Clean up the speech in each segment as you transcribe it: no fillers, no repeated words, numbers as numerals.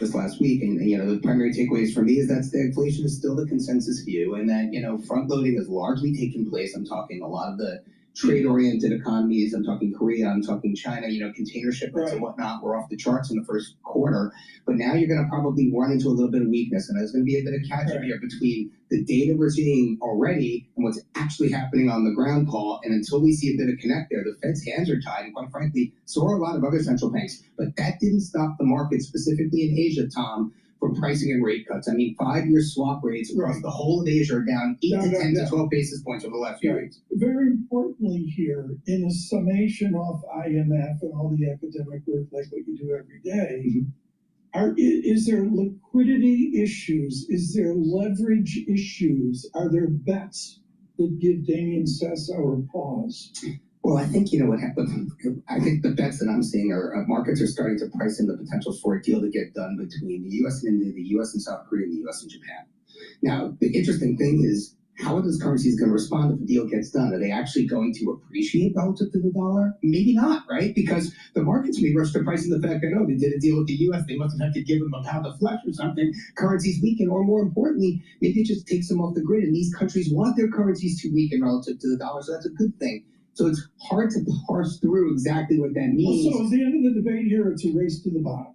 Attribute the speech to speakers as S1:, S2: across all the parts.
S1: This last week, and the primary takeaways for me is that the inflation is still the consensus view, and that front loading is largely taking place. I'm talking a lot of the trade-oriented economies. I'm talking Korea. I'm talking China. Container shipments and whatnot were off the charts in the first quarter, but now you're going to probably run into a little bit of weakness, and there's going to be a bit of catch-up here between the data we're seeing already and what's actually happening on the ground, Paul. And until we see a bit of connect there, the Fed's hands are tied, and quite frankly, so are a lot of other central banks. But that didn't stop the market, specifically in Asia, Tom, from pricing and rate cuts. I mean, 5-year swap rates across the whole of Asia are down 8 to 10 to 12 basis points over the last few weeks.
S2: Very importantly here, in a summation of IMF and all the academic work like what you do every day, is there liquidity issues? Is there leverage issues? Are there bets that give Damien Sassower a pause?
S1: Well, I think what happened. I think the bets that I'm seeing are markets are starting to price in the potential for a deal to get done between the U.S. and India, the U.S. and South Korea, and the U.S. and Japan. Now, the interesting thing is, how are those currencies going to respond if the deal gets done? Are they actually going to appreciate relative to the dollar? Maybe not, right? Because the markets may rush to pricing the fact that, they did a deal with the U.S., they must have had to give them a pound of flesh or something. Currencies weaken, or more importantly, maybe it just takes them off the grid, and these countries want their currencies to weaken relative to the dollar, so that's a good thing. So it's hard to parse through exactly what that means.
S2: So at the end of the debate here, it's a race to the bottom.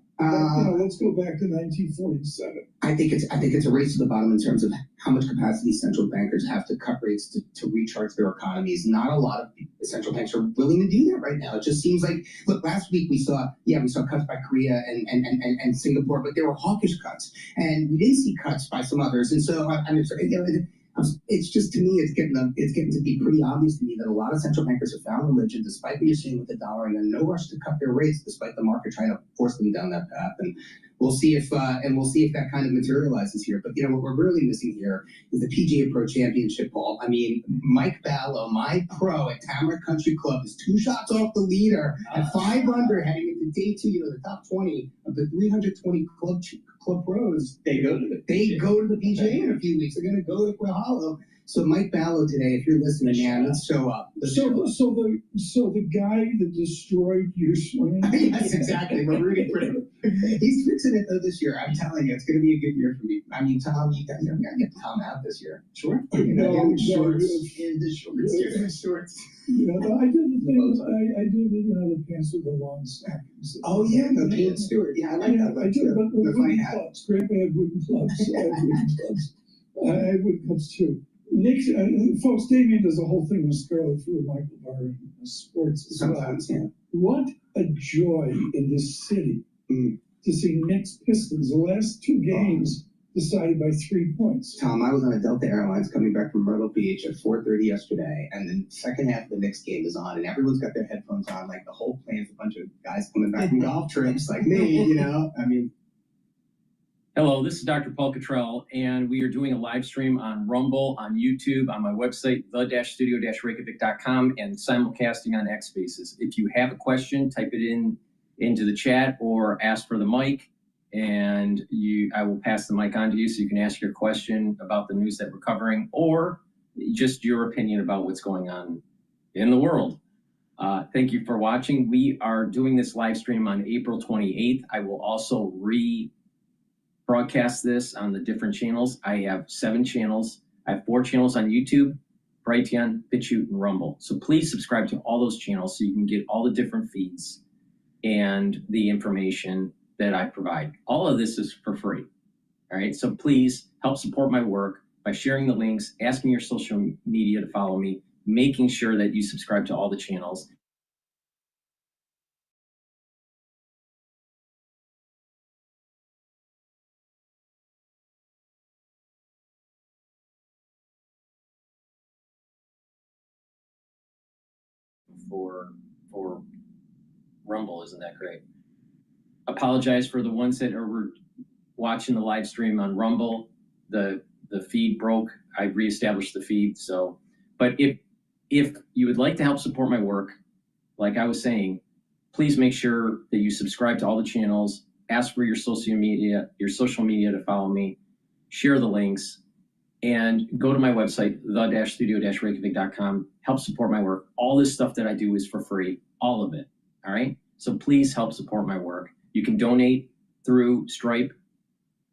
S2: Let's go back to 1947.
S1: I think it's a race to the bottom in terms of how much capacity central bankers have to cut rates to recharge their economies. Not a lot of central banks are willing to do that right now. It just seems like, look, last week we saw cuts by Korea and Singapore, but they were hawkish cuts, and we didn't see cuts by some others. And so it's just, to me, it's getting to be pretty obvious to me that a lot of central bankers have found religion, despite what you're seeing with the dollar, and then no rush to cut their rates, despite the market trying to force them down that path. And we'll see if that kind of materializes here. But what we're really missing here is the PGA Pro Championship, Paul. I mean, Mike Ballo, my pro at Tamarack Country Club, is 2 shots off the leader at 5 under, heading into day 2. The top 20 of the 320 club pros. They go to the PGA in a few weeks. They're going to go to Quahalo. So Mike Ballo today, if you're listening, man, let's show up.
S2: So the guy that destroyed your swing.
S1: Yes, exactly. We're rooting for him. He's fixing it though this year. I'm telling you, it's going to be a good year for me. I mean, Tom, you got to get Tom out this year. Sure. Shorts. Shorts.
S2: I do the things. I do the pants with the long stockings.
S1: Oh yeah, the Pete Stewart. Yeah, I like that.
S2: I do, but with wooden clubs. Grandpa had wooden clubs. I had wooden clubs. I had wooden clubs too. Nick, folks, Damien does a whole thing with Scarlet Food, Michael Barr, and sports.
S1: Sometimes, yeah.
S2: What a joy in this city to see Knicks Pistons. The last 2 games decided by 3 points.
S1: Tom, I was on a Delta Airlines coming back from Myrtle Beach at 4:30 yesterday, and the second half of the Knicks game is on, and everyone's got their headphones on, like the whole plane's a bunch of guys coming back from golf trips, like me, I mean.
S3: Hello, this is DrPaulCottrell, and we are doing a live stream on Rumble, on YouTube, on my website, the-studio-reykjavik.com, and simulcasting on X Spaces. If you have a question, type it into the chat or ask for the mic, and I will pass the mic on to you so you can ask your question about the news that we're covering, or just your opinion about what's going on in the world. Thank you for watching. We are doing this live stream on April 28th. I will also broadcast this on the different channels. I have 7 channels. I have 4 channels on YouTube, Brighteon, Bitchute, and Rumble. So please subscribe to all those channels so you can get all the different feeds and the information that I provide. All of this is for free. All right. So please help support my work by sharing the links, asking your social media to follow me, making sure that you subscribe to all the channels. For Rumble, isn't that great? Apologize for the ones that are watching the live stream on Rumble. The feed broke. I reestablished the feed. So, but if you would like to help support my work, like I was saying, please make sure that you subscribe to all the channels. Ask for your social media to follow me. Share the links. And go to my website, the-studio-reykjavik.com. Help support my work. All this stuff that I do is for free, all of it. All right. So please help support my work. You can donate through Stripe,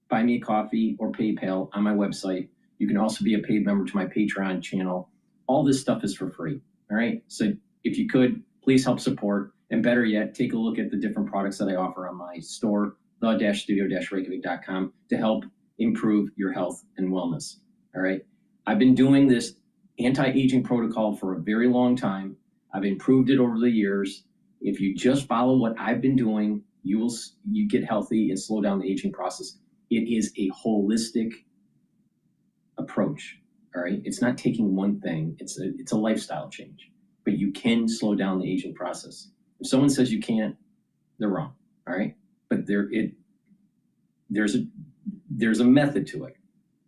S3: Buy Me a Coffee, or PayPal on my website. You can also be a paid member to my Patreon channel. All this stuff is for free. All right. So if you could, please help support. And better yet, take a look at the different products that I offer on my store, the-studio-reykjavik.com, to help improve your health and wellness. All right. I've been doing this anti-aging protocol for a very long time. I've improved it over the years. If you just follow what I've been doing, you get healthy and slow down the aging process. It is a holistic approach. All right. It's not taking one thing. It's a lifestyle change, but you can slow down the aging process. If someone says you can't, they're wrong. All right. But there's a method to it,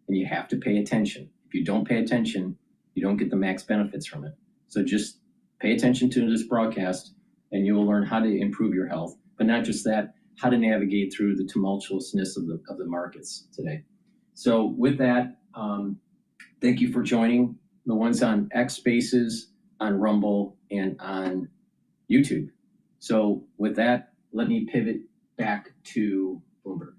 S3: and you have to pay attention. If you don't pay attention, you don't get the max benefits from it. So just pay attention to this broadcast, and you will learn how to improve your health. But not just that, how to navigate through the tumultuousness of the markets today. So with that, thank you for joining the ones on X Spaces, on Rumble, and on YouTube. So with that, let me pivot back to Bloomberg.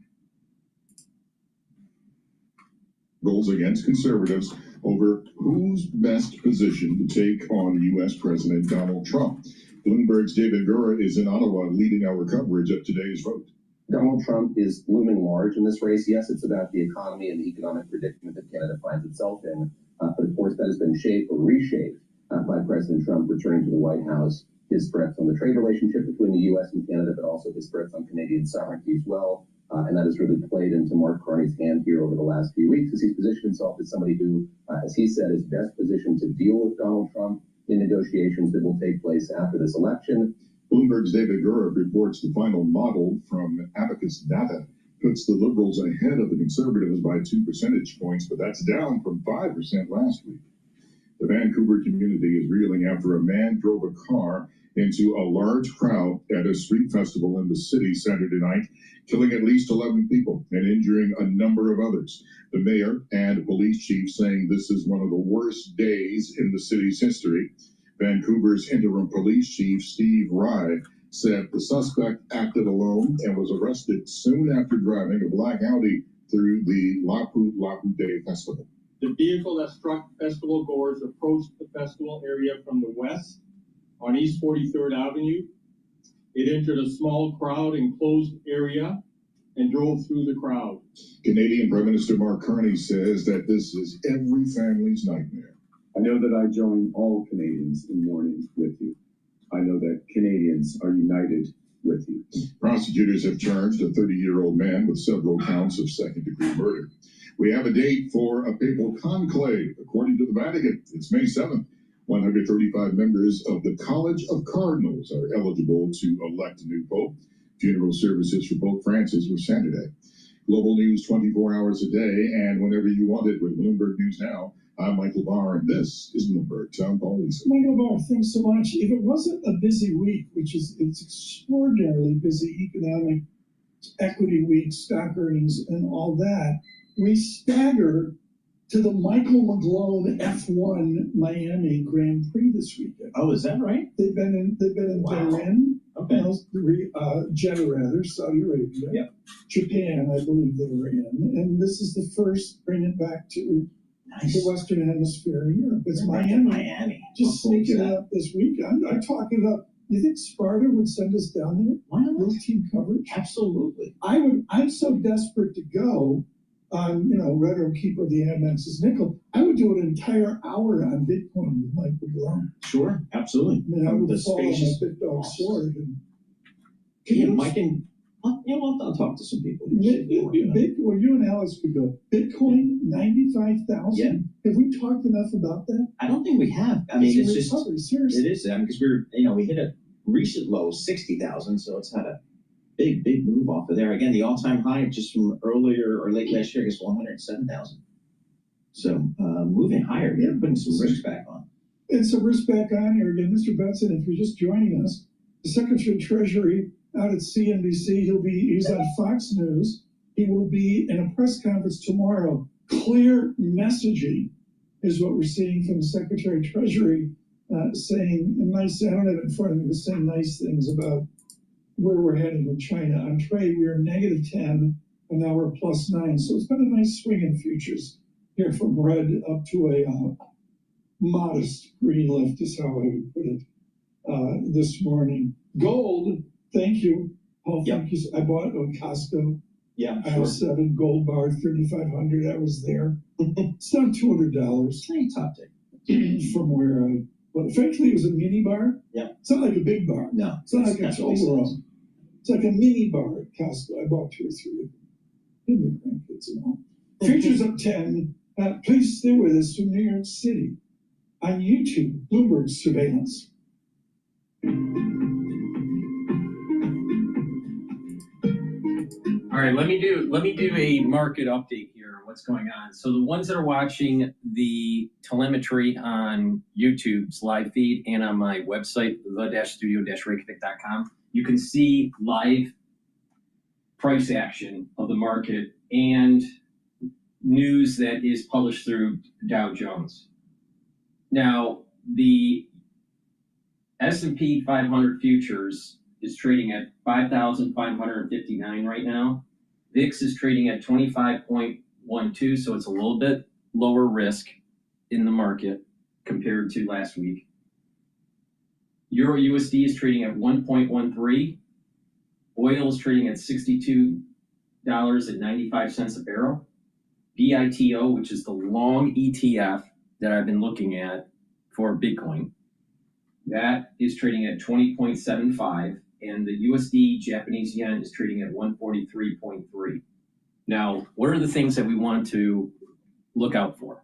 S4: Goals against conservatives over who's best positioned to take on U.S. President Donald Trump. Bloomberg's David Gura is in Ottawa leading our coverage of today's vote.
S5: Donald Trump is looming large in this race. Yes, it's about the economy and the economic predicament that Canada finds itself in. But of course, that has been shaped or reshaped by President Trump returning to the White House. His threats on the trade relationship between the U.S. and Canada, but also his threats on Canadian sovereignty as well. And that has really played into Mark Carney's hand here over the last few weeks, as he's positioned himself as somebody who, as he said, is best positioned to deal with Donald Trump in negotiations that will take place after this election.
S4: Bloomberg's David Gura reports the final model from Abacus Data puts the Liberals ahead of the Conservatives by 2 percentage points, but that's down from 5% last week. The Vancouver community is reeling after a man drove a car into a large crowd at a street festival in the city Saturday night, killing at least 11 people and injuring a number of others. The mayor and police chief saying this is one of the worst days in the city's history. Vancouver's interim police chief, Steve Rye, said the suspect acted alone and was arrested soon after driving a black Audi through the Lapu Lapu Day Festival.
S6: The vehicle that struck festival goers approached the festival area from the west on East 43rd Avenue. It entered a small crowd enclosed area and drove through the crowd.
S4: Canadian Prime Minister Mark Carney says that this is every family's nightmare.
S7: I know that I join all Canadians in mourning with you. I know that Canadians are united with you.
S4: Prosecutors have charged a 30-year-old man with several counts of second-degree murder. We have a date for a papal conclave. According to the Vatican, it's May 7th. 135 members of the College of Cardinals are eligible to elect a new pope. Funeral services for Pope Francis were Saturday. Global news 24 hours a day and whenever you want it with Bloomberg News Now. I'm Michael Barr, and this is Bloomberg Town Hall.
S2: Michael Barr, thanks so much. If it wasn't a busy week, it's extraordinarily busy economic equity week, stock earnings, and all that, we stagger to the Michael McGlone F1 Miami Grand Prix this weekend.
S8: Oh, is that right?
S2: They've been in
S8: Wow.
S2: Bahrain,
S8: Okay.
S2: Jeddah rather, Saudi Arabia,
S8: Yep.
S2: Japan, I believe they were in, and this is the first bring it back to the Western Hemisphere in Europe. It's Miami.
S8: Miami.
S2: Just sneaking it up this weekend. I'm talking about. You think Sparta would send us down there?
S8: Why not?
S2: Little team coverage.
S8: Absolutely.
S2: I'm so desperate to go. Retro Keeper of the Amex's nickel. I would do an entire hour on Bitcoin with Mike McGlone.
S8: Sure. Absolutely.
S2: I mean, I would
S8: The
S2: fall on my
S8: spacious.
S2: big dog sword.
S8: Yeah, Mike and I'll talk to some people.
S2: Well, you and Alex could go. Bitcoin 95,000.
S8: Yeah.
S2: Have we talked enough about that?
S8: I don't think we have. I mean, it's just
S2: recovery, seriously.
S8: it is because we hit a recent low of 60,000, so it's had a big move off of there. Again, the all-time high just from earlier or late last year is 107,000. So moving higher, yeah, putting some risk back on.
S2: And some risk back on here again, Mr. Benson. If you're just joining us, the Secretary of Treasury out at CNBC. He's on Fox News. He will be in a press conference tomorrow. Clear messaging is what we're seeing from the Secretary of Treasury saying nice, I don't have it in front of me, but saying nice things about where we're heading with China. On trade, we were -10, and now we're +9. So it's been a nice swing in futures here from red up to a modest green left is how I would put it this morning. Gold, thank you. Oh, thank you. I bought on Costco.
S8: Yeah,
S2: I have 7 gold bar, 3,500. I was there. It's down $200
S8: Hey, top tick.
S2: from where I. Well, frankly, it was a mini bar.
S8: Yeah.
S2: It's not like a big bar.
S8: No,
S2: It's not like
S8: that's
S2: a
S8: what he
S2: Toblerone.
S8: says.
S2: It's like a mini bar at Costco. I bought 2 or 3 of them. Maybe grandkids and all. Futures up 10. Please stay with us from New York City. On YouTube, Bloomberg surveillance.
S3: All right, let me do a market update here. What's going on? So the ones that are watching the telemetry on YouTube's live feed and on my website, the-studio-reykjavik.com, you can see live price action of the market and news that is published through Dow Jones. Now, the S&P 500 futures is trading at 5,559 right now. VIX is trading at 25.12, so it's a little bit lower risk in the market compared to last week. Euro USD is trading at 1.13. Oil is trading at $62.95 a barrel. BITO, which is the long ETF that I've been looking at for Bitcoin, that is trading at 20.75, and the USD Japanese yen is trading at 143.3. Now, what are the things that we want to look out for?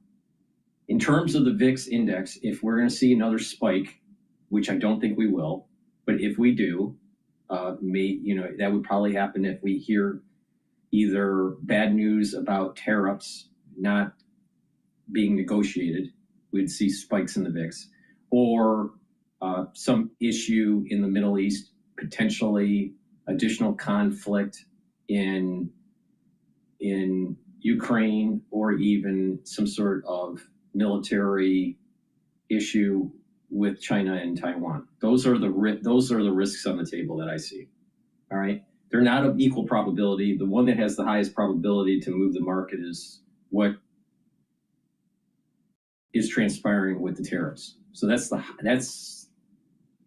S3: In terms of the VIX index, if we're going to see another spike, which I don't think we will, but if we do, that would probably happen if we hear either bad news about tariffs not being negotiated, we'd see spikes in the VIX, or some issue in the Middle East, potentially additional conflict in Ukraine, or even some sort of military issue with China and Taiwan. Those are the risks on the table that I see. All right, they're not of equal probability. The one that has the highest probability to move the market is what is transpiring with the tariffs. So that's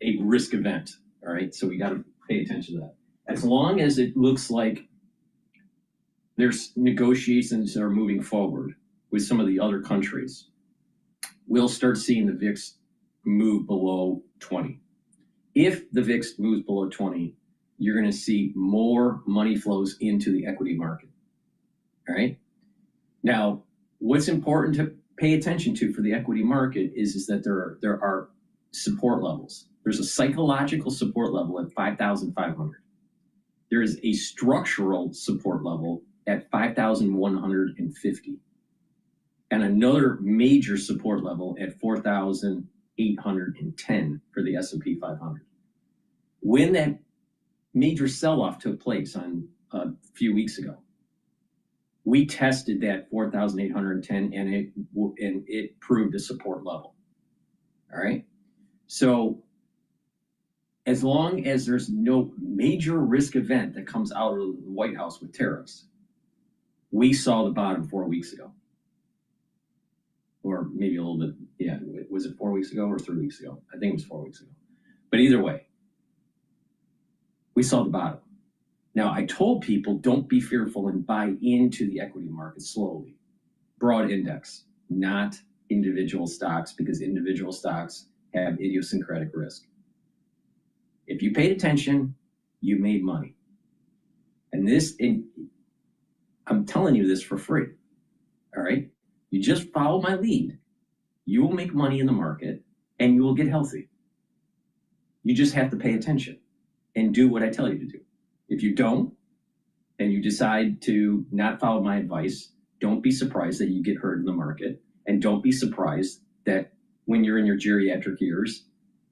S3: a risk event. All right, so we got to pay attention to that. As long as it looks like there's negotiations that are moving forward with some of the other countries, we'll start seeing the VIX move below 20. If the VIX moves below 20, you're going to see more money flows into the equity market. All right. Now, what's important to pay attention to for the equity market is that there are support levels. There's a psychological support level at 5,500. There is a structural support level at 5,150. And another major support level at 4,810 for the S&P 500. When that major sell-off took place on a few weeks ago, we tested that 4,810 and it proved a support level. All right. So as long as there's no major risk event that comes out of the White House with tariffs, we saw the bottom 4 weeks ago. Or maybe a little bit, yeah. Was it 4 weeks ago or 3 weeks ago? I think it was 4 weeks ago. But either way, we saw the bottom. Now, I told people don't be fearful and buy into the equity market slowly. Broad index, not individual stocks, because individual stocks have idiosyncratic risk. If you paid attention, you made money. And I'm telling you this for free. All right? You just follow my lead. You will make money in the market and you will get healthy. You just have to pay attention and do what I tell you to do. If you don't, and you decide to not follow my advice, don't be surprised that you get hurt in the market. And don't be surprised that when you're in your geriatric years,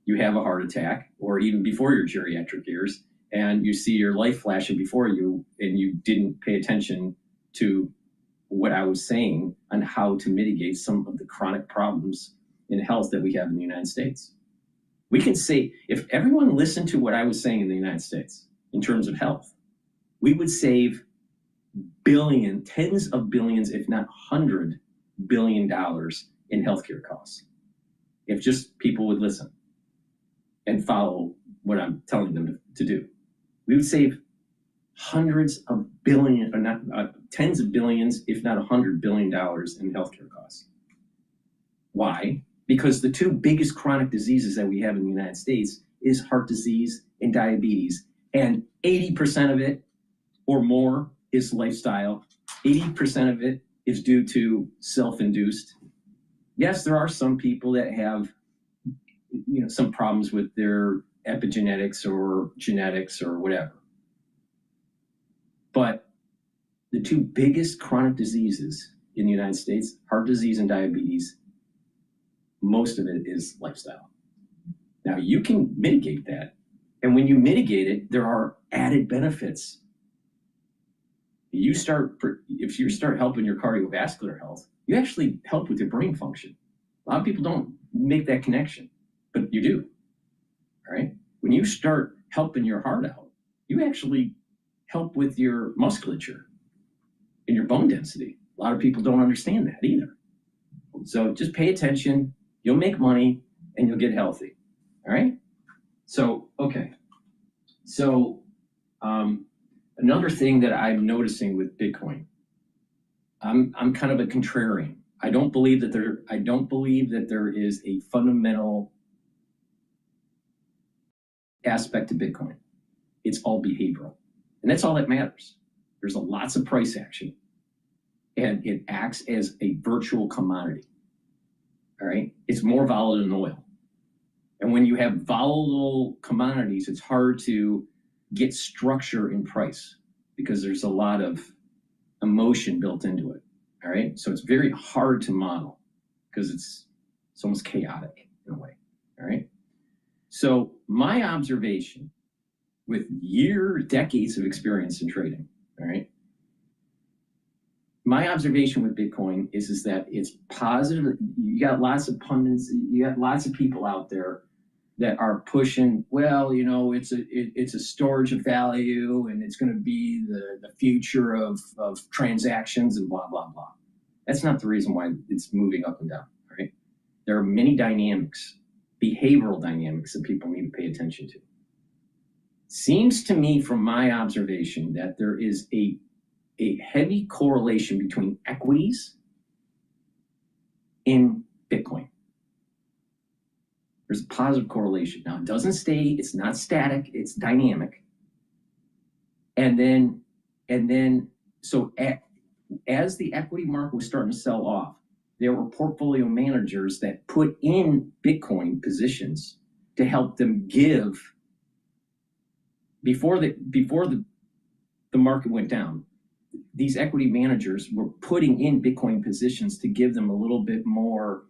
S3: you have a heart attack, or even before your geriatric years, and you see your life flashing before you and you didn't pay attention to what I was saying on how to mitigate some of the chronic problems in health that we have in the United States. We can say, if everyone listened to what I was saying in the United States in terms of health, we would save tens of billions, if not $100 billion in healthcare costs. If just people would listen and follow what I'm telling them to do, we would save hundreds of billions, or not tens of billions, if not $100 billion in healthcare costs. Why? Because the two biggest chronic diseases that we have in the United States is heart disease and diabetes, and 80% of it or more is lifestyle. 80% of it is due to self-induced. Yes, there are some people that have, some problems with their epigenetics or genetics or whatever. But the two biggest chronic diseases in the United States, heart disease and diabetes, most of it is lifestyle. Now, you can mitigate that. And when you mitigate it, there are added benefits. If you start helping your cardiovascular health, you actually help with your brain function. A lot of people don't make that connection, but you do, all right? When you start helping your heart out, you actually help with your musculature and your bone density. A lot of people don't understand that either. So just pay attention, you'll make money, and you'll get healthy, all right? So, okay. So, another thing that I'm noticing with Bitcoin, I'm kind of a contrarian. I don't believe that there is a fundamental aspect to Bitcoin. It's all behavioral. And that's all that matters. There's lots of price action, and it acts as a virtual commodity. All right. It's more volatile than oil. And when you have volatile commodities, it's hard to get structure in price because there's a lot of emotion built into it. All right. So it's very hard to model because it's almost chaotic in a way. All right. So my observation with decades of experience in trading, all right, my observation with Bitcoin is that it's positive. You got lots of pundits, you got lots of people out there that are pushing, well, it's a storage of value and it's going to be the future of transactions and blah, blah, blah. That's not the reason why it's moving up and down, right? There are many dynamics, behavioral dynamics that people need to pay attention to. Seems to me from my observation that there is a heavy correlation between equities in Bitcoin. There's a positive correlation. Now, it doesn't stay, it's not static, it's dynamic. And then, so as the equity market was starting to sell off, there were portfolio managers that put in Bitcoin positions to help them give before the market went down. These equity managers were putting in Bitcoin positions to give them a little bit more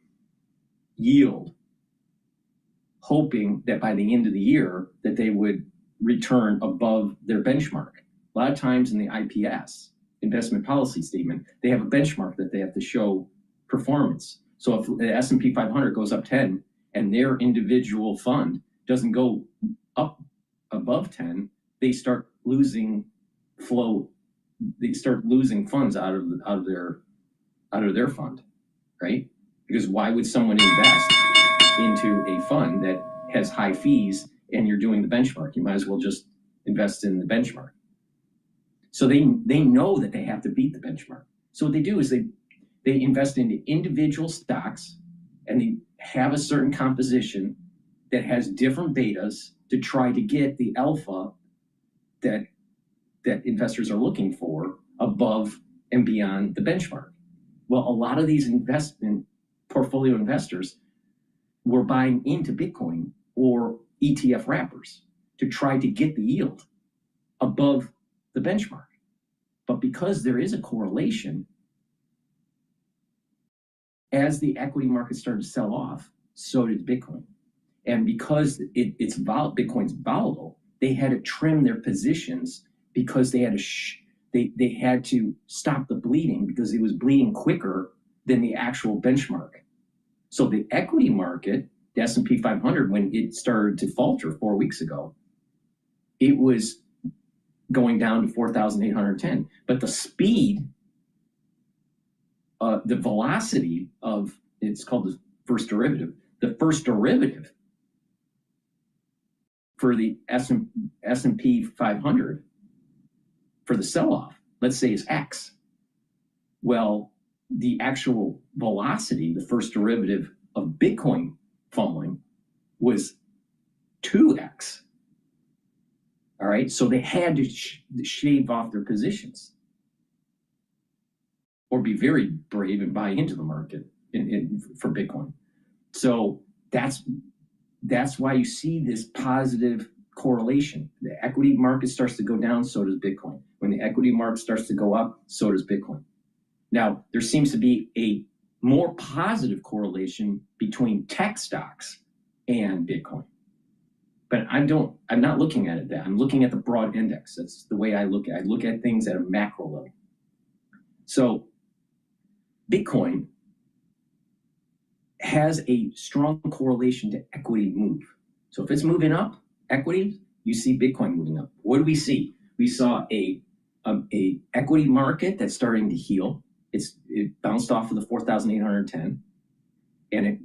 S3: yield, hoping that by the end of the year that they would return above their benchmark. A lot of times in the IPS, investment policy statement, they have a benchmark that they have to show performance. So if the S&P 500 goes up 10 and their individual fund doesn't go up above 10, they start losing flow. They start losing funds out of their fund, right? Because why would someone invest into a fund that has high fees and you're doing the benchmark? You might as well just invest in the benchmark. So they know that they have to beat the benchmark. So what they do is they invest into individual stocks and they have a certain composition that has different betas to try to get the alpha that investors are looking for above and beyond the benchmark. Well, a lot of these investment portfolio investors were buying into Bitcoin or ETF wrappers to try to get the yield above the benchmark. But because there is a correlation, as the equity market started to sell off, so did Bitcoin. And because Bitcoin's volatile, they had to trim their positions because they had to stop the bleeding because it was bleeding quicker than the actual benchmark. So the equity market, the S&P 500, when it started to falter 4 weeks ago, it was going down to 4,810. But the speed, the velocity of, it's called the first derivative for the S&P 500 for the sell-off, let's say is X. Well, the actual velocity, the first derivative of Bitcoin falling, was 2X. All right, so they had to shave off their positions or be very brave and buy into the market for Bitcoin. So that's why you see this positive correlation. The equity market starts to go down, so does Bitcoin. When the equity market starts to go up, so does Bitcoin. Now, there seems to be a more positive correlation between tech stocks and Bitcoin. But I'm not looking at it that. I'm looking at the broad index. That's the way I look at it. I look at things at a macro level. So Bitcoin has a strong correlation to equity move. So if it's moving up, equity, you see Bitcoin moving up. What do we see? We saw a equity market that's starting to heal. It bounced off of the 4,810, and it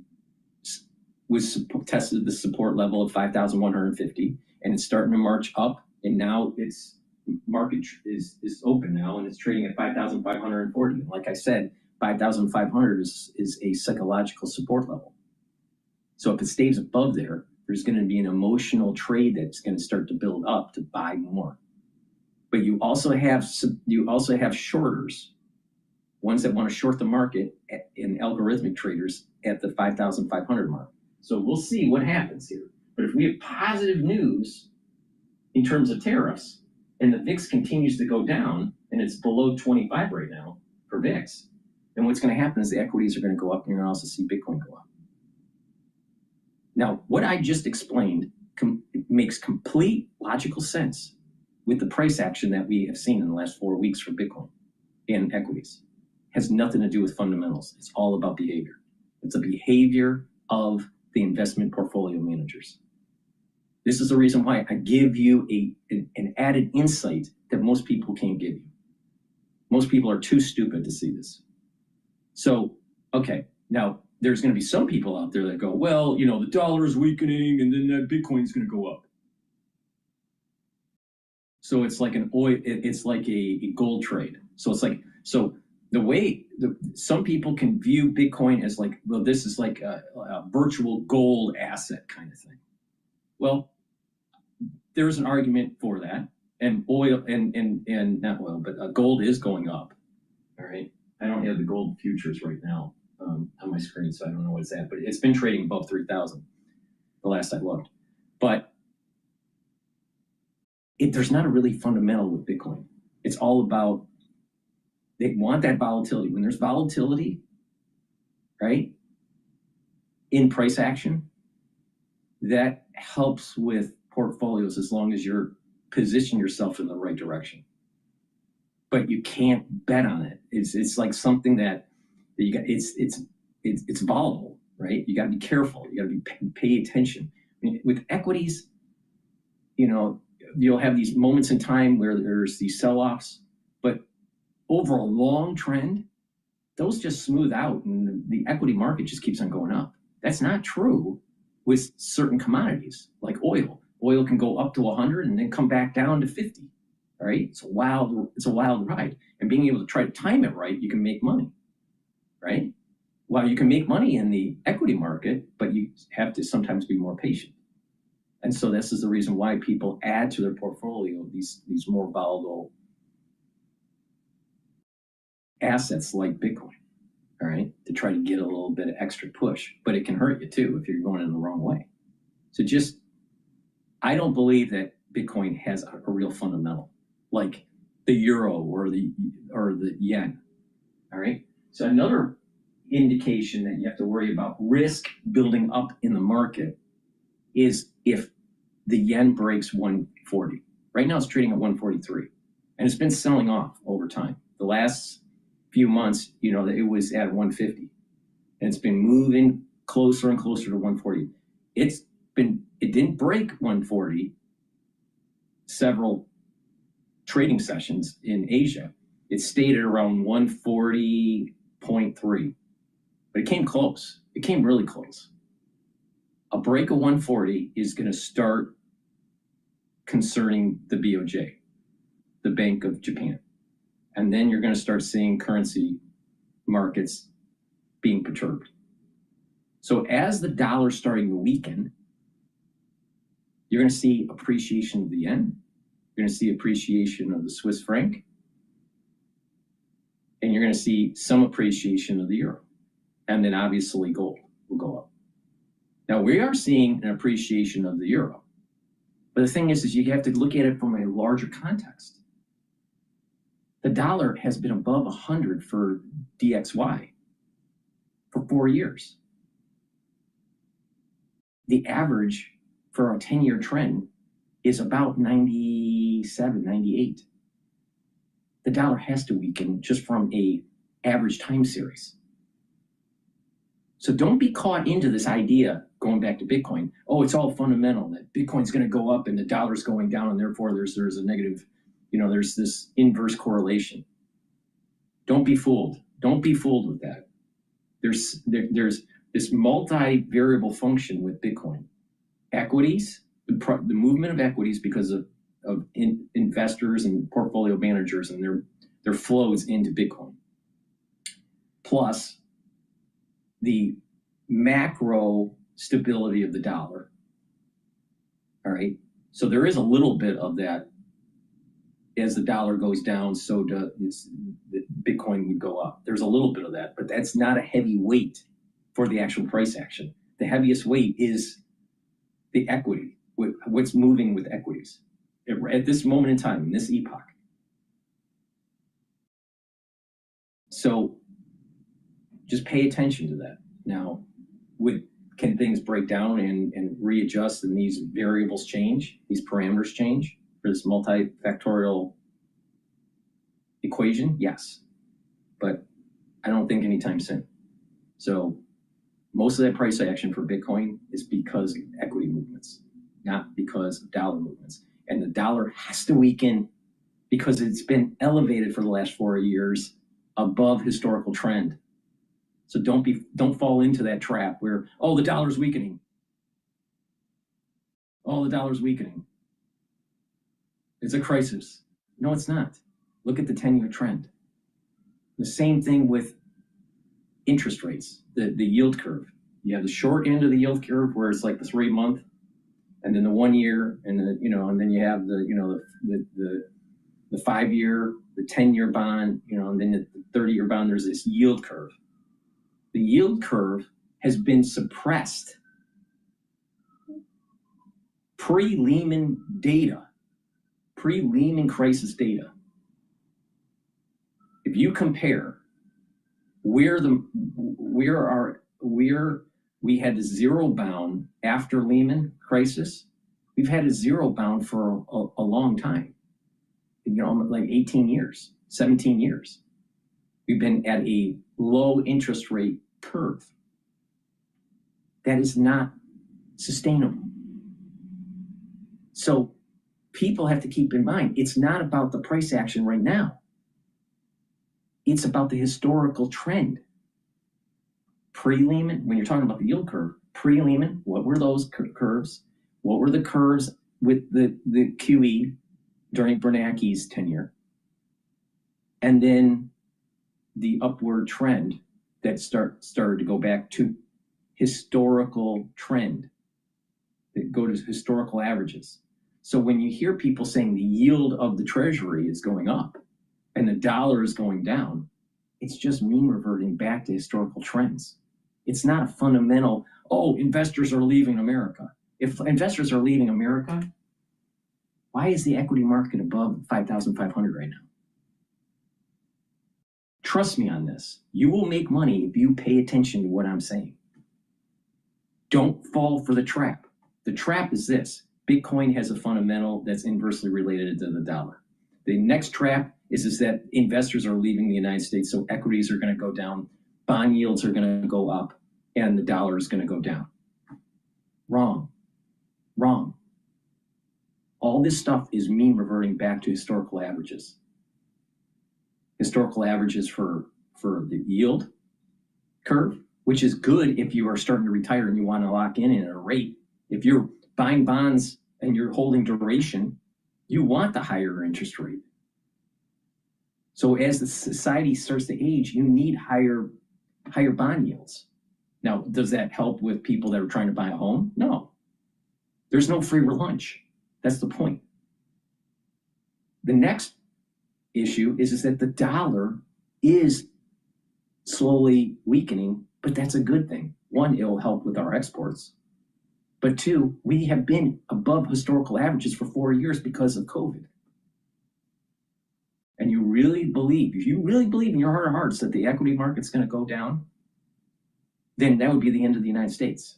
S3: was tested the support level of 5,150, and it's starting to march up. And now its market is open now, and it's trading at 5,540. Like I said, 5,500 is a psychological support level. So if it stays above there, there's going to be an emotional trade that's going to start to build up to buy more. But you also have shorters, ones that want to short the market, and algorithmic traders at the 5,500 mark. So we'll see what happens here. But if we have positive news in terms of tariffs, and the VIX continues to go down, and it's below 25 right now for VIX, then what's going to happen is the equities are going to go up, and you're going to also see Bitcoin go up. Now, what I just explained makes complete logical sense with the price action that we have seen in the last 4 weeks for Bitcoin and equities. It has nothing to do with fundamentals. It's all about behavior. It's a behavior of the investment portfolio managers. This is the reason why I give you an added insight that most people can't give you. Most people are too stupid to see this. So, okay, now there's going to be some people out there that go, well, you know, the dollar is weakening and then that Bitcoin is going to go up. So it's like it's like a gold trade. So it's like, so the way some people can view Bitcoin as like, well, this is like a virtual gold asset kind of thing. Well, there's an argument for that, and oil and not oil, but gold is going up. All right, I don't have the gold futures right now on my screen, so I don't know what it's at, but it's been trading above 3,000 the last I looked. But there's not a really fundamental with Bitcoin. It's all about, they want that volatility. When there's volatility, right, in price action, that helps with portfolios as long as you're positioning yourself in the right direction. But you can't bet on it. It's like something that you got. It's volatile, right? You got to be careful. You got to pay attention. I mean, with equities, you know, you'll have these moments in time where there's these sell-offs, but over a long trend, those just smooth out, and the equity market just keeps on going up. That's not true with certain commodities like oil. Oil can go up to 100 and then come back down to 50. All right, it's a wild ride. And being able to try to time it right, you can make money, right? Well, you can make money in the equity market, but you have to sometimes be more patient. And so this is the reason why people add to their portfolio these more volatile assets like Bitcoin, all right, to try to get a little bit of extra push. But it can hurt you too if you're going in the wrong way. So I don't believe that Bitcoin has a real fundamental, like the euro or the yen. All right. So another indication that you have to worry about risk building up in the market is if the yen breaks 140. Right now it's trading at 143, and it's been selling off over time. The last few months, you know, it was at 150, and it's been moving closer and closer to 140. It didn't break 140 several trading sessions in Asia. It stayed at around 140.3, but it came close. It came really close. A break of 140 is going to start concerning the BOJ, the Bank of Japan. And then you're going to start seeing currency markets being perturbed. So as the dollar's starting to weaken, you're going to see appreciation of the yen. You're going to see appreciation of the Swiss franc. And you're going to see some appreciation of the euro. And then obviously gold will go up. Now we are seeing an appreciation of the euro. But the thing is you have to look at it from a larger context. The dollar has been above 100 for DXY for 4 years. The average for a 10-year trend is about 97, 98. The dollar has to weaken just from a average time series. So don't be caught into this idea, going back to Bitcoin, oh, it's all fundamental, that Bitcoin's going to go up and the dollar's going down, and therefore there's a negative, there's this inverse correlation. Don't be fooled. Don't be fooled with that. There's this multi-variable function with Bitcoin. Equities, the movement of equities because of investors and portfolio managers and their flows into Bitcoin. Plus the macro stability of the dollar. All right. So there is a little bit of that. As the dollar goes down, so does Bitcoin would go up. There's a little bit of that, but that's not a heavy weight for the actual price action. The heaviest weight is the equity, what's moving with equities at this moment in time, in this epoch. So just pay attention to that. Now, can things break down and readjust and these variables change, these parameters change for this multifactorial equation? Yes, but I don't think anytime soon. So most of that price action for Bitcoin is because of equity movements, not because of dollar movements. And the dollar has to weaken because it's been elevated for the last 4 years above historical trend. So don't fall into that trap where, oh, the dollar's weakening. Oh, the dollar's weakening. It's a crisis. No, it's not. Look at the 10-year trend. The same thing with interest rates, the yield curve. You have the short end of the yield curve where it's like the 3-month, and then the 1 year, and and then you have the 5-year, the 10-year bond, and then the 30-year bond. There's this yield curve. The yield curve has been suppressed. Pre-Lehman data, pre-Lehman crisis data. If you compare where we had a zero bound after Lehman crisis, we've had a zero bound for a long time. Like 18 years, 17 years. We've been at a low interest rate curve. That is not sustainable. So people have to keep in mind, it's not about the price action right now. It's about the historical trend. Pre-Lehman, when you're talking about the yield curve, pre-Lehman, what were those curves? What were the curves with the QE during Bernanke's tenure? And then the upward trend that started to go back to historical trend, that go to historical averages. So when you hear people saying the yield of the treasury is going up and the dollar is going down, it's just mean reverting back to historical trends. It's not a fundamental, oh, investors are leaving America. If investors are leaving America, why is the equity market above 5,500 right now? Trust me on this. You will make money if you pay attention to what I'm saying. Don't fall for the trap. The trap is this. Bitcoin has a fundamental that's inversely related to the dollar. The next trap is that investors are leaving the United States, so equities are going to go down, bond yields are going to go up, and the dollar is going to go down. Wrong. Wrong. All this stuff is mean reverting back to historical averages. Historical averages for the yield curve, which is good if you are starting to retire and you want to lock in at a rate. If you're buying bonds and you're holding duration, you want the higher interest rate. So as the society starts to age, you need higher bond yields. Now, does that help with people that are trying to buy a home? No. There's no free lunch. That's the point. The next issue is that the dollar is slowly weakening, but that's a good thing. One, it'll help with our exports. But two, we have been above historical averages for 4 years because of COVID. And you really believe, if you really believe in your heart of hearts that the equity market's going to go down, then that would be the end of the United States.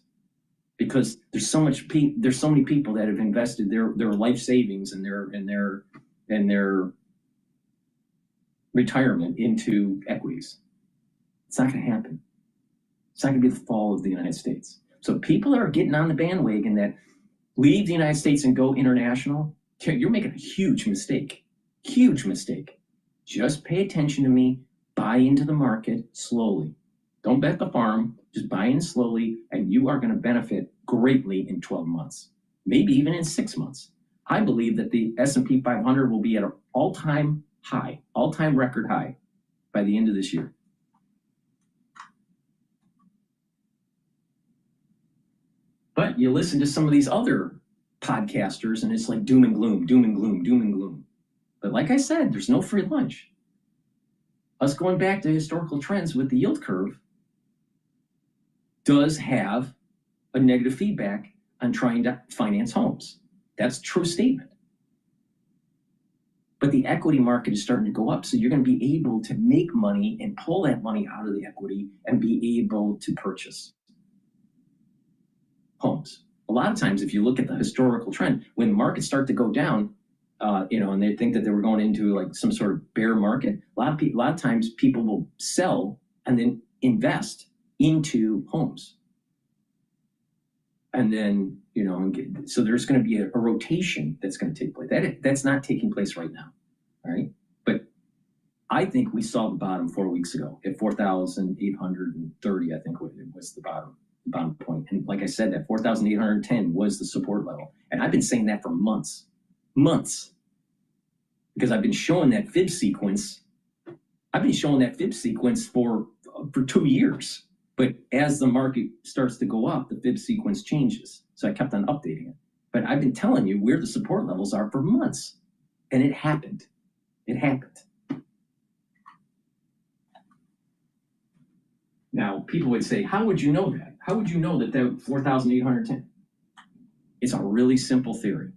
S3: Because there's so many people that have invested their life savings and their retirement into equities. It's not going to happen. It's not going to be the fall of the United States. So people are getting on the bandwagon that leave the United States and go international. You're making a huge mistake. Huge mistake. Just pay attention to me. Buy into the market slowly. Don't bet the farm. Just buy in slowly, and you are going to benefit greatly in 12 months, maybe even in 6 months. I believe that the S&P 500 will be at an all-time high, all-time record high by the end of this year. But you listen to some of these other podcasters, and it's like doom and gloom, doom and gloom, doom and gloom. But like I said, there's no free lunch. Us going back to historical trends with the yield curve does have a negative feedback on trying to finance homes. That's a true statement. But the equity market is starting to go up, so you're going to be able to make money and pull that money out of the equity and be able to purchase homes. A lot of times, if you look at the historical trend, when markets start to go down, and they think that they were going into like some sort of bear market, a lot of times people will sell and then invest into homes. And then, so there's going to be a rotation that's going to take place. That's not taking place right now, all right? But I think we saw the bottom 4 weeks ago at 4,830, I think it was the bottom point. And like I said, that 4,810 was the support level. And I've been saying that for months, because I've been showing that fib sequence. I've been showing that fib sequence for 2 years. But as the market starts to go up, the fib sequence changes. So I kept on updating it. But I've been telling you where the support levels are for months. And it happened. It happened. Now, people would say, how would you know that? How would you know that 4,810? It's a really simple theory.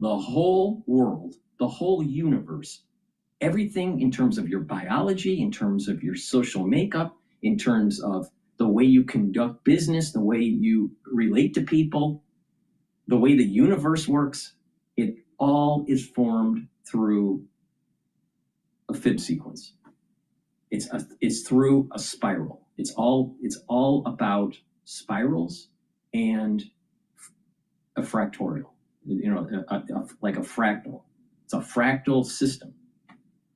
S3: The whole world, the whole universe, everything in terms of your biology, in terms of your social makeup, in terms of the way you conduct business, the way you relate to people, the way the universe works, it all is formed through a fib sequence. It's through a spiral. It's all about spirals and a fractorial, like a fractal. It's a fractal system.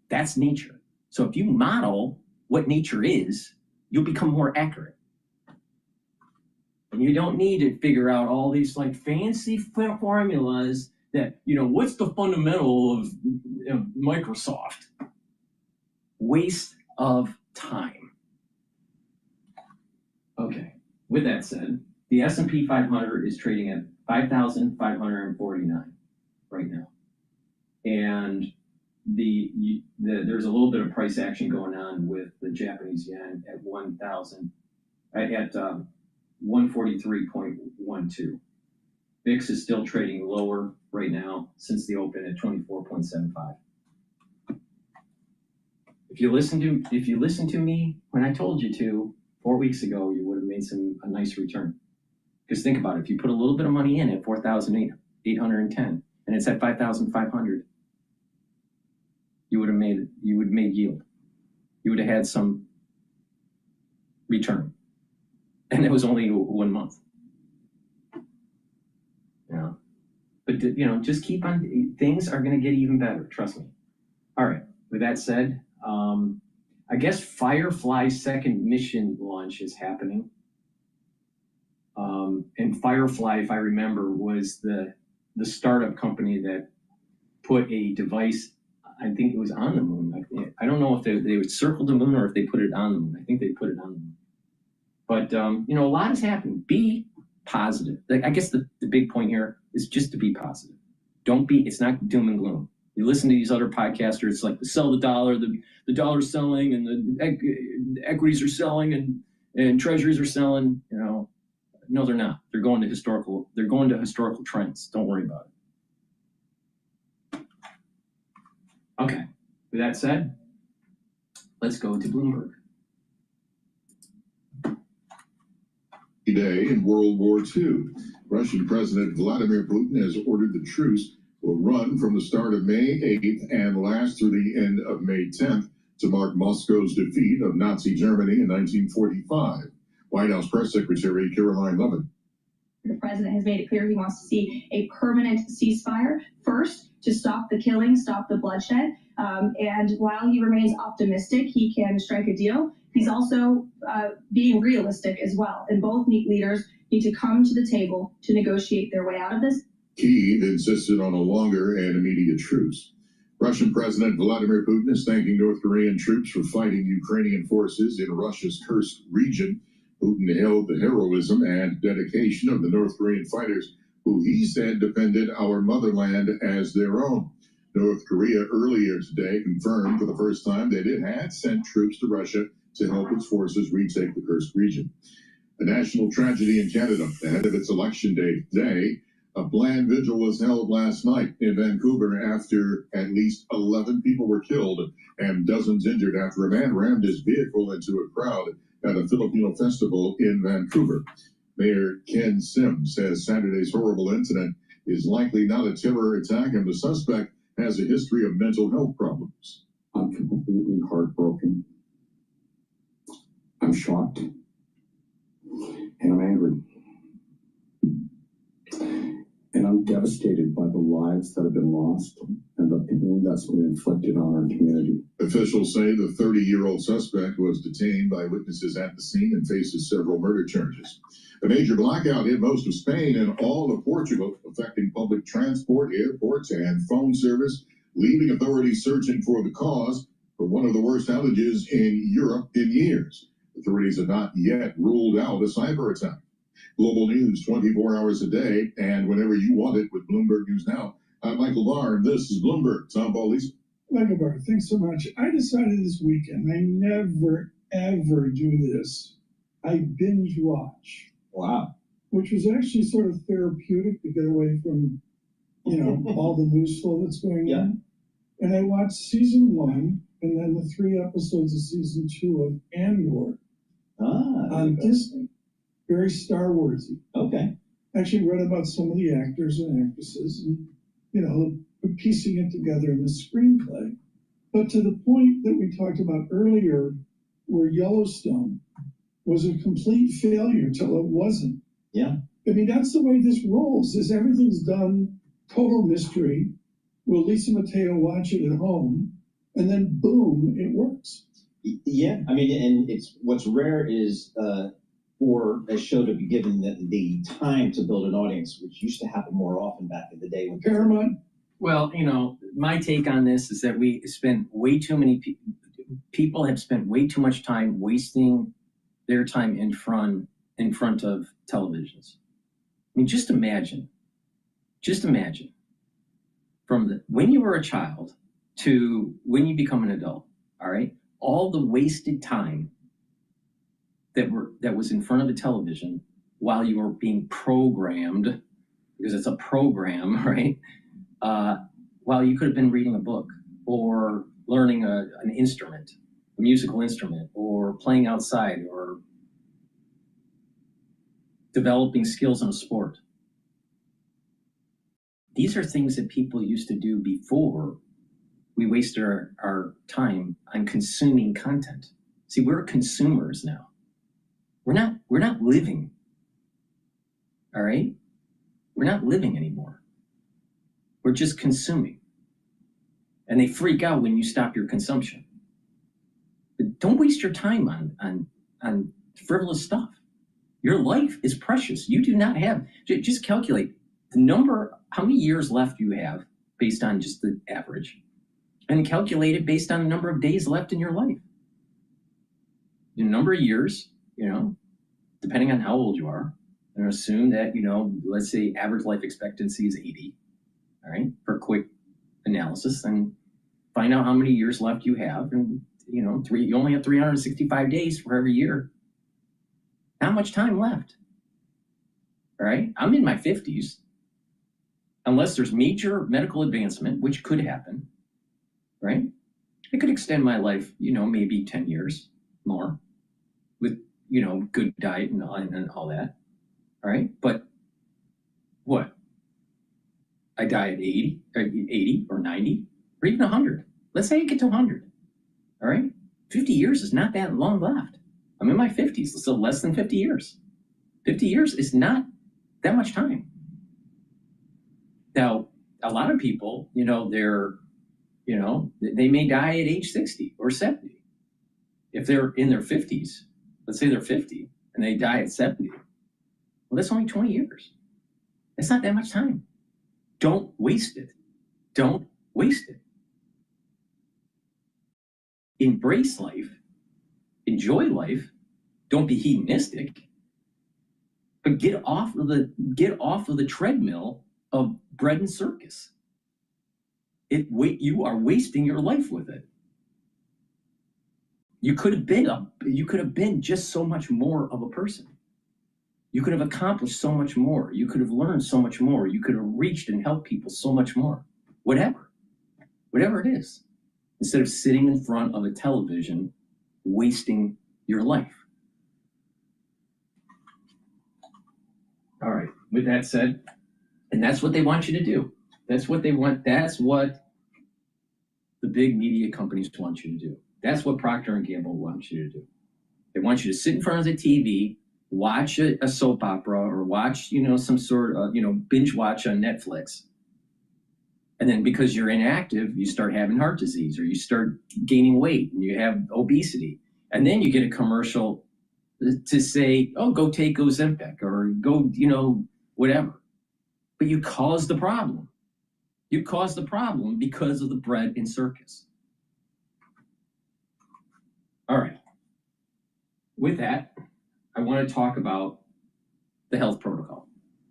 S3: That's nature. So if you model what nature is, you'll become more accurate. And you don't need to figure out all these like fancy formulas that, what's the fundamental of Microsoft? Waste of time. Okay, with that said, the S&P 500 is trading at 5,549 right now. And there's a little bit of price action going on with the Japanese yen at 143.12. VIX is still trading lower right now since the open at 24.75. If you listen to me when I told you to 4 weeks ago, you would have made a nice return. Because think about it, if you put a little bit of money in at 4,810 and it's at 5,500, you would have made yield. You would have had some return. And it was only 1 month. You know, but you know, just keep on. Things are going to get even better. Trust me. All right. With that said, I guess Firefly's second mission launch is happening. And Firefly, if I remember, was the startup company that put a device. I think it was on the moon. I don't know if they would circle the moon or if they put it on the moon. I think they put it on the moon. But you know, a lot has happened. Be positive. I guess the big point here is just to be positive. Don't be. It's not doom and gloom. You listen to these other podcasters. It's like the sell the dollar, the dollar's selling, and the equities are selling, and treasuries are selling. You know, no, they're not. They're going to historical trends. Don't worry about it. Okay. With that said, let's go to Bloomberg.
S4: Day in World War II. Russian President Vladimir Putin has ordered the truce will run from the start of May 8th and last through the end of May 10th to mark Moscow's defeat of Nazi Germany in 1945. White House Press Secretary Caroline Levitt.
S9: The president has made it clear he wants to see a permanent ceasefire, first to stop the killing, stop the bloodshed. And while he remains optimistic he can strike a deal, he's also being realistic as well. And both leaders need to come to the table to negotiate their way out of this.
S4: Kyiv insisted on a longer and immediate truce. Russian President Vladimir Putin is thanking North Korean troops for fighting Ukrainian forces in Russia's Kursk region. Putin hailed the heroism and dedication of the North Korean fighters, who he said defended our motherland as their own. North Korea earlier today confirmed for the first time that it had sent troops to Russia to help its forces retake the Kursk region. A national tragedy in Canada ahead of its election day today. A planned vigil was held last night in Vancouver after at least 11 people were killed and dozens injured after a man rammed his vehicle into a crowd at a Filipino festival in Vancouver. Mayor Ken Sim says Saturday's horrible incident is likely not a terror attack and the suspect has a history of mental health problems.
S10: I'm completely heartbroken. I'm shocked. And I'm angry. And I'm devastated by the lives that have been lost and the pain that's been inflicted on our community.
S4: Officials say the 30-year-old suspect was detained by witnesses at the scene and faces several murder charges. A major blackout hit most of Spain and all of Portugal, affecting public transport, airports, and phone service, leaving authorities searching for the cause for one of the worst outages in Europe in years. Authorities have not yet ruled out a cyber attack. Global news 24 hours a day and whenever you want it with Bloomberg News Now. I'm Michael Barr, and this is Bloomberg. Tom Paulise.
S2: Michael Barr, thanks so much. I decided this weekend, I never, ever do this. I binge watch.
S8: Wow.
S2: Which was actually sort of therapeutic to get away from, you know, all the news flow that's going on. And I watched season 1 and then the 3 episodes of season 2 of Andor on Disney. Very Star Warsy.
S8: Okay.
S2: Actually read about some of the actors and actresses and, you know, piecing it together in the screenplay. But to the point that we talked about earlier, where Yellowstone was a complete failure till it wasn't.
S8: Yeah.
S2: I mean, that's the way this rolls, is everything's done, total mystery. Will Lisa Mateo watch it at home? And then boom, it works.
S8: Yeah, I mean, and it's what's rare is for a show to be given the time to build an audience, which used to happen more often back in the day when
S2: Paramount.
S3: Well, you know, my take on this is that we spend way too many people have spent way too much time wasting their time in front of televisions. I mean, just imagine from when you were a child to when you become an adult, all right? All the wasted time that was in front of the television while you were being programmed, because it's a program, right? While you could have been reading a book or learning an instrument, a musical instrument, or playing outside, or developing skills in a sport. These are things that people used to do before we wasted our time on consuming content. See, we're consumers now. We're not living. All right? We're not living anymore. We're just consuming. And they freak out when you stop your consumption. But don't waste your time on frivolous stuff. Your life is precious. You do not have, just calculate the number, how many years left you have based on just the average, and calculate it based on the number of days left in your life. The number of years, depending on how old you are, and assume that, let's say average life expectancy is 80, all right, for quick analysis, and find out how many years left you have, and you only have 365 days for every year. Not much time left. All right, I'm in my 50s. Unless there's major medical advancement, which could happen, right? I could extend my life, maybe 10 years more with, good diet and all that. All right, but what? I die at 80 or 90 or even 100. Let's say I get to 100. All right, 50 years is not that long left. I'm in my 50s, so less than 50 years. 50 years is not that much time. Now, a lot of people, they may die at age 60 or 70. If they're in their 50s, let's say they're 50 and they die at 70, well, that's only 20 years. It's not that much time. Don't waste it. Don't waste it. Embrace life. Enjoy life. Don't be hedonistic. But get off of the treadmill of bread and circus. You are wasting your life with it. You could have been just so much more of a person. You could have accomplished so much more. You could have learned so much more. You could have reached and helped people so much more. Whatever it is. Instead of sitting in front of a television, wasting your life. All right, with that said, and that's what they want you to do. That's what they want. That's what the big media companies want you to do. That's what Procter & Gamble wants you to do. They want you to sit in front of the TV, watch a soap opera, or watch, some sort of, binge watch on Netflix. And then because you're inactive, you start having heart disease, or you start gaining weight, and you have obesity. And then you get a commercial to say, oh, go take Ozempic, or go, whatever. But you caused the problem. You caused the problem because of the bread and circus. All right. With that, I want to talk about the health protocol.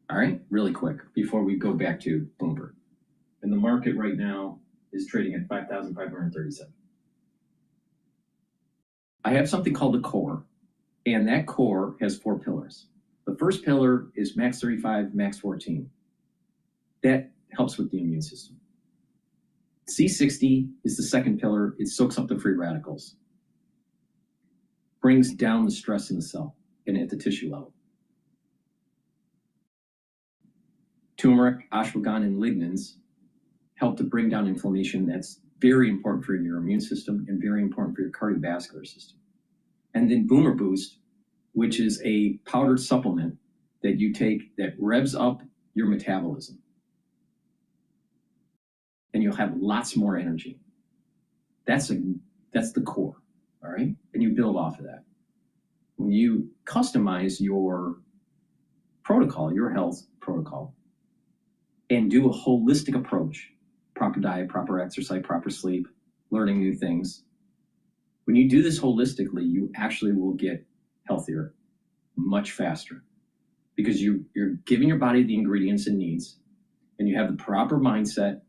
S3: All right, really quick before we go back to Bloomberg. And the market right now is trading at 5,537. I have something called the core, and that core has 4 pillars. The first pillar is max 35, max 14. That helps with the immune system. C60 is the second pillar. It soaks up the free radicals, brings down the stress in the cell and at the tissue level. Turmeric, ashwagandha, and lignans help to bring down inflammation. That's very important for your immune system and very important for your cardiovascular system. And then Boomer Boost, which is a powdered supplement that you take that revs up your metabolism. And you'll have lots more energy. That's the core, all right? And you build off of that. When you customize your protocol, your health protocol, and do a holistic approach, proper diet, proper exercise, proper sleep, learning new things. When you do this holistically, you actually will get healthier much faster because you're giving your body the ingredients it needs, and you have the proper mindset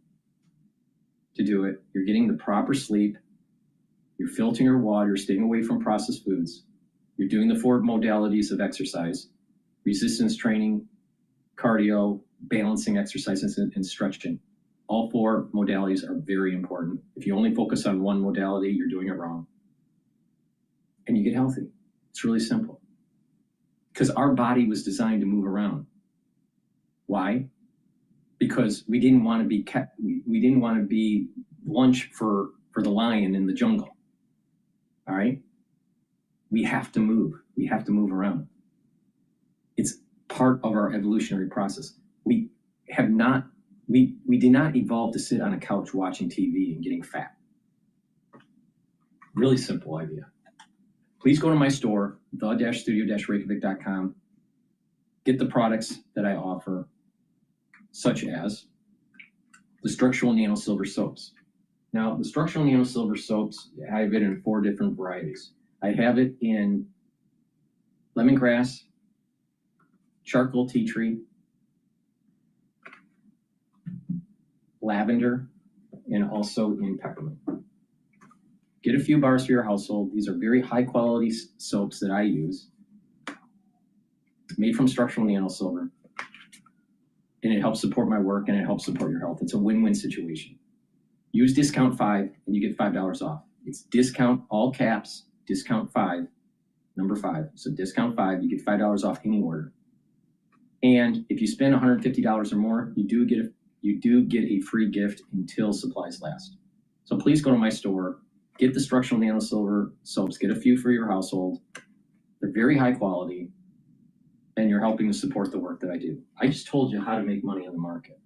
S3: to do it. You're getting the proper sleep. You're filtering your water, staying away from processed foods. You're doing the 4 modalities of exercise: resistance training, cardio, balancing exercises, and stretching. All 4 modalities are very important. If you only focus on one modality, you're doing it wrong. And you get healthy. It's really simple. Because our body was designed to move around. Why? Because we didn't want to be we didn't want to be lunch for the lion in the jungle. All right? We have to move. We have to move around. It's part of our evolutionary process. We did not evolve to sit on a couch watching TV and getting fat. Really simple idea. Please go to my store, the-studio-reykjavik.com. Get the products that I offer, such as the structural nano silver soaps. Now, the structural nano silver soaps, I have it in 4 different varieties. I have it in lemongrass, charcoal tea tree, lavender, and also in peppermint. Get a few bars for your household. These are very high quality soaps that I use, made from structural nano silver, and it helps support my work and it helps support your health. It's a win-win situation. Use discount 5 and you get $5 off. It's discount, all caps, discount 5, number 5. So discount 5, you get $5 off any order. And if you spend $150 or more, you do get a free gift until supplies last. So please go to my store, get the structural nano silver soaps, get a few for your household. They're very high quality, and you're helping to support the work that I do. I just told you how to make money in the market.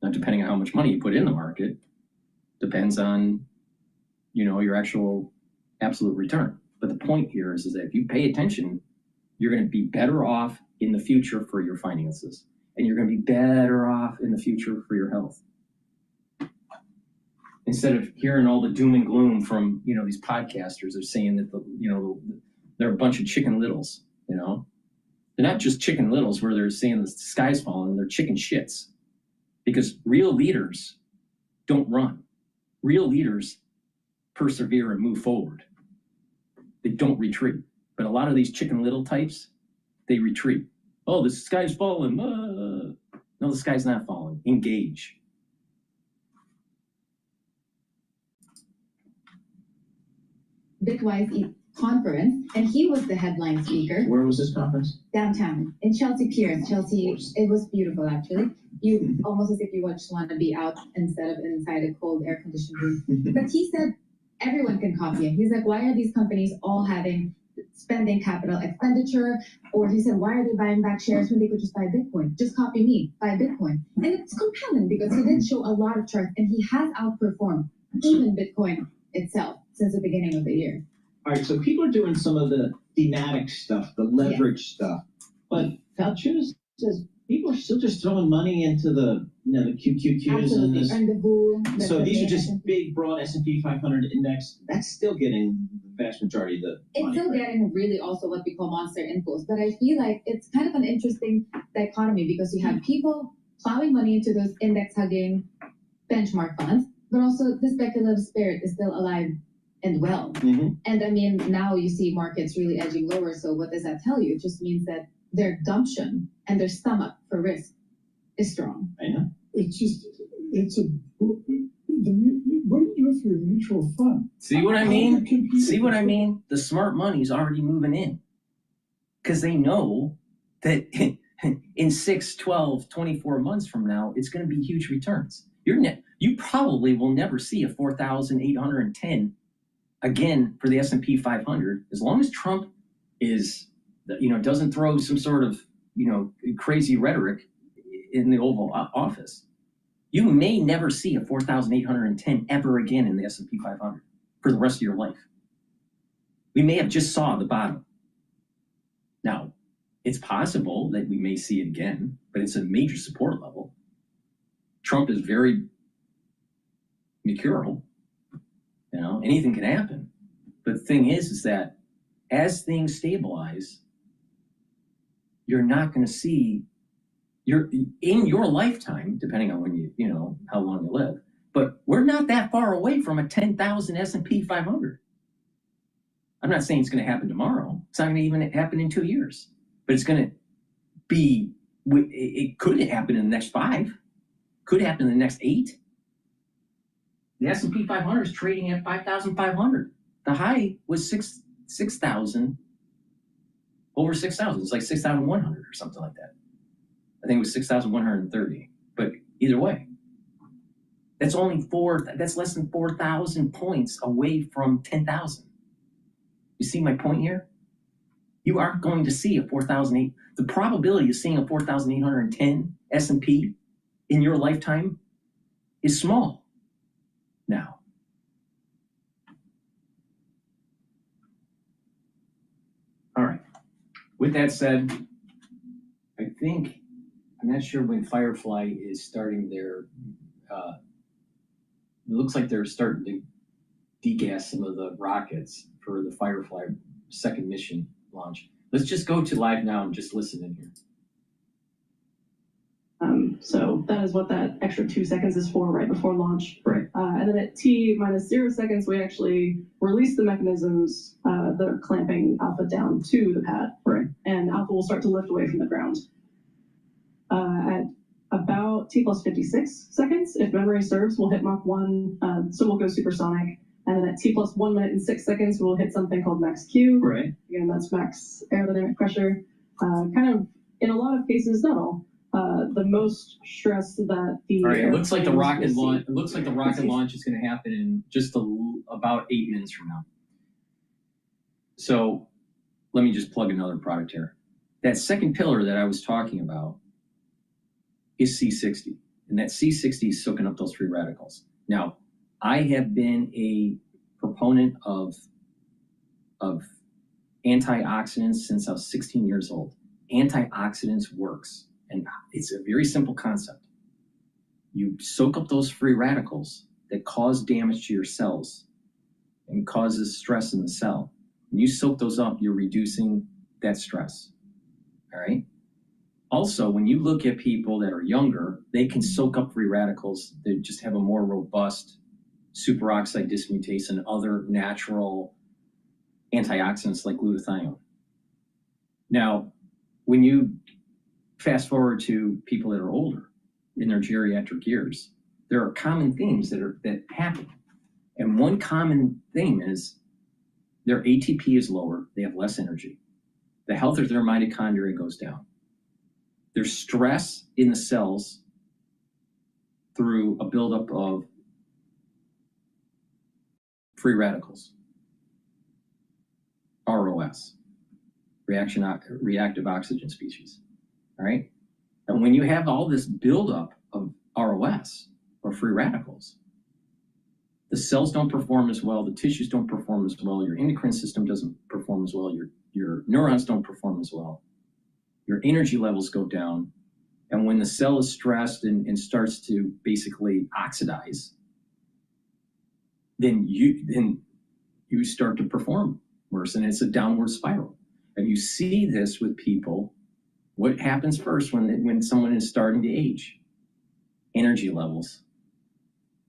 S3: Now, depending on how much money you put in the market, depends on, your actual absolute return. But the point here is that if you pay attention, you're going to be better off in the future for your finances, and you're going to be better off in the future for your health. Instead of hearing all the doom and gloom from, these podcasters are saying that, they're a bunch of chicken littles, They're not just chicken littles where they're saying the sky's falling, they're chicken shits. Because real leaders don't run. Real leaders persevere and move forward. They don't retreat. But a lot of these chicken little types, they retreat. Oh, the sky's falling. No, the sky's not falling. Engage.
S11: Bitwise conference, and he was the headline speaker.
S8: Where was this conference?
S11: Downtown in Chelsea Piers. Chelsea, it was beautiful actually. You almost as if you just want to be out instead of inside a cold air conditioned room. But he said everyone can copy him. He's like, why are these companies all having spending capital expenditure? Or he said, why are they buying back shares when they could just buy Bitcoin? Just copy me, buy Bitcoin. And it's compelling because he did show a lot of charts and he has outperformed even Bitcoin itself since the beginning of the year.
S8: All right, so people are doing some of the thematic stuff, the leverage stuff, but Falchus says people are still just throwing money into the, the QQQs.
S11: Absolutely. And the bull.
S8: So these are just big, broad S&P 500 index. That's still getting the vast majority of the money.
S11: It's still getting really also what we call monster inflows, but I feel like it's kind of an interesting dichotomy because you have people plowing money into those index-hugging benchmark funds, but also the speculative spirit is still alive and well. Mm-hmm. And I mean, now you see markets really edging lower. So what does that tell you? It just means that their gumption and their stomach for risk is strong.
S8: I know.
S2: What do you do for your mutual fund?
S3: See what I mean? See what I mean? The smart money's already moving in because they know that in 6, 12, 24 months from now, it's going to be huge returns. You probably will never see a 4,810 again for the S&P 500, as long as Trump is, doesn't throw some sort of, crazy rhetoric in the Oval Office. You may never see a 4,810 ever again in the S&P 500 for the rest of your life. We may have just saw the bottom. Now, it's possible that we may see it again, but it's a major support level. Trump is very mercurial. Anything can happen. But the thing is that as things stabilize, you're not going to see in your lifetime, depending on when how long you live, but we're not that far away from a 10,000 S&P 500. I'm not saying it's going to happen tomorrow. It's not going to even happen in 2 years, but it's going to be, it could happen in the next 5, could happen in the next 8. The S&P 500 is trading at 5,500. The high was 6,000, over 6,000. It's like 6,100 or something like that. I think it was 6,130. But either way, that's less than 4,000 points away from 10,000. You see my point here? you aren't going to see a 4,008. The probability of seeing a 4,810 S&P in your lifetime is small now. All right. With that said, I think, I'm not sure when Firefly is starting their, it looks like they're starting to degas some of the rockets for the Firefly second mission launch. Let's just go to live now and just listen in here.
S12: So that is what that extra 2 seconds is for right before launch.
S3: Right.
S12: And then at T-0 seconds, we actually release the mechanisms that are clamping Alpha down to the pad.
S3: Right.
S12: And Alpha will start to lift away from the ground. At about T+56 seconds, if memory serves, we'll hit Mach 1, so we'll go supersonic. And then at T+1 minute and 6 seconds, we'll hit something called max Q.
S3: Right.
S12: Again, that's max aerodynamic pressure. Kind of, in a lot of cases, not all, the most stress that the
S3: all right, it looks like the rocket
S12: receive.
S3: launch. It looks like the rocket launch is going to happen in just about 8 minutes from now. So let me just plug another product here. That second pillar that I was talking about is C60, and that C60 is soaking up those free radicals. Now, I have been a proponent of antioxidants since I was 16 years old. Antioxidants works, and it's a very simple concept. You soak up those free radicals that cause damage to your cells and causes stress in the cell. When you soak those up, you're reducing that stress, all right? Also, when you look at people that are younger, they can soak up free radicals. They just have a more robust superoxide dismutase and other natural antioxidants like glutathione. Now, when you fast forward to people that are older in their geriatric years, there are common themes that happen. And one common theme is their ATP is lower, they have less energy. The health of their mitochondria goes down. There's stress in the cells through a buildup of free radicals, ROS, reactive oxygen species, all right? And when you have all this buildup of ROS, or free radicals, the cells don't perform as well, the tissues don't perform as well, your endocrine system doesn't perform as well, your neurons don't perform as well, your energy levels go down, and when the cell is stressed and starts to basically oxidize, then you start to perform worse, and it's a downward spiral. And you see this with people. What happens first when someone is starting to age? Energy levels.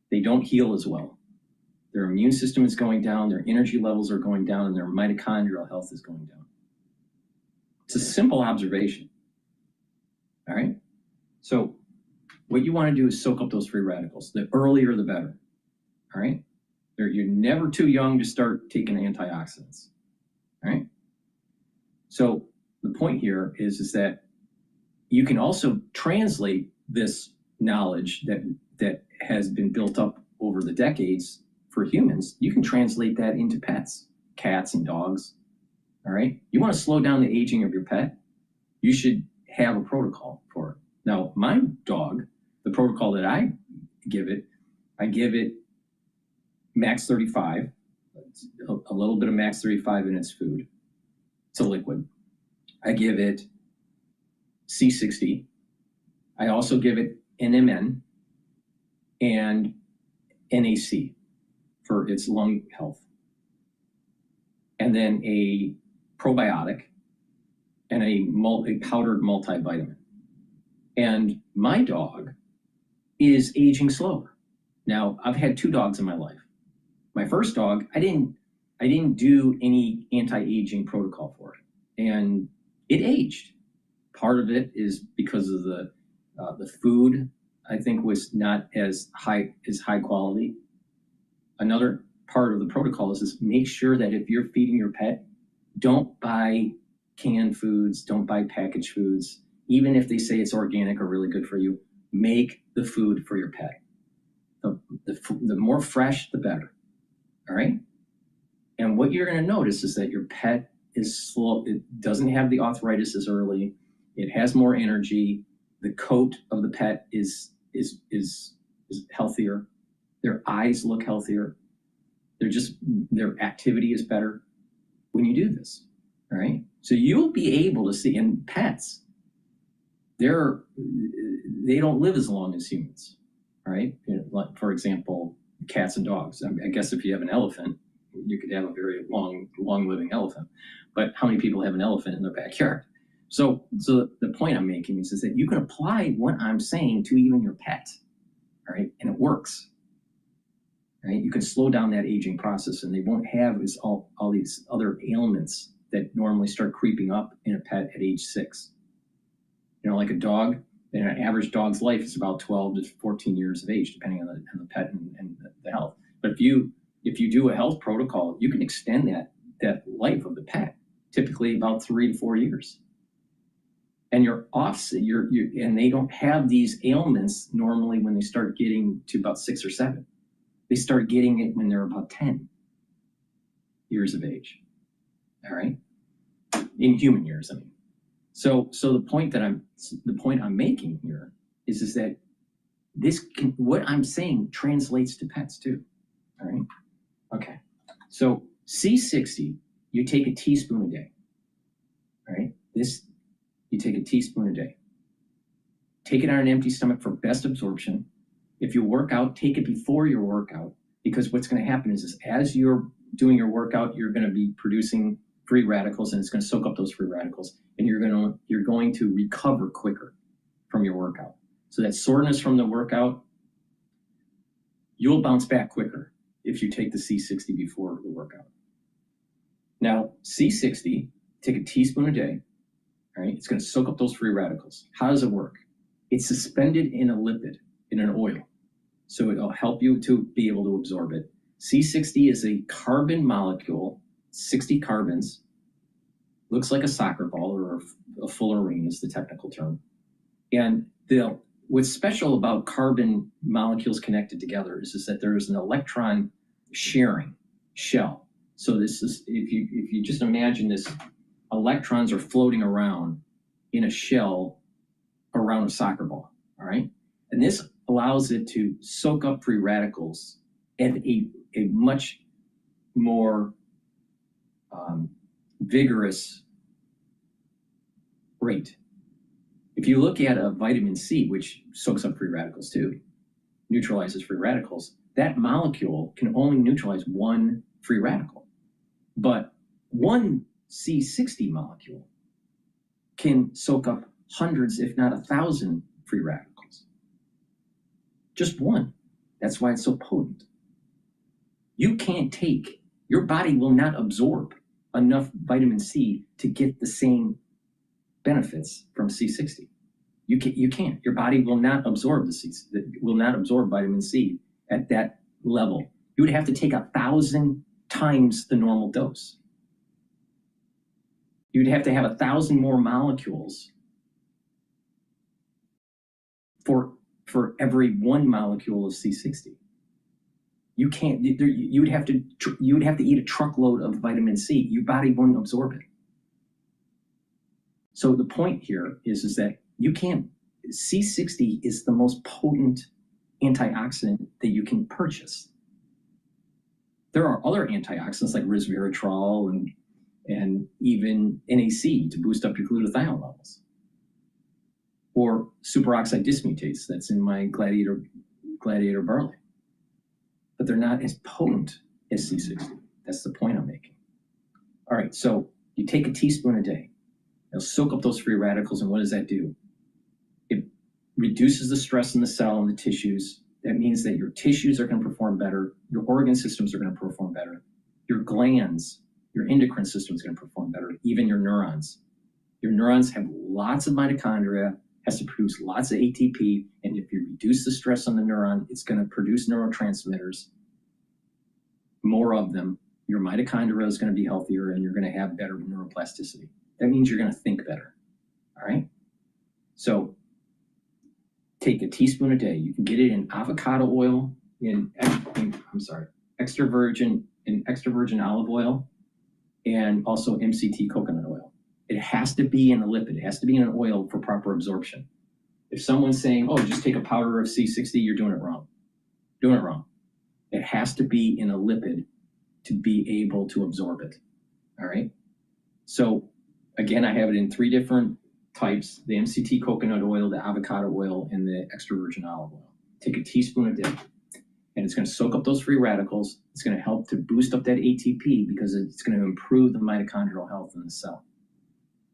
S3: They don't heal as well. Their immune system is going down, their energy levels are going down, and their mitochondrial health is going down. It's a simple observation. All right? So what you want to do is soak up those free radicals. The earlier, the better. All right? You're never too young to start taking antioxidants. All right? So the point here is that you can also translate this knowledge that has been built up over the decades for humans. You can translate that into pets, cats and dogs. All right? You want to slow down the aging of your pet? You should have a protocol for it. Now, my dog, the protocol that I give it max 35, a little bit of max 35 in its food. It's a liquid. I give it C60. I also give it NMN and NAC for its lung health. And then a probiotic and a powdered multivitamin. And my dog is aging slower. Now, I've had 2 dogs in my life. My first dog, I didn't do any anti-aging protocol for it, and it aged. Part of it is because of the food, I think, was not as high quality. Another part of the protocol is make sure that if you're feeding your pet, don't buy canned foods, don't buy packaged foods. Even if they say it's organic or really good for you, make the food for your pet. The more fresh, the better. All right? And what you're going to notice is that your pet is slow. It doesn't have the arthritis as early. It has more energy. The coat of the pet is healthier. Their eyes look healthier. Their activity is better when you do this. All right. So you'll be able to see, and pets, they don't live as long as humans. All right. Like, for example, cats and dogs. I guess if you have an elephant, you could have a very long living elephant. But how many people have an elephant in their backyard? So the point I'm making is that you can apply what I'm saying to even your pet. All right. And it works. Right? You can slow down that aging process, and they won't have all these other ailments that normally start creeping up in a pet at age 6. You know, like a dog, an average dog's life is about 12 to 14 years of age, depending on the pet and the health. But if you do a health protocol, you can extend that life of the pet, typically about 3 to 4 years. And and they don't have these ailments normally when they start getting to about 6 or 7. They start getting it when they're about 10 years of age. All right, in human years, I mean. So the point I'm making here is that what I'm saying translates to pets too. All right. Okay. So C60, you take a teaspoon a day. All right. You take a teaspoon a day. Take it on an empty stomach for best absorption. If you work out, take it before your workout, because what's going to happen is as you're doing your workout, you're going to be producing free radicals, and it's going to soak up those free radicals, and you're going to recover quicker from your workout. So that soreness from the workout, you'll bounce back quicker if you take the C60 before the workout. Now, C60, take a teaspoon a day. All right, it's going to soak up those free radicals. How does it work? It's suspended in a lipid, in an oil. So it'll help you to be able to absorb it. C60 is a carbon molecule, 60 carbons, looks like a soccer ball or a fullerene is the technical term. And what's special about carbon molecules connected together is that there is an electron sharing shell. So this is, if you just imagine this, electrons are floating around in a shell around a soccer ball, all right? And this allows it to soak up free radicals at a much more vigorous rate. If you look at a vitamin C, which soaks up free radicals too, neutralizes free radicals, that molecule can only neutralize one free radical. But one C60 molecule can soak up hundreds, if not 1,000 free radicals. Just one. That's why it's so potent. Your body will not absorb enough vitamin C to get the same benefits from C60. You can't. Your body will not absorb vitamin C at that level. You would have to take 1,000 times the normal dose. You'd have to have 1,000 more molecules for every one molecule of C60. You can't. You would have to eat a truckload of vitamin C. Your body won't absorb it. So the point here is that you can't. C60 is the most potent antioxidant that you can purchase. There are other antioxidants like resveratrol and even NAC to boost up your glutathione levels, or superoxide dismutase that's in my gladiator barley. But they're not as potent as C60. That's the point I'm making. All right, so you take a teaspoon a day. It'll soak up those free radicals, and what does that do? It reduces the stress in the cell and the tissues. That means that your tissues are going to perform better. Your organ systems are going to perform better. Your glands, your endocrine system is going to perform better, even your neurons. Your neurons have lots of mitochondria, has to produce lots of ATP, and if you reduce the stress on the neuron, it's going to produce neurotransmitters, more of them. Your mitochondria is going to be healthier, and you're going to have better neuroplasticity. That means you're going to think better, all right? So take a teaspoon a day. You can get it in avocado oil, extra virgin olive oil, and also MCT coconut oil. It has to be in a lipid. It has to be in an oil for proper absorption. If someone's saying, oh, just take a powder of C60, you're doing it wrong. Doing it wrong. It has to be in a lipid to be able to absorb it. All right. So again, I have it in 3 different types: the MCT coconut oil, the avocado oil, and the extra virgin olive oil. Take a teaspoon a day, and it's going to soak up those free radicals. It's going to help to boost up that ATP because it's going to improve the mitochondrial health in the cell.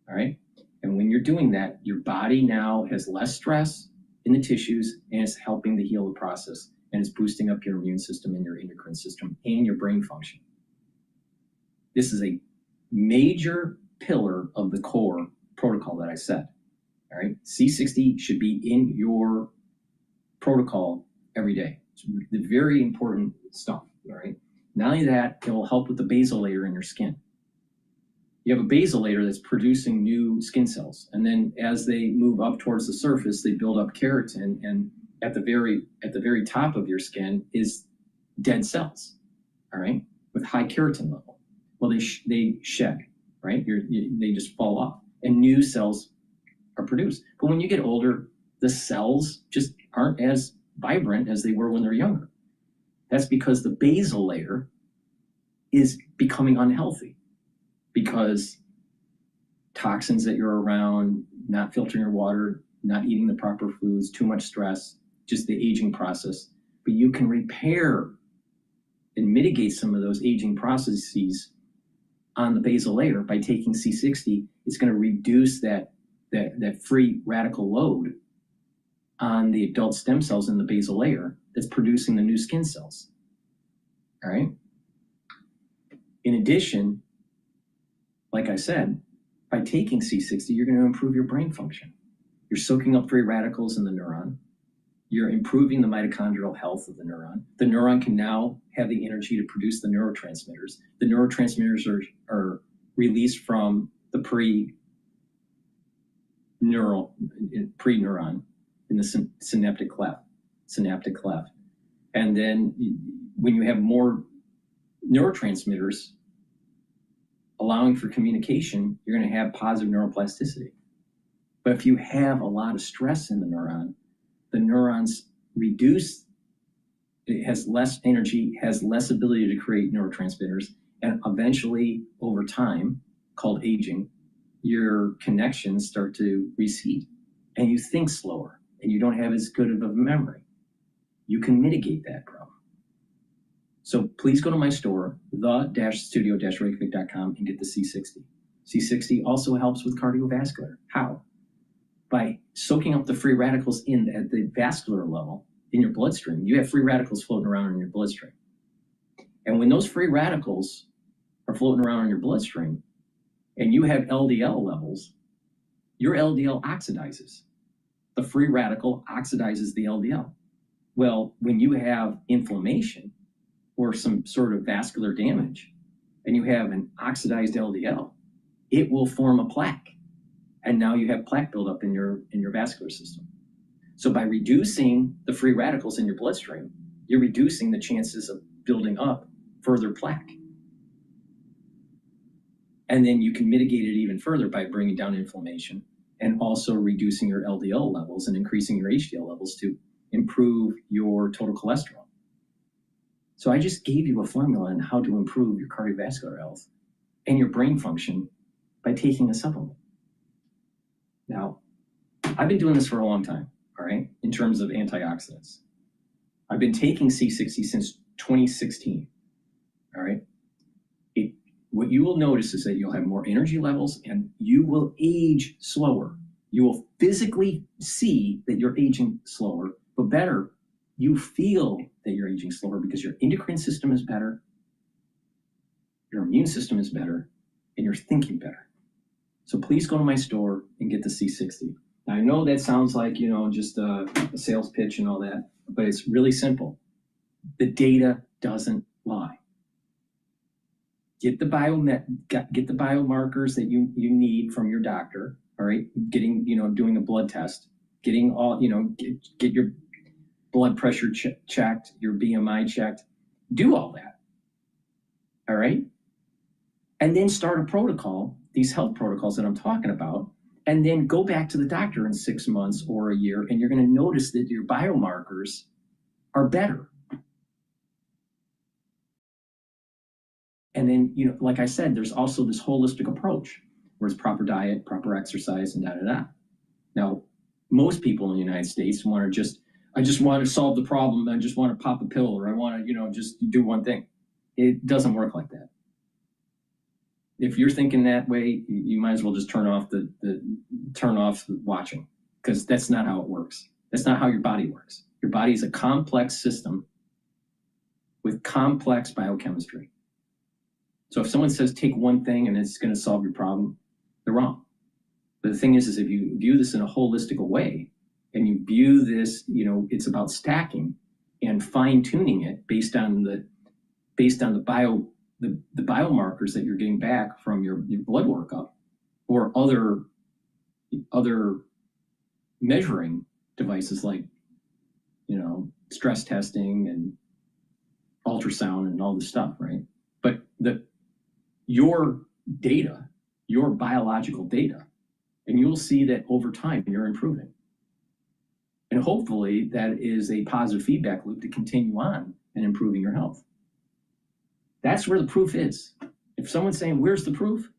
S3: All right. And when you're doing that, your body now has less stress in the tissues, and it's helping to heal the process, and it's boosting up your immune system and your endocrine system and your brain function. This is a major pillar of the core protocol that I said. All right. C60 should be in your protocol every day. It's the very important stuff. All right. Not only that, it will help with the basal layer in your skin. You have a basal layer that's producing new skin cells, and then as they move up towards the surface, they build up keratin, and at the very top of your skin is dead cells. All right, with high keratin level. Well, they shed, right? They just fall off, and new cells are produced. But when you get older, the cells just aren't as vibrant as they were when they're younger. That's because the basal layer is becoming unhealthy because toxins that you're around, not filtering your water, not eating the proper foods, too much stress, just the aging process. But you can repair and mitigate some of those aging processes on the basal layer by taking C60. It's going to reduce that free radical load on the adult stem cells in the basal layer that's producing the new skin cells. All right. In addition, like I said, by taking C60, you're going to improve your brain function. You're soaking up free radicals in the neuron. You're improving the mitochondrial health of the neuron. The neuron can now have the energy to produce the neurotransmitters. The neurotransmitters are released from the pre-neuron in the synaptic cleft. And then when you have more neurotransmitters allowing for communication, you're going to have positive neuroplasticity. But if you have a lot of stress in the neurons reduce, it has less energy, has less ability to create neurotransmitters, and eventually, over time, called aging, your connections start to recede, and you think slower, and you don't have as good of a memory. You can mitigate that problem. So please go to my store, the-studio-reykjavik.com, and get the C60. C60 also helps with cardiovascular. How? By soaking up the free radicals at the vascular level in your bloodstream. You have free radicals floating around in your bloodstream. And when those free radicals are floating around in your bloodstream and you have LDL levels, your LDL oxidizes. The free radical oxidizes the LDL. Well, when you have inflammation or some sort of vascular damage and you have an oxidized LDL, it will form a plaque. And now you have plaque buildup in your vascular system. So by reducing the free radicals in your bloodstream, you're reducing the chances of building up further plaque. And then you can mitigate it even further by bringing down inflammation and also reducing your LDL levels and increasing your HDL levels to improve your total cholesterol. So I just gave you a formula on how to improve your cardiovascular health and your brain function by taking a supplement. Now, I've been doing this for a long time, all right, in terms of antioxidants. I've been taking C60 since 2016, all right? What you will notice is that you'll have more energy levels and you will age slower. You will physically see that you're aging slower, but better, you feel that you're aging slower because your endocrine system is better, your immune system is better, and you're thinking better. So please go to my store and get the C60. Now, I know that sounds like, just a sales pitch and all that, but it's really simple. The data doesn't lie. Get the biomarkers that you need from your doctor, all right? Doing a blood test, getting all, get your blood pressure checked, your BMI checked, do all that, all right? and then start a protocol, these health protocols that I'm talking about, and then go back to the doctor in 6 months or a year, and you're going to notice that your biomarkers are better. And then, you know, like I said, there's also this holistic approach where it's proper diet, proper exercise, and da-da-da. Now, most people in the United States want to I just want to solve the problem. I just want to pop a pill, or I want to, you know, just do one thing. It doesn't work like that. If you're thinking that way, you might as well just turn off the watching, because that's not how it works. That's not how your body works. Your body is a complex system with complex biochemistry. So if someone says take one thing and it's going to solve your problem, they're wrong. But the thing is if you view this in a holistic way, and you view this, you know, it's about stacking and fine tuning it based on the biomarkers that you're getting back from your blood workup or other measuring devices like, you know, stress testing and ultrasound and all this stuff, right? But your data, your biological data, and you'll see that over time you're improving. And hopefully that is a positive feedback loop to continue on and improving your health. That's where the proof is. If someone's saying, where's the proof?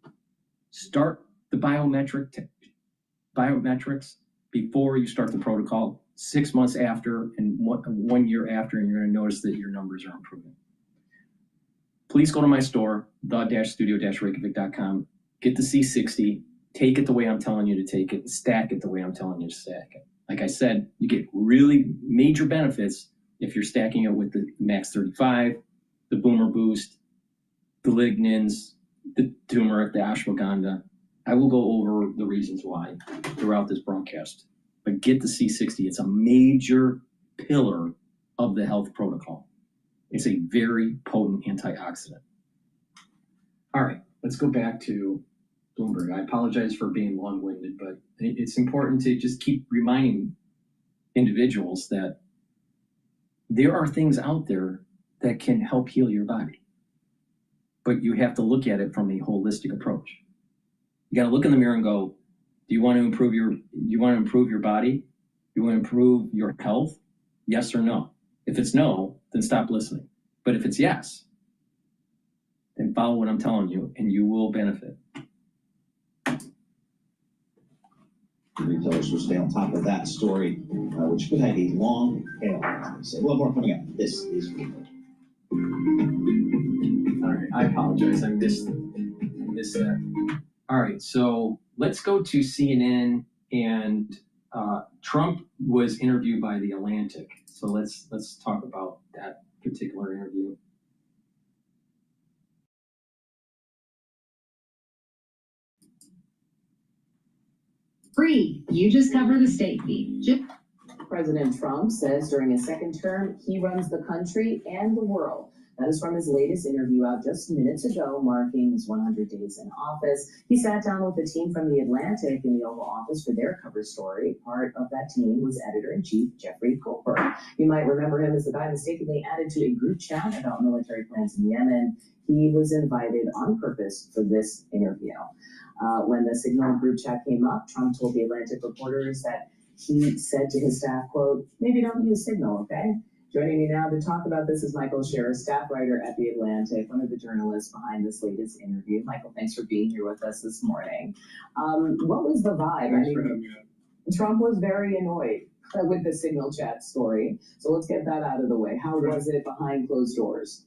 S3: Start the biometrics before you start the protocol, 6 months after and 1 year after, and you're going to notice that your numbers are improving. Please go to my store, the-studio-reykjavik.com, get the C60, take it the way I'm telling you to take it, and stack it the way I'm telling you to stack it. Like I said, you get really major benefits if you're stacking it with the Max 35, the Boomer Boost, the lignans, the turmeric, the ashwagandha. I will go over the reasons why throughout this broadcast. But get the C60. It's a major pillar of the health protocol. It's a very potent antioxidant. All right, let's go back to Bloomberg. I apologize for being long-winded, but it's important to just keep reminding individuals that there are things out there that can help heal your body. But you have to look at it from a holistic approach. You got to look in the mirror and go, do you want to improve your body? Do you want to improve your health? Yes or no? If it's no, then stop listening. But if it's yes, then follow what I'm telling you and you will benefit.
S8: Retailers will stay on top of that story, which could have a long tail. So a little more coming up. This is Real.
S3: All right, I apologize. I missed that. All right, so let's go to CNN, and Trump was interviewed by The Atlantic. So let's talk about that particular interview.
S13: Free. You just cover the state fee. President Trump says during his second term, he runs the country and the world. That is from his latest interview out just minutes ago, marking his 100 days in office. He sat down with the team from The Atlantic in the Oval Office for their cover story. Part of that team was editor-in-chief Jeffrey Goldberg. You might remember him as the guy mistakenly added to a group chat about military plans in Yemen. He was invited on purpose for this interview. When the Signal group chat came up, Trump told The Atlantic reporters that he said to his staff, quote, maybe don't use Signal, okay? Joining me now to talk about this is Michael Scherer, staff writer at The Atlantic, one of the journalists behind this latest interview. Michael, thanks for being here with us this morning. What was the vibe?
S2: Thanks for having me.
S13: Trump was very annoyed with the Signal chat story. So let's get that out of the way. How was it behind closed doors?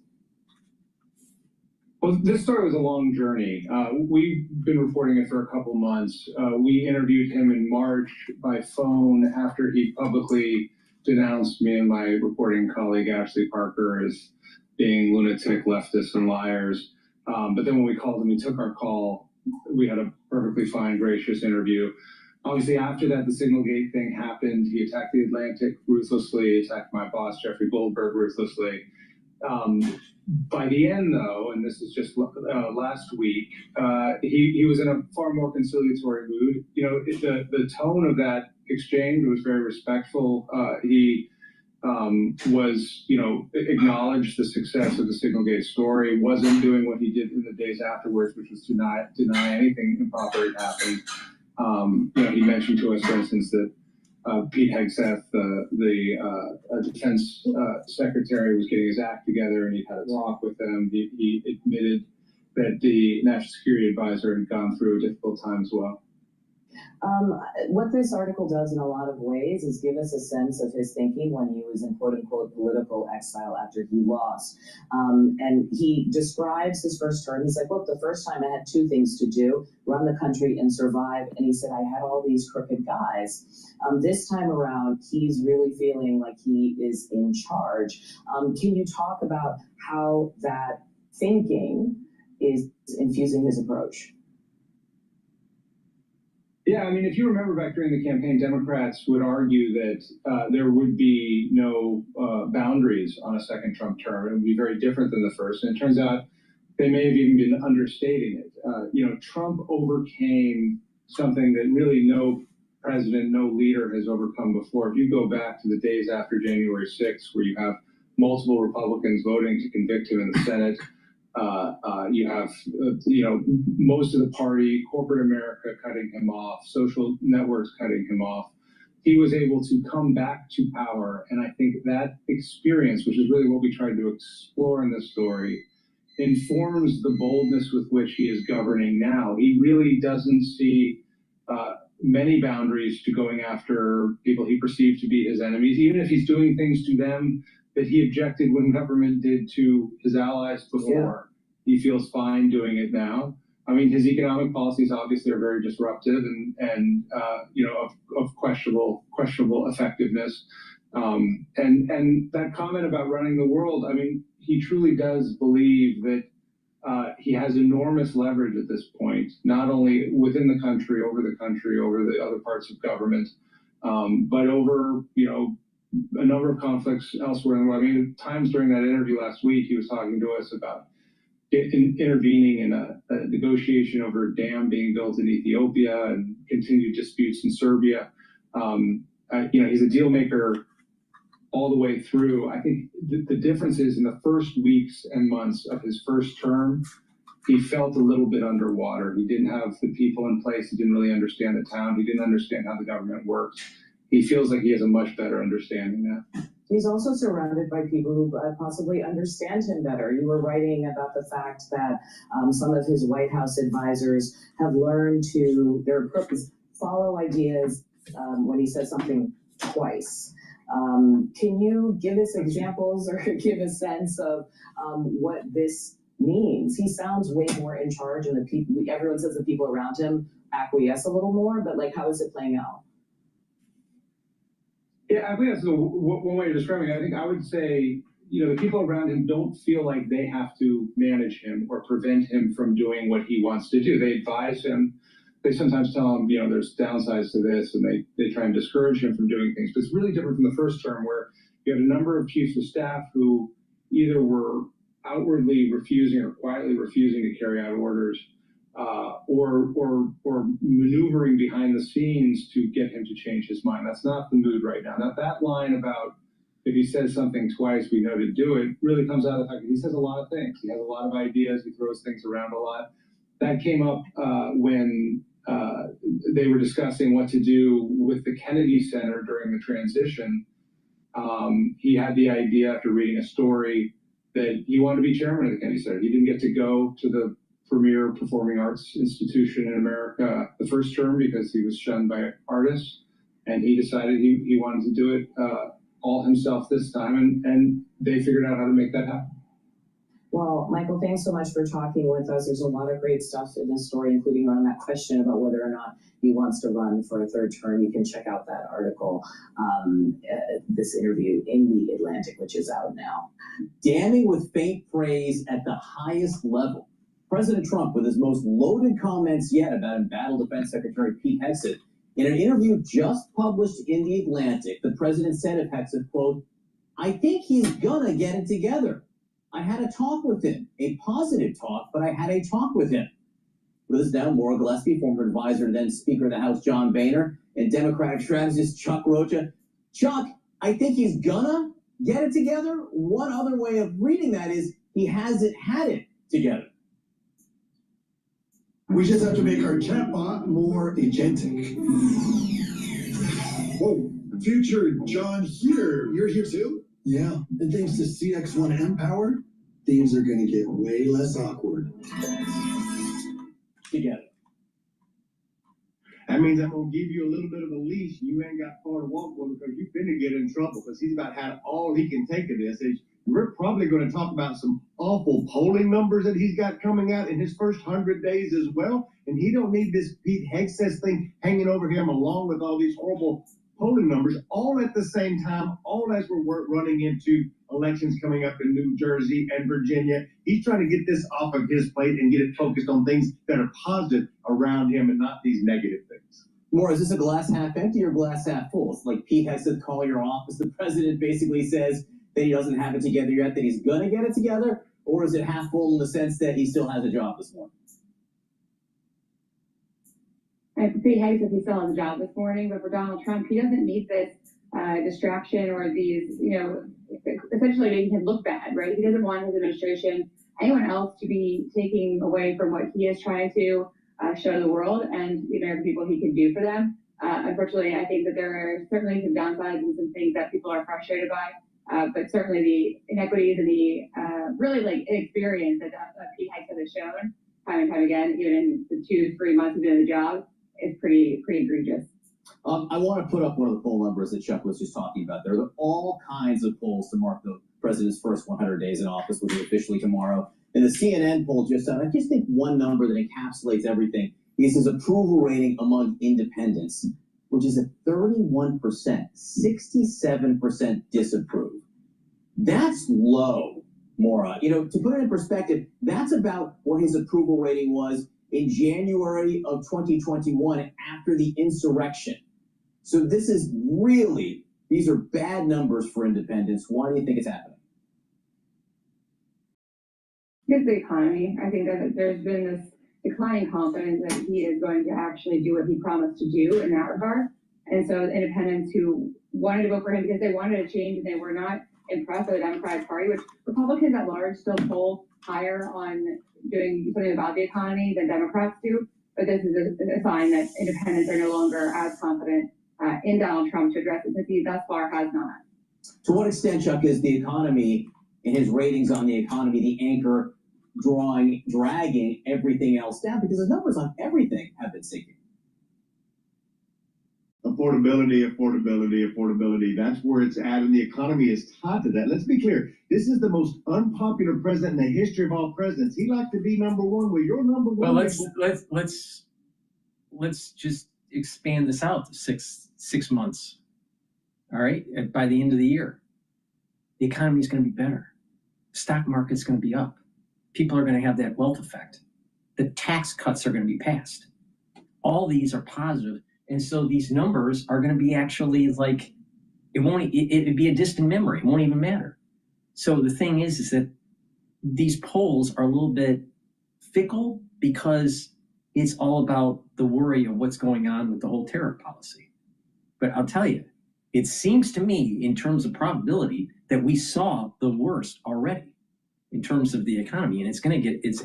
S14: Well, this story was a long journey. We've been reporting it for a couple months. We interviewed him in March by phone after he publicly denounced me and my reporting colleague Ashley Parker as being lunatic, leftists, and liars. But then when we called him, he took our call. We had a perfectly fine, gracious interview. Obviously, after that, the Signalgate thing happened. He attacked The Atlantic ruthlessly, attacked my boss, Jeffrey Goldberg, ruthlessly. By the end, though, and this is just last week, he was in a far more conciliatory mood. You know, the tone of that exchange was very respectful. He was, acknowledged the success of the Signalgate story, wasn't doing what he did in the days afterwards, which was to deny anything improper had happened. He mentioned to us, for instance, that Pete Hegseth, the defense secretary, was getting his act together, and he had a talk with him. He admitted that the national security advisor had gone through a difficult time as well.
S13: What this article does in a lot of ways is give us a sense of his thinking when he was in quote-unquote political exile after he lost. And he describes his first term. He's like, look, the first time I had two things to do, run the country and survive. And he said, I had all these crooked guys. This time around, he's really feeling like he is in charge. Can you talk about how that thinking is infusing his approach?
S14: Yeah, I mean, if you remember back during the campaign, Democrats would argue that there would be no boundaries on a second Trump term. It would be very different than the first. And it turns out they may have even been understating it. Trump overcame something that really no president, no leader has overcome before. If you go back to the days after January 6th, where you have multiple Republicans voting to convict him in the Senate, you have, most of the party, corporate America cutting him off, social networks cutting him off. He was able to come back to power. And I think that experience, which is really what we tried to explore in this story, informs the boldness with which he is governing now. He really doesn't see many boundaries to going after people he perceived to be his enemies, even if he's doing things to them that he objected when government did to his allies before. Yeah. He feels fine doing it now. I mean, his economic policies obviously are very disruptive and of questionable effectiveness. And that comment about running the world, I mean, he truly does believe that he has enormous leverage at this point, not only within the country, over the other parts of government, but over, a number of conflicts elsewhere in the world. I mean, at times during that interview last week, he was talking to us about intervening in a negotiation over a dam being built in Ethiopia and continued disputes in Serbia. He's a deal maker all the way through. I think the difference is in the first weeks and months of his first term, he felt a little bit underwater. He didn't have the people in place. He didn't really understand the town. He didn't understand how the government works. He feels like he has a much better understanding now.
S13: He's also surrounded by people who possibly understand him better. You were writing about the fact that some of his White House advisors have learned to their purpose follow ideas when he says something twice. Can you give us examples or give a sense of what this means? He sounds way more in charge, and everyone says the people around him acquiesce a little more, but how is it playing out?
S14: Yeah, I think that's one way of describing it. I think I would say, the people around him don't feel like they have to manage him or prevent him from doing what he wants to do. They advise him. They sometimes tell him, there's downsides to this, and they try and discourage him from doing things. But it's really different from the first term, where you had a number of chiefs of staff who either were outwardly refusing or quietly refusing to carry out orders, or maneuvering behind the scenes to get him to change his mind. That's not the mood right now. Now, that line about if he says something twice, we know to do it, really comes out of the fact that he says a lot of things. He has a lot of ideas. He throws things around a lot. That came up when they were discussing what to do with the Kennedy Center during the transition. He had the idea, after reading a story, that he wanted to be chairman of the Kennedy Center. He didn't get to go to the premier performing arts institution in America the first term because he was shunned by artists, and he decided he wanted to do it all himself this time, and they figured out how to make that happen.
S13: Well, Michael, thanks so much for talking with us. There's a lot of great stuff in this story, including on that question about whether or not he wants to run for a third term. You can check out that article, this interview in The Atlantic, which is out now.
S15: Damning with faint praise at the highest level. President Trump with his most loaded comments yet about embattled Defense Secretary Pete Hegseth. In an interview just published in The Atlantic, the president said of Hegseth, quote, "I think he's gonna get it together. I had a talk with him, a positive talk, but I had a talk with him." With us now, Maura Gillespie, former advisor and then Speaker of the House John Boehner, and Democratic strategist Chuck Rocha. Chuck, I think he's gonna get it together. One other way of reading that is he hasn't had it together.
S16: We just have to make our chatbot more agentic. Whoa, future John here. You're here too? Yeah, and thanks to CX1 Empower, things are gonna get way less awkward.
S15: Together.
S6: That means I'm gonna give you a little bit of a leash. You ain't got far to walk with because you're finna get in trouble because he's about had all he can take of this. We're probably going to talk about some awful polling numbers that he's got coming out in his first 100 days as well. And he don't need this Pete Hegseth thing hanging over him along with all these horrible polling numbers all at the same time, all as we're running into elections coming up in New Jersey and Virginia. He's trying to get this off of his plate and get it focused on things that are positive around him and not these negative things.
S15: More, is this a glass half empty or glass half full? It's like Pete Hegseth call your office. The president basically says that he doesn't have it together yet, that he's going to get it together? Or is it half full in the sense that he still has a job this morning?
S17: Pete Hegseth, he still has a job this morning, but for Donald Trump, he doesn't need this distraction or these, essentially making him look bad, right? He doesn't want his administration, anyone else, to be taking away from what he is trying to show the world and the American people he can do for them. Unfortunately, I think that there are certainly some downsides and some things that people are frustrated by. But certainly the inequities and the really inexperience that Pete Hegseth has shown time and time again, even in the 2-3 months he's been in the job, is pretty egregious.
S15: I want to put up one of the poll numbers that Chuck was just talking about. There are all kinds of polls to mark the president's first 100 days in office, which is officially tomorrow. And the CNN poll just out, I just think one number that encapsulates everything is his approval rating among independents, which is at 31%, 67% disapprove. That's low, Maura. To put it in perspective, that's about what his approval rating was in January of 2021 after the insurrection. So this is really, these are bad numbers for independents. Why do you think it's happening?
S17: It's the economy. I think that there's been this declining confidence that he is going to actually do what he promised to do in that regard. And so independents who wanted to vote for him because they wanted a change and they were not impressed by the Democratic Party, which Republicans at large still poll higher on doing something about the economy than Democrats do. But this is a sign that independents are no longer as confident in Donald Trump to address it, because he thus far has not.
S15: To what extent, Chuck, is the economy and his ratings on the economy the anchor dragging everything else down? Because the numbers on everything have been sinking.
S6: Affordability. That's where it's at, and the economy is tied to that. Let's be clear. This is the most unpopular president in the history of all presidents. He likes to be number one. Well, you're number one.
S3: Well, let's just expand this out to six months. All right, by the end of the year, the economy is going to be better. Stock market's going to be up. People are going to have that wealth effect. The tax cuts are going to be passed. All these are positive. And so these numbers are going to be actually like, it'd be a distant memory. It won't even matter. So the thing is that these polls are a little bit fickle because it's all about the worry of what's going on with the whole tariff policy. But I'll tell you, it seems to me in terms of probability that we saw the worst already in terms of the economy, and it's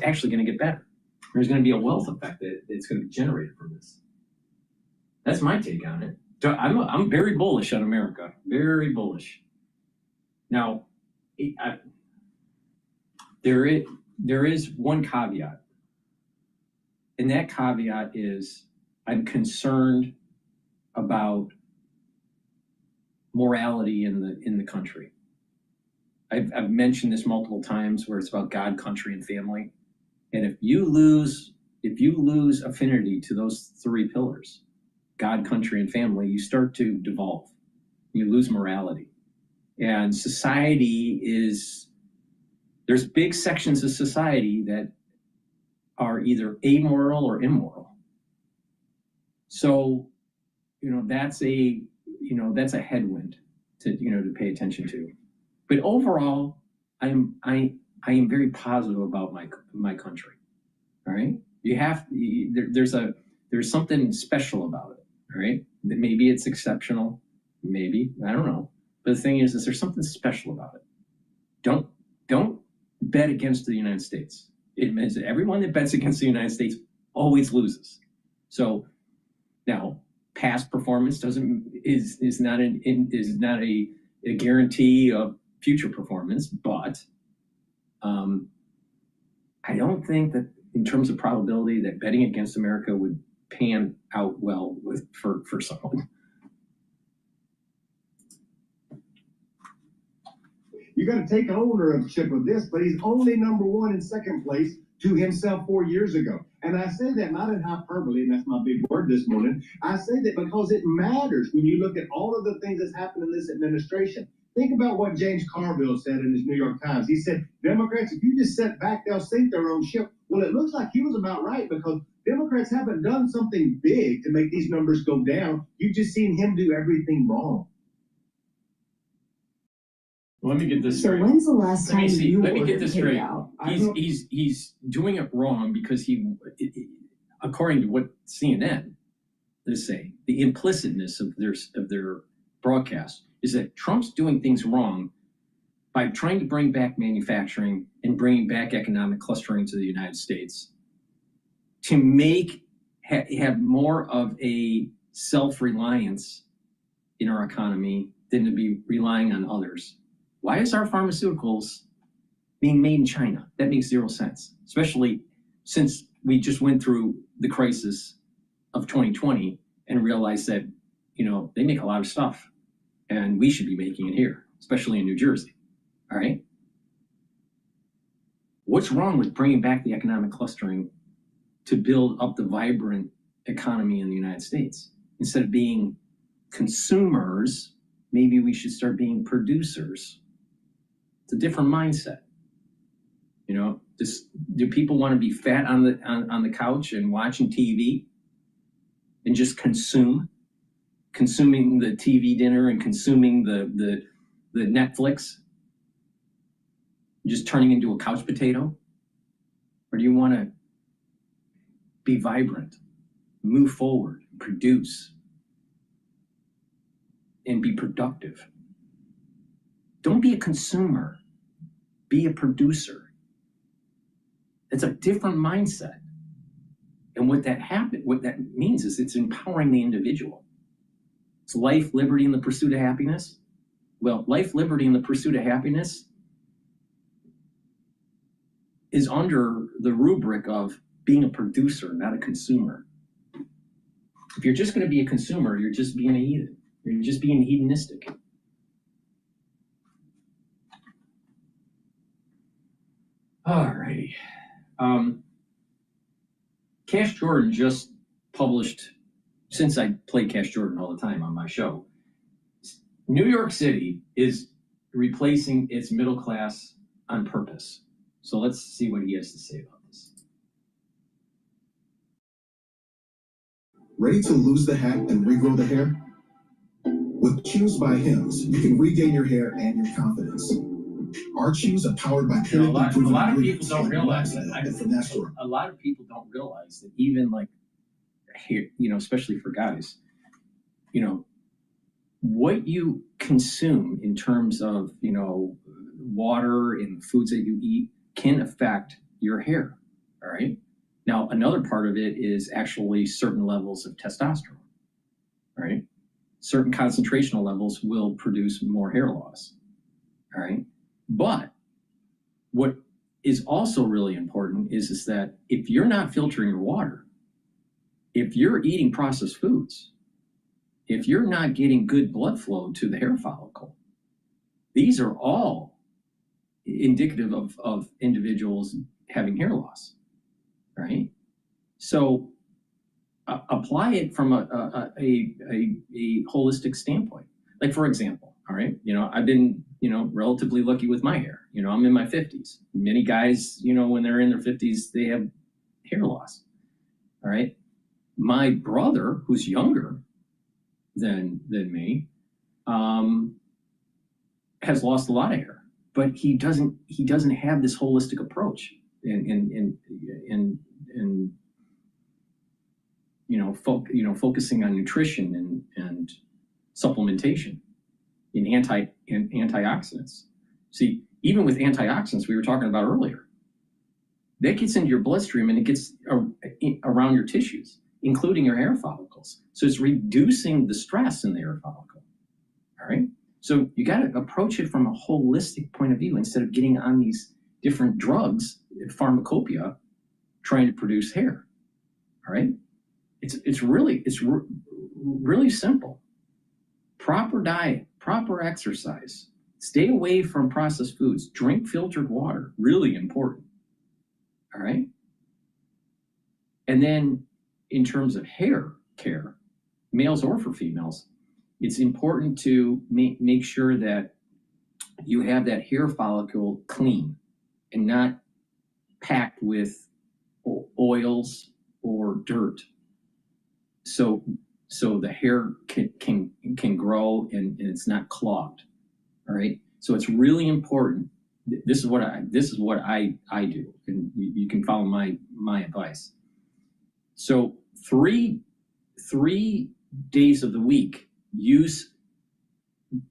S3: actually going to get better. There's going to be a wealth effect that's going to be generated from this. That's my take on it. I'm very bullish on America, very bullish. Now, there is one caveat, and that caveat is I'm concerned about morality in the country. I've mentioned this multiple times where it's about God, country, and family. And if you lose affinity to those three pillars, God, country, and family, you start to devolve. You lose morality. And there's big sections of society that are either amoral or immoral. So, that's a headwind to pay attention to. But overall, I am very positive about my country. All right, there's something special about it. All right, maybe it's exceptional. Maybe, I don't know. But the thing is there's something special about it. Don't bet against the United States. It means that everyone that bets against the United States always loses. So now, past performance is not a guarantee of future performance, but I don't think that in terms of probability that betting against America would pan out well for someone.
S18: You got to take ownership of this, but he's only number one in second place to himself 4 years ago. And I say that not in hyperbole, and that's my big word this morning. I say that because it matters when you look at all of the things that's happened in this administration. Think about what James Carville said in his New York Times. He said, Democrats, if you just sit back, they'll sink their own ship. Well, it looks like he was about right, because Democrats haven't done something big to make these numbers go down. You've just seen him do everything wrong.
S3: Let me get this straight.
S13: So when's the last time you
S3: Let me get this straight.
S13: out?
S3: He's doing it wrong because according to what CNN is saying, the implicitness of their broadcast is that Trump's doing things wrong by trying to bring back manufacturing and bringing back economic clustering to the United States to have more of a self-reliance in our economy than to be relying on others. Why is our pharmaceuticals being made in China? That makes zero sense, especially since we just went through the crisis of 2020 and realized that, they make a lot of stuff and we should be making it here, especially in New Jersey. All right. What's wrong with bringing back the economic clustering to build up the vibrant economy in the United States? Instead of being consumers, maybe we should start being producers. It's a different mindset. Do people want to be fat on the couch and watching TV and just consuming the TV dinner and consuming the Netflix, just turning into a couch potato? Or do you want to be vibrant, move forward, produce, and be productive? Don't be a consumer, be a producer. It's a different mindset. And what that means is it's empowering the individual. It's life, liberty, and the pursuit of happiness. Well, life, liberty, and the pursuit of happiness is under the rubric of being a producer, not a consumer. If you're just going to be a consumer, you're just being a heathen. You're just being hedonistic. All righty. Cash Jordan just published, since I play Cash Jordan all the time on my show, New York City is replacing its middle class on purpose. So let's see what he has to say about this.
S16: Ready to lose the hat and regrow the hair? With Choose by Hims, you can regain your hair and your confidence. Our Choose are powered by
S3: a lot of people don't realize that. A lot of people don't realize that even like hair, especially for guys, what you consume in terms of water and foods that you eat can affect your hair. All right. Now, another part of it is actually certain levels of testosterone. Right. Certain concentrational levels will produce more hair loss. All right. But what is also really important is that if you're not filtering your water, if you're eating processed foods, if you're not getting good blood flow to the hair follicle, these are all indicative of individuals having hair loss, right? So apply it from a holistic standpoint. Like, for example, all right, I've been, relatively lucky with my hair. I'm in my 50s. Many guys, when they're in their 50s, they have hair loss. All right. My brother, who's younger than me, has lost a lot of hair, but he doesn't have this holistic approach and focusing on nutrition and supplementation. in antioxidants. See, even with antioxidants we were talking about earlier, that gets into your bloodstream and it gets around your tissues, including your hair follicles. So it's reducing the stress in the hair follicle. All right. So you got to approach it from a holistic point of view instead of getting on these different drugs, pharmacopoeia, trying to produce hair. All right. It's really simple. Proper diet, proper exercise, stay away from processed foods, drink filtered water, really important. All right. And then in terms of hair care, males or for females, it's important to make sure that you have that hair follicle clean and not packed with oils or dirt. So the hair can grow and it's not clogged. All right. So it's really important. This is what I do, and you can follow my advice. So three days of the week use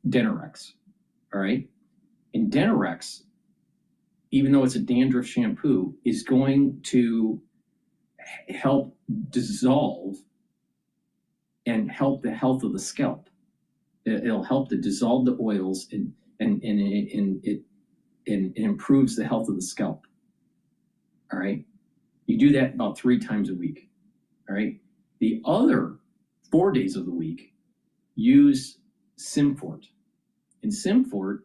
S3: Denorex. All right. And Denorex, even though it's a dandruff shampoo, is going to help dissolve and help the health of the scalp. It'll help to dissolve the oils and it improves the health of the scalp. All right. You do that about 3 times a week. All right. The other 4 days of the week, use Simfort. And Simfort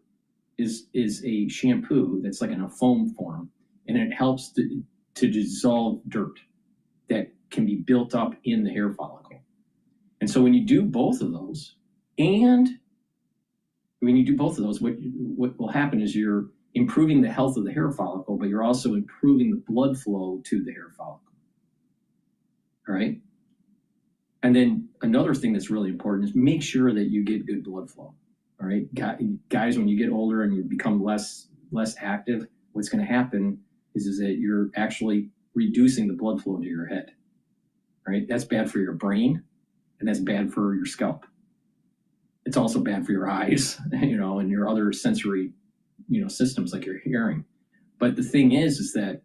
S3: is a shampoo that's like in a foam form, and it helps to dissolve dirt that can be built up in the hair follicle. And so when you do both of those, what will happen is you're improving the health of the hair follicle, but you're also improving the blood flow to the hair follicle. All right. And then another thing that's really important is make sure that you get good blood flow. All right. Guys, when you get older and you become less active, what's going to happen is that you're actually reducing the blood flow to your head. All right. That's bad for your brain, and that's bad for your scalp. It's also bad for your eyes, and your other sensory, systems like your hearing. But the thing is that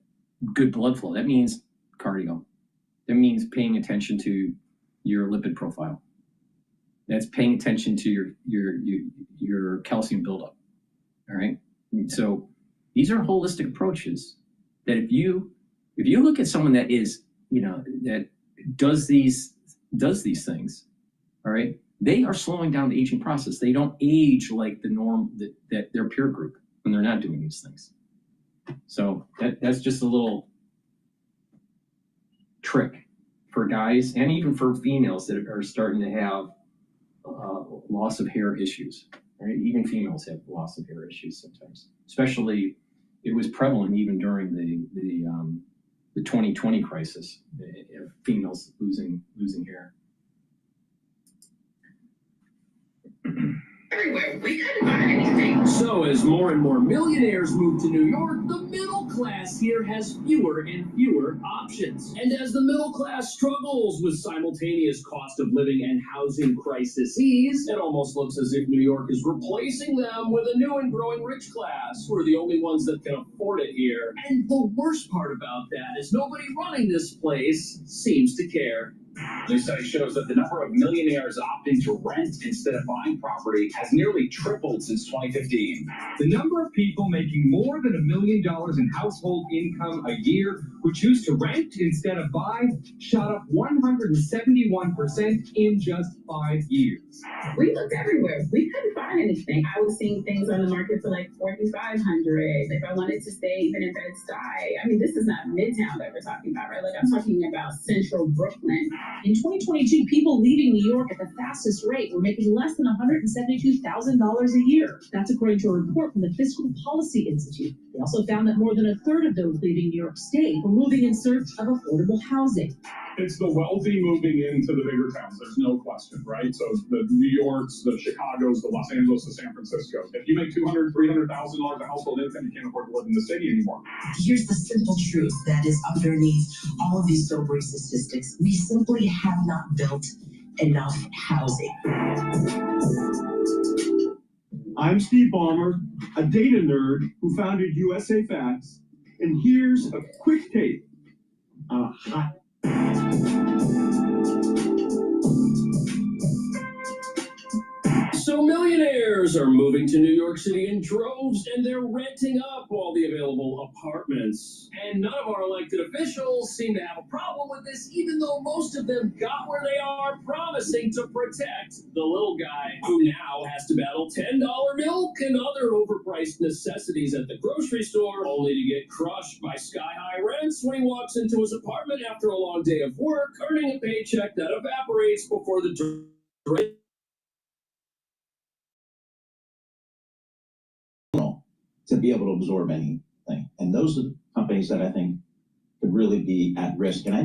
S3: good blood flow, that means cardio. That means paying attention to your lipid profile. That's paying attention to your calcium buildup. All right. So these are holistic approaches that if you look at someone that is, that does these things, all right, they are slowing down the aging process. They don't age like the norm that their peer group when they're not doing these things. So that's just a little trick for guys and even for females that are starting to have loss of hair issues. Right? Even females have loss of hair issues sometimes. Especially, it was prevalent even during the 2020 crisis of females losing hair.
S19: Everywhere, we couldn't find anything. So as more and more millionaires move to New York, the middle class here has fewer and fewer options. And as the middle class struggles with simultaneous cost of living and housing crises, it almost looks as if New York is replacing them with a new and growing rich class. We're the only ones that can afford it here. And the worst part about that is nobody running this place seems to care.
S20: New study shows that the number of millionaires opting to rent instead of buying property has nearly tripled since 2015.
S21: The number of people making more than $1 million in household income a year who choose to rent instead of buy shot up 171% in just 5 years.
S22: We looked everywhere. We couldn't find anything. I was seeing things on the market for like $4,500. If I wanted to stay even in Bed-Stuy, I mean, this is not Midtown that we're talking about, right? Like I'm talking about Central Brooklyn.
S13: In 2022, people leaving New York at the fastest rate were making less than $172,000 a year. That's according to a report from the Fiscal Policy Institute. They also found that more than a third of those leaving New York State were moving in search of affordable housing.
S23: It's the wealthy moving into the bigger towns. There's no question, right? So the New Yorks, the Chicagos, the Los Angeles, the San Francisco. If you make $200,000, $300,000 a household income, you can't afford to live in the city anymore.
S24: Here's the simple truth that is underneath all of these sobering statistics. We simply have not built enough housing.
S18: I'm Steve Ballmer, a data nerd who founded USA Facts, and here's a quick take on a hot.
S19: So millionaires are moving to New York City in droves, and they're renting up all the available apartments. And none of our elected officials seem to have a problem with this, even though most of them got where they are, promising to protect the little guy who now has to battle $10 milk and other overpriced necessities at the grocery store, only to get crushed by sky-high rents when he walks into his apartment after a long day of work, earning a paycheck that evaporates before the
S8: to be able to absorb anything. And those are the companies that I think could really be at risk. And I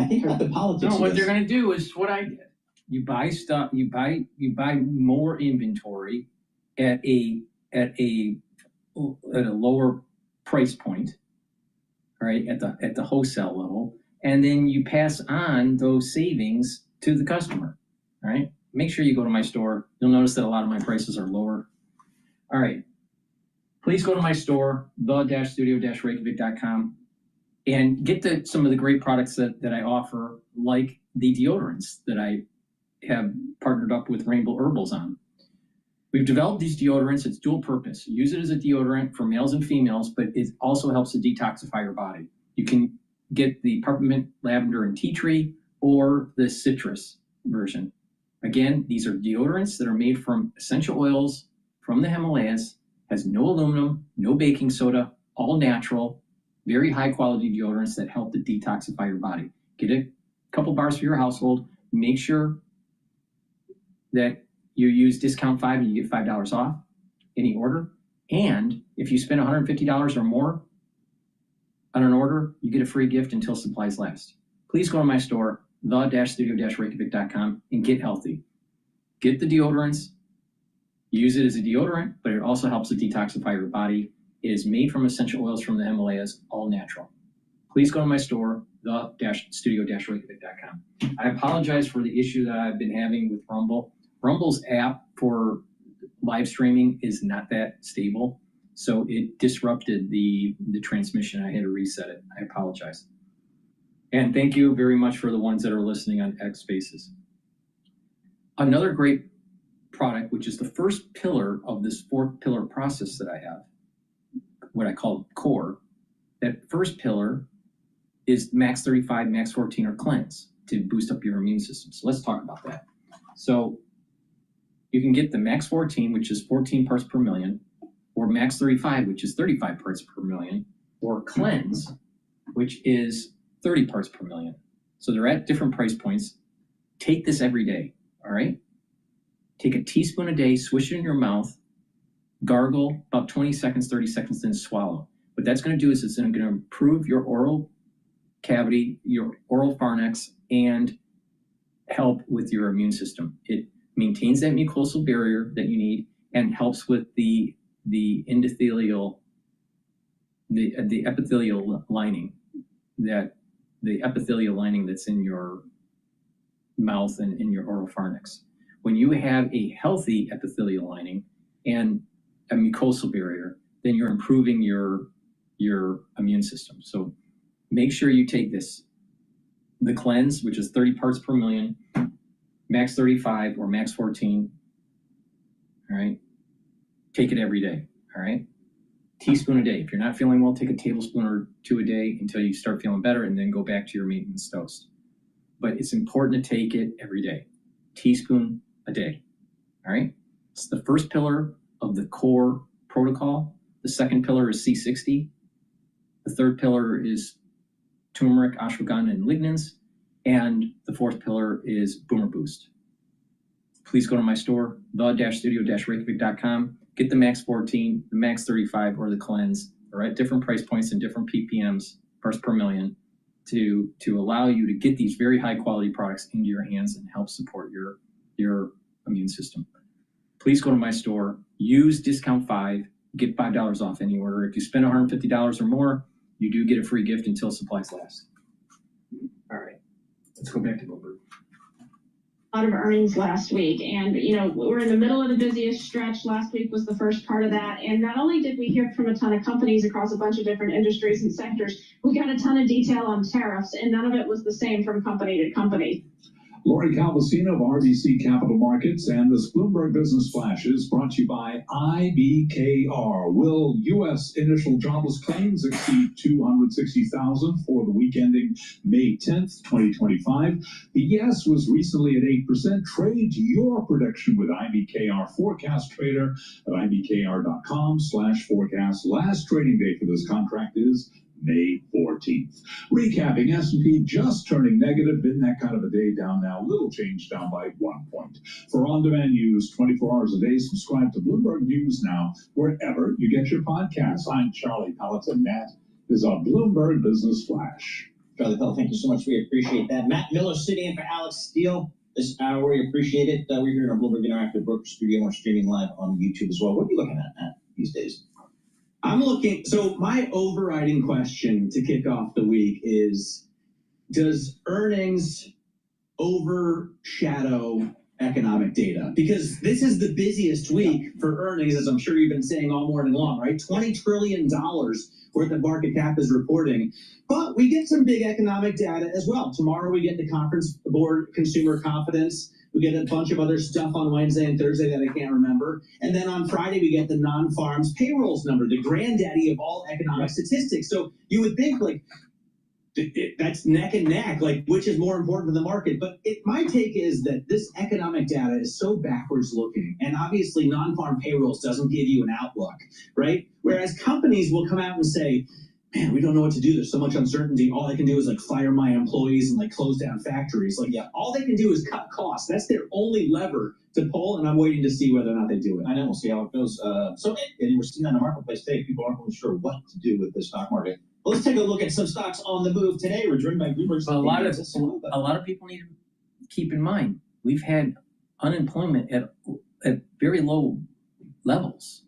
S8: think about the politics.
S3: No,
S8: of
S3: what
S8: this.
S3: they're going to do is what I did. You buy stuff. You buy more inventory at a lower price point, right? At the wholesale level, and then you pass on those savings to the customer. All right. Make sure you go to my store. You'll notice that a lot of my prices are lower. All right. Please go to my store, the-studio-reykjavik.com, and get some of the great products that I offer, like the deodorants that I have partnered up with Rainbow Herbals on. We've developed these deodorants. It's dual purpose. Use it as a deodorant for males and females, but it also helps to detoxify your body. You can get the peppermint, lavender, and tea tree, or the citrus version. Again, these are deodorants that are made from essential oils from the Himalayas, has no aluminum, no baking soda, all natural, very high quality deodorants that help to detoxify your body. Get a couple bars for your household. Make sure that you use discount 5 and you get $5 off any order. And if you spend $150 or more on an order, you get a free gift until supplies last. Please go to my store, the-studio-reykjavik.com, and get healthy. Get the deodorants. Use it as a deodorant, but it also helps to detoxify your body. It is made from essential oils from the Himalayas, all natural. Please go to my store, the-studio-reykjavik.com. I apologize for the issue that I've been having with Rumble. Rumble's app for live streaming is not that stable, so it disrupted the transmission. I had to reset it. I apologize. And thank you very much for the ones that are listening on X Spaces. Another great product, which is the first pillar of this 4-pillar process that I have, what I call core. That first pillar is max 35, max 14, or cleanse to boost up your immune system. So let's talk about that. So you can get the max 14, which is 14 parts per million, or max 35, which is 35 parts per million, or cleanse, which is 30 parts per million. So they're at different price points. Take this every day, all right? Take a teaspoon a day, swish it in your mouth, gargle about 20 seconds, 30 seconds, then swallow. What that's going to do is it's going to improve your oral cavity, your oral pharynx, and help with your immune system. It maintains that mucosal barrier that you need and helps with the epithelial lining, the epithelial lining that's in your mouth and in your oral pharynx. When you have a healthy epithelial lining and a mucosal barrier, then you're improving your immune system. So make sure you take this. The cleanse, which is 30 parts per million, max 35 or max 14. All right. Take it every day. All right. Teaspoon a day. If you're not feeling well, take a tablespoon or 2 a day until you start feeling better, and then go back to your maintenance dose. But it's important to take it every day. Teaspoon a day. All right. It's the first pillar of the core protocol. The second pillar is C60. The third pillar is turmeric, ashwagandha, and lignans. And the fourth pillar is Boomer Boost. Please go to my store, the-studio-reykjavik.com. Get the max 14, the max 35, or the cleanse. They're at different price points and different ppms, parts per million, to allow you to get these very high quality products into your hands and help support your immune system. Please go to my store, use discount 5, get $5 off any order. If you spend $150 or more, you do get a free gift until supplies last. All right, let's go back to Wilbur.
S1: lot of earnings last week, and we're in the middle of the busiest stretch. Last week was the first part of that, and not only did we hear from a ton of companies across a bunch of different industries and sectors, we got a ton of detail on tariffs, and none of it was the same from company to company.
S5: Lori Calvasino of RBC Capital Markets and this Bloomberg Business Flash is brought to you by IBKR. Will U.S. initial jobless claims exceed 260,000 for the week ending May 10th, 2025? The yes was recently at 8%. Trade your prediction with IBKR Forecast Trader at ibkr.com/forecast. Last trading day for this contract is May 14th. Recapping, S&P just turning negative, been that kind of a day, down now, little change, down by 1 point. For on-demand news 24 hours a day, subscribe to Bloomberg News Now wherever you get your podcasts. I'm Charlie Pelleton. That is a Bloomberg Business Flash.
S8: Charlie Pelleton, thank you so much. We appreciate that. Matt Miller sitting in for Alex Steele this hour. We appreciate it. We're here in our Bloomberg Interactive Broker Studio. We're streaming live on YouTube as well. What are you looking at, Matt, these days?
S7: I'm looking, so my overriding question to kick off the week is, does earnings overshadow economic data? Because this is the busiest week for earnings, as I'm sure you've been saying all morning long, right? $20 trillion worth of market cap is reporting. But we get some big economic data as well. Tomorrow we get the Conference Board Consumer Confidence. We get a bunch of other stuff on Wednesday and Thursday that I can't remember. And then on Friday, we get the non-farms payrolls number, the granddaddy of all economic statistics. So you would think, like, that's neck and neck, like, which is more important to the market. But my take is that this economic data is so backwards looking. And obviously, non-farm payrolls doesn't give you an outlook, right? Whereas companies will come out and say, man, we don't know what to do. There's so much uncertainty. All I can do is like fire my employees and like close down factories. Like, yeah, all they can do is cut costs. That's their only lever to pull, and I'm waiting to see whether or not they do it.
S8: I know, we'll see how it goes. And we're seeing that in the marketplace today. People aren't really sure what to do with the stock market. Well, let's take a look at some stocks on the move today. We're driven by Bloomberg.
S3: Well, a lot of people need to keep in mind, we've had unemployment at very low levels,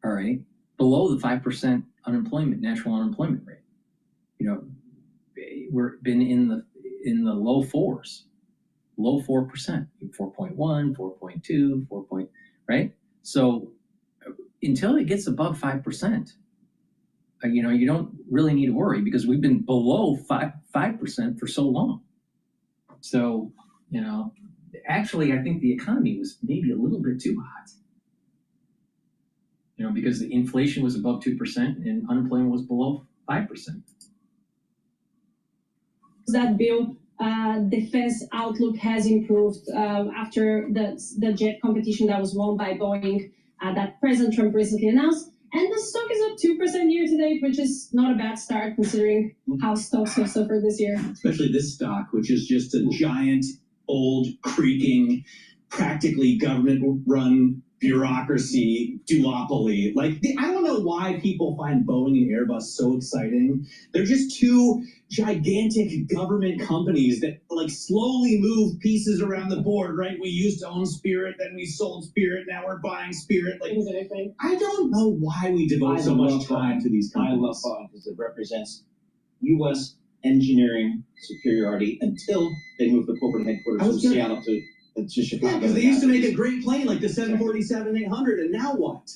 S3: all right, below the 5% natural unemployment rate. We're been in the low 4s, low 4%, 4.1, 4.2, 4. Right? So until it gets above 5%, you don't really need to worry, because we've been below 5% for so long. So, actually, I think the economy was maybe a little bit too hot. Because the inflation was above 2% and unemployment was below 5%.
S1: That bill, defense outlook has improved after the jet competition that was won by Boeing that President Trump recently announced. And the stock is up 2% year to date, which is not a bad start considering how stocks have suffered this year.
S7: Especially this stock, which is just a giant, old, creaking, practically government-run bureaucracy duopoly. Like, I don't know why people find Boeing and Airbus so exciting. They're just two gigantic government companies that like slowly move pieces around the board, right? We used to own Spirit, then we sold Spirit, now we're buying Spirit. Like, I don't know why we devote so much time to these companies.
S8: I love Boeing because it represents U.S. engineering superiority until they move the corporate headquarters from Seattle to Chicago.
S7: Yeah, because they used to make a great plane like the 747-800, and now what?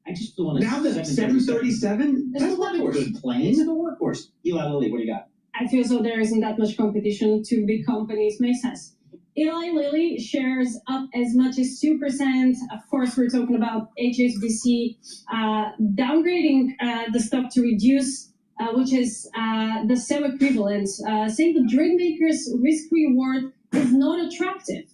S8: I just don't want to.
S7: Now the 737?
S8: That's not a good plane. It's a workhorse. Eli Lilly, what do you got?
S1: I feel so there isn't that much competition. Two big companies makes sense. Eli Lilly shares up as much as 2%. Of course, we're talking about HSBC downgrading the stock to reduce, which is the same equivalent, saying the drug makers' risk-reward is not attractive.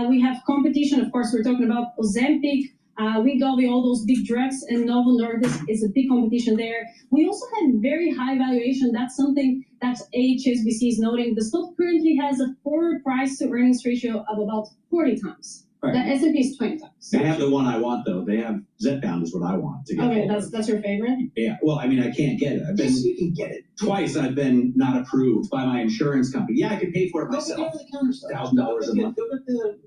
S1: We have competition. Of course, we're talking about Ozempic, Wegovy, all those big drugs, and Novo Nordisk is a big competition there. We also had very high valuation. That's something that HSBC is noting. The stock currently has a forward price to earnings ratio of about 40 times. Right. The S&P is 20 times.
S7: They have the one I want, though. They have Zepbound is what I want to get.
S1: Okay, that's your favorite?
S7: Yeah, well, I mean, I can't get it.
S8: You can get it.
S7: Twice I've been not approved by my insurance company. Yeah, I could pay for it myself. $1,000 a month.
S8: Go get the.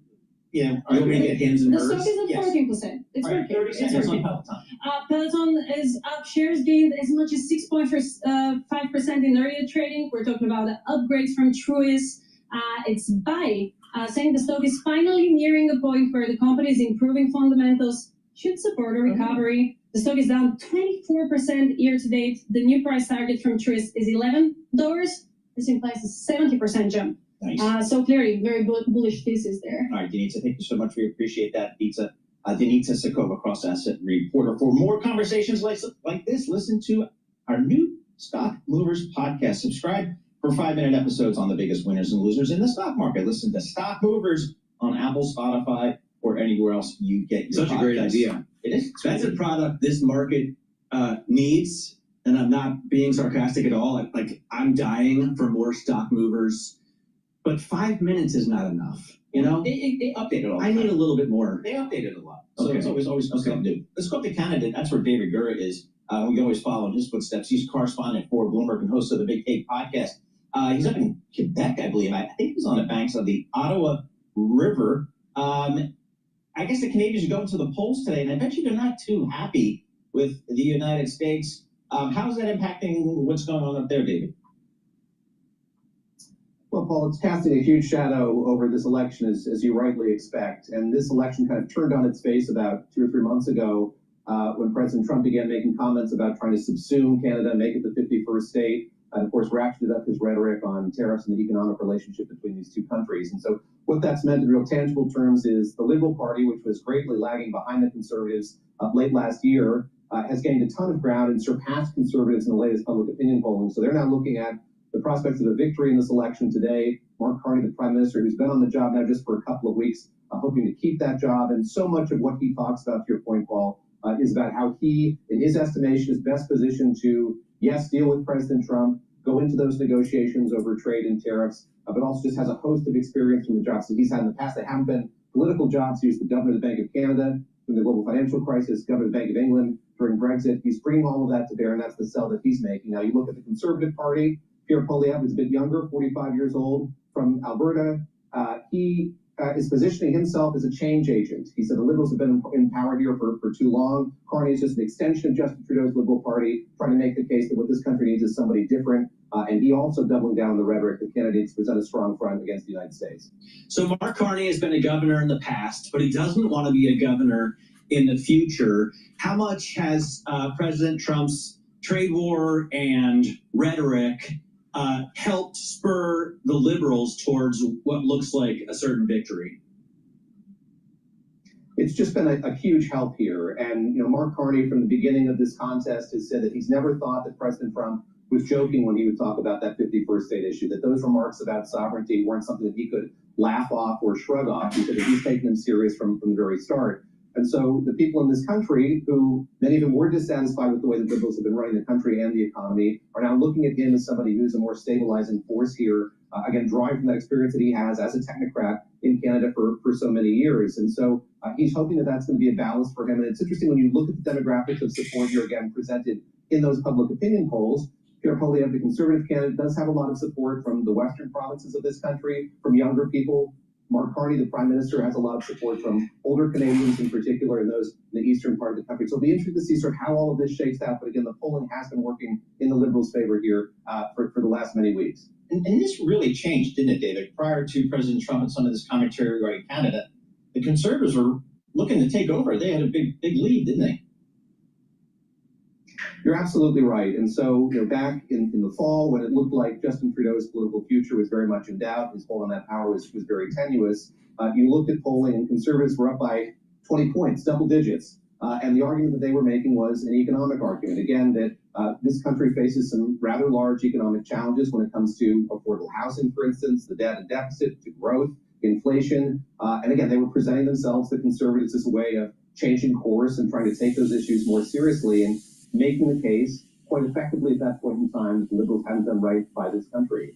S8: Yeah,
S7: are you going to get Hims and
S1: The
S7: Hers?
S1: stock is at 14%. It's working.
S8: 30
S1: It's
S8: cents on
S1: working.
S8: Peloton.
S1: Peloton is up. Shares gained as much as 6.5% in earlier trading. We're talking about upgrades from Truist. It's buy, saying the stock is finally nearing a point where the company's improving fundamentals should support a recovery. The stock is down 24% year to date. The new price target from Tariffs is $11. This implies a 70% jump.
S8: Nice.
S1: So clearly, very bullish thesis there.
S8: All right, Denitsa, thank you so much. We appreciate that. Denitsa Sakova, Cross Asset Reporter. For more conversations like this, listen to our new Stock Movers podcast. Subscribe for 5-minute episodes on the biggest winners and losers in the stock market. Listen to Stock Movers on Apple, Spotify, or anywhere else you get your
S7: Such a great idea.
S8: It is.
S7: That's a product this market needs, and I'm not being sarcastic at all. I'm dying for more stock movers, but 5 minutes is not enough. You know,
S8: they update it all.
S7: I need a little bit more.
S8: They update it a lot, so
S7: Okay.
S8: it's always something new. Let's go up to Canada. That's where David Gura is. We can always follow in his footsteps. He's correspondent for Bloomberg and host of the Big Take podcast. He's up in Quebec, I believe. I think he's on the banks of the Ottawa River. I guess the Canadians are going to the polls today, and I bet you they're not too happy with the United States. How is that impacting what's going on up there, David?
S4: Well, Paul, it's casting a huge shadow over this election, as you rightly expect. And this election kind of turned on its face about 2 or 3 months ago when President Trump began making comments about trying to subsume Canada, make it the 51st state, and of course ratcheted up his rhetoric on tariffs and the economic relationship between these two countries. And so what that's meant in real tangible terms is the Liberal Party, which was greatly lagging behind the Conservatives late last year, has gained a ton of ground and surpassed Conservatives in the latest public opinion polling. So they're now looking at the prospects of a victory in this election today. Mark Carney, the Prime Minister, who's been on the job now just for a couple of weeks, hoping to keep that job. And so much of what he talks about, to your point, Paul, is about how he, in his estimation, is best positioned to, yes, deal with President Trump, go into those negotiations over trade and tariffs, but also just has a host of experience from the jobs that he's had in the past. They haven't been political jobs. He was the governor of the Bank of Canada during the global financial crisis, governor of the Bank of England during Brexit. He's bringing all of that to bear, and that's the sell that he's making. Now, you look at the Conservative Party. Pierre Poilievre is a bit younger, 45 years old, from Alberta. He is positioning himself as a change agent. He said the Liberals have been in power here for too long. Carney is just an extension of Justin Trudeau's Liberal Party, trying to make the case that what this country needs is somebody different. And he also doubling down on the rhetoric that candidates present a strong front against the United States.
S7: So Mark Carney has been a governor in the past, but he doesn't want to be a governor in the future. How much has President Trump's trade war and rhetoric helped spur the Liberals towards what looks like a certain victory?
S4: It's just been a huge help here. And, Mark Carney, from the beginning of this contest, has said that he's never thought that President Trump was joking when he would talk about that 51st state issue, that those remarks about sovereignty weren't something that he could laugh off or shrug off. He said that he's taken them serious from the very start. And so the people in this country, who many of them were dissatisfied with the way the Liberals have been running the country and the economy, are now looking at him as somebody who's a more stabilizing force here, again, drawing from that experience that he has as a technocrat in Canada for so many years. And so he's hoping that that's going to be a ballast for him. And it's interesting when you look at the demographics of support here, again, presented in those public opinion polls. Pierre Poilievre, the Conservative candidate, does have a lot of support from the western provinces of this country, from younger people. Mark Carney, the Prime Minister, has a lot of support from older Canadians in particular, and those in the eastern part of the country. So it'll be interesting to see sort of how all of this shakes out. But again, the polling has been working in the Liberals' favor here for the last many weeks.
S8: And this really changed, didn't it, David? Prior to President Trump and some of this commentary regarding Canada, the Conservatives were looking to take over. They had a big lead, didn't they?
S4: You're absolutely right. And so, back in the fall, when it looked like Justin Trudeau's political future was very much in doubt, his hold on that power was very tenuous, you looked at polling and Conservatives were up by 20 points, double digits. And the argument that they were making was an economic argument. Again, that this country faces some rather large economic challenges when it comes to affordable housing, for instance, the debt and deficit, to growth, inflation. And again, they were presenting themselves, the Conservatives, as a way of changing course and trying to take those issues more seriously and making the case quite effectively at that point in time that the Liberals hadn't done right by this country.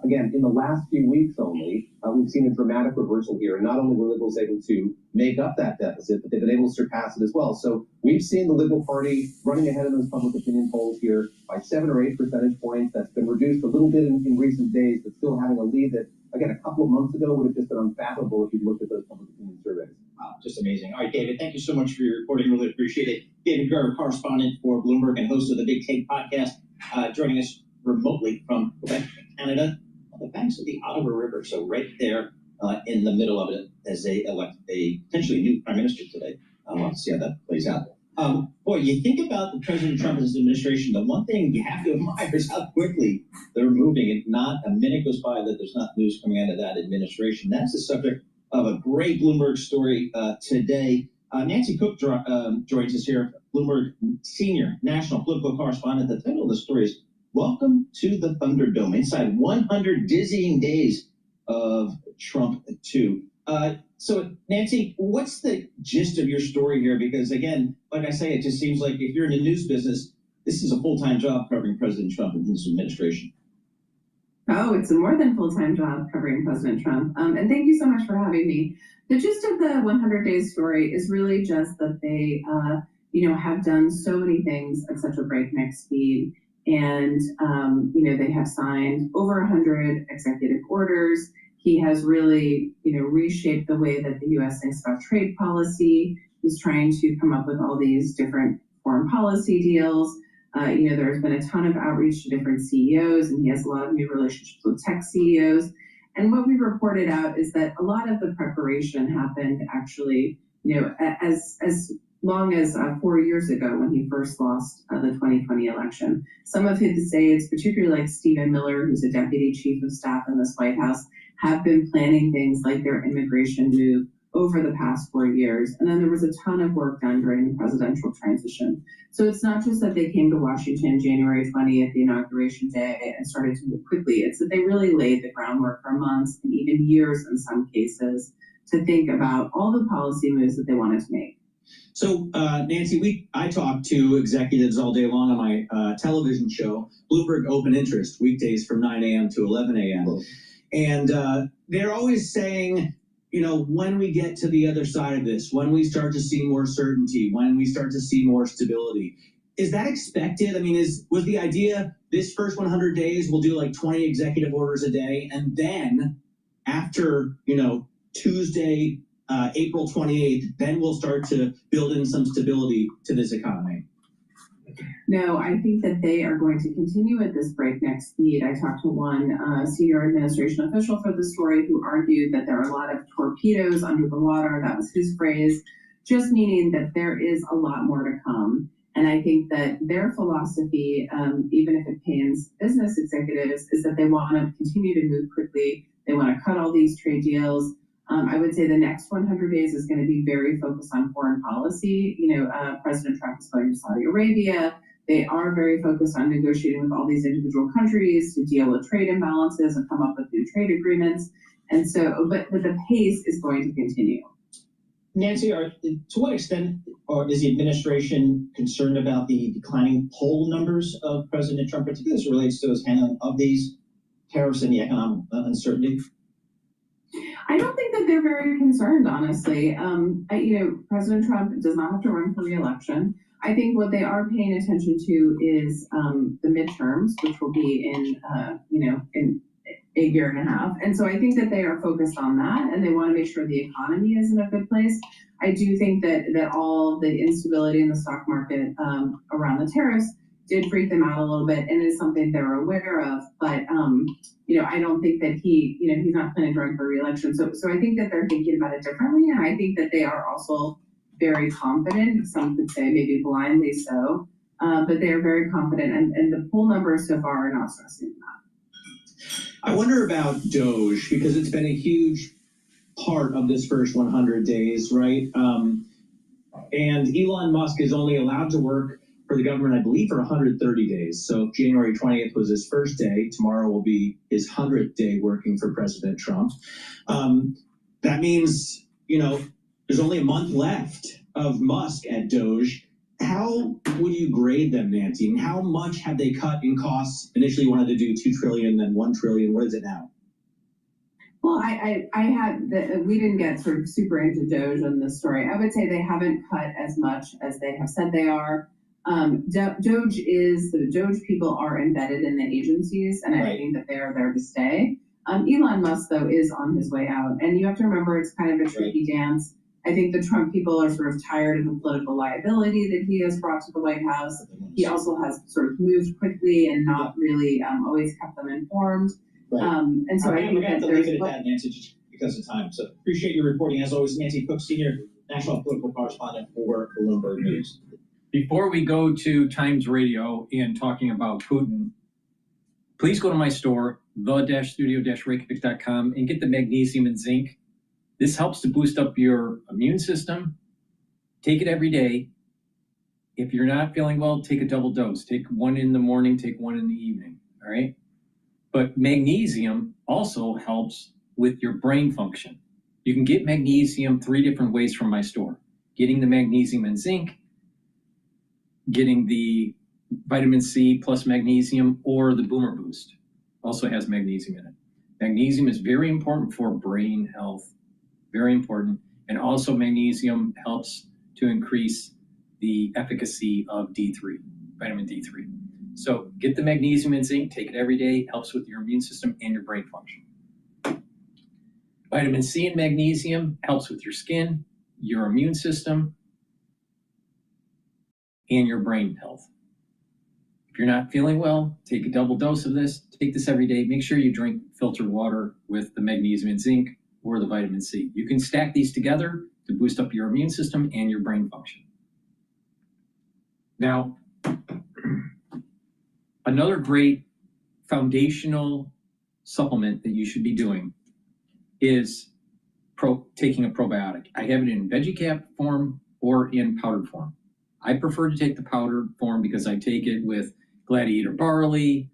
S4: Again, in the last few weeks only, we've seen a dramatic reversal here. And not only were Liberals able to make up that deficit, but they've been able to surpass it as well. So we've seen the Liberal Party running ahead in those public opinion polls here by 7 or 8 percentage points. That's been reduced a little bit in recent days, but still having a lead that, again, a couple of months ago would have just been unfathomable if you looked at those public opinion surveys.
S8: Wow, just amazing. All right, David, thank you so much for your reporting. Really appreciate it. David Gura, correspondent for Bloomberg and host of the Big Take podcast, joining us remotely from Quebec, Canada. Thanks. banks of the Ottawa River. So right there in the middle of it as they elect a potentially new prime minister today. We'll see how that plays out. Boy, you think about the President Trump and his administration, the one thing you have to admire is how quickly they're moving. And not a minute goes by that there's not news coming out of that administration. That's the subject of a great Bloomberg story today. Nancy Cook joins us here, Bloomberg senior national political correspondent. The title of the story is Welcome to the Thunderdome, inside 100 dizzying days of Trump 2. So, Nancy, what's the gist of your story here? Because, again, like I say, it just seems like if you're in the news business, this is a full-time job covering President Trump and his administration.
S13: Oh, it's a more than full-time job covering President Trump. And thank you so much for having me. The gist of the 100 Days story is really just that they, have done so many things at such a breakneck speed. And, they have signed over 100 executive orders. He has really, reshaped the way that the U.S. thinks about trade policy. He's trying to come up with all these different foreign policy deals. There's been a ton of outreach to different CEOs, and he has a lot of new relationships with tech CEOs. And what we reported out is that a lot of the preparation happened actually, as long as 4 years ago when he first lost the 2020 election. Some of his aides, particularly like Stephen Miller, who's a deputy chief of staff in this White House, have been planning things like their immigration move over the past 4 years. And then there was a ton of work done during the presidential transition. So it's not just that they came to Washington January 20th, the inauguration day, and started to move quickly. It's that they really laid the groundwork for months and even years in some cases to think about all the policy moves that they wanted to make.
S7: So, Nancy, I talk to executives all day long on my television show, Bloomberg Open Interest, weekdays from 9 a.m. to 11 a.m. And they're always saying, when we get to the other side of this, when we start to see more certainty, when we start to see more stability, is that expected? I mean, was the idea this first 100 days we'll do like 20 executive orders a day, and then after, Tuesday, April 28th, then we'll start to build in some stability to this economy?
S13: No, I think that they are going to continue at this breakneck speed. I talked to one senior administration official for the story who argued that there are a lot of torpedoes under the water. That was his phrase, just meaning that there is a lot more to come. And I think that their philosophy, even if it pains business executives, is that they want to continue to move quickly. They want to cut all these trade deals. I would say the next 100 days is going to be very focused on foreign policy. President Trump is going to Saudi Arabia. They are very focused on negotiating with all these individual countries to deal with trade imbalances and come up with new trade agreements. And so, but the pace is going to continue.
S8: Nancy, to what extent is the administration concerned about the declining poll numbers of President Trump, particularly as it relates to his handling of these tariffs and the economic uncertainty?
S13: I don't think that they're very concerned, honestly. President Trump does not have to run for re-election. I think what they are paying attention to is the midterms, which will be in a year and a half. And so I think that they are focused on that, and they want to make sure the economy is in a good place. I do think that all the instability in the stock market around the tariffs did freak them out a little bit, and is something they're aware of. But I don't think that he's not planning to run for re-election. So I think that they're thinking about it differently, and I think that they are also very confident. Some could say maybe blindly so, but they are very confident, and the poll numbers so far are not stressing them out.
S7: I wonder about Doge, because it's been a huge part of this first 100 days, right? And Elon Musk is only allowed to work for the government, I believe, for 130 days. So if January 20th was his first day, tomorrow will be his 100th day working for President Trump. That means, there's only a month left of Musk at Doge. How would you grade them, Nancy? And how much have they cut in costs? Initially wanted to do $2 trillion, then $1 trillion. What is it now?
S13: Well, we didn't get sort of super into Doge in this story. I would say they haven't cut as much as they have said they are. The Doge people are embedded in the agencies, and I think that they are there to stay. Elon Musk, though, is on his way out, and you have to remember it's kind of a tricky dance. I think the Trump people are sort of tired of the political liability that he has brought to the White House. He also has sort of moved quickly and not really always kept them informed. And so I
S7: We're
S13: think
S7: gonna have
S13: that
S7: to leave
S13: there's.
S7: it at that, Nancy, just because of time. So appreciate your reporting. As always, Nancy Cook, Senior National Political Correspondent for Bloomberg News.
S3: Before we go to Times Radio and talking about Putin, please go to my store, the-studio-reykjavik.com, and get the magnesium and zinc. This helps to boost up your immune system. Take it every day. If you're not feeling well, take a double dose. Take one in the morning, take one in the evening, all right? But magnesium also helps with your brain function. You can get magnesium 3 different ways from my store. Getting the magnesium and zinc, getting the vitamin C plus magnesium, or the Boomer Boost also has magnesium in it. Magnesium is very important for brain health, very important. And also magnesium helps to increase the efficacy of D3, vitamin D3. So get the magnesium and zinc, take it every day, helps with your immune system and your brain function. Vitamin C and magnesium helps with your skin, your immune system, and your brain health. If you're not feeling well, take a double dose of this. Take this every day. Make sure you drink filtered water with the magnesium and zinc or the vitamin C. You can stack these together to boost up your immune system and your brain function. Now, another great foundational supplement that you should be doing is taking a probiotic. I have it in veggie cap form or in powdered form. I prefer to take the powdered form because I take it with Gladiator barley,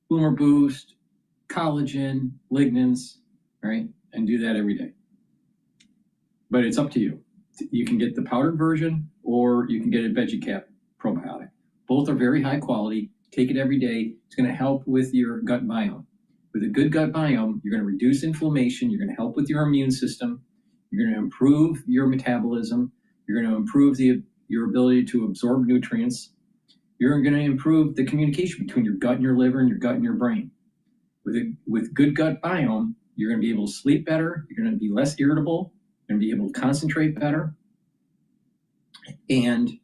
S3: Boomer Boost, collagen, lignans, right? And do that every day. But it's up to you. You can get the powdered version or you can get a veggie cap probiotic. Both are very high quality. Take it every day. It's going to help with your gut biome. With a good gut biome, you're going to reduce inflammation. You're going to help with your immune system. You're going to improve your metabolism. You're going to improve your ability to absorb nutrients. You're going to improve the communication between your gut and your liver and your gut and your brain. With good gut biome, you're going to be able to sleep better. You're going to be less irritable. You're going to be able to concentrate better. And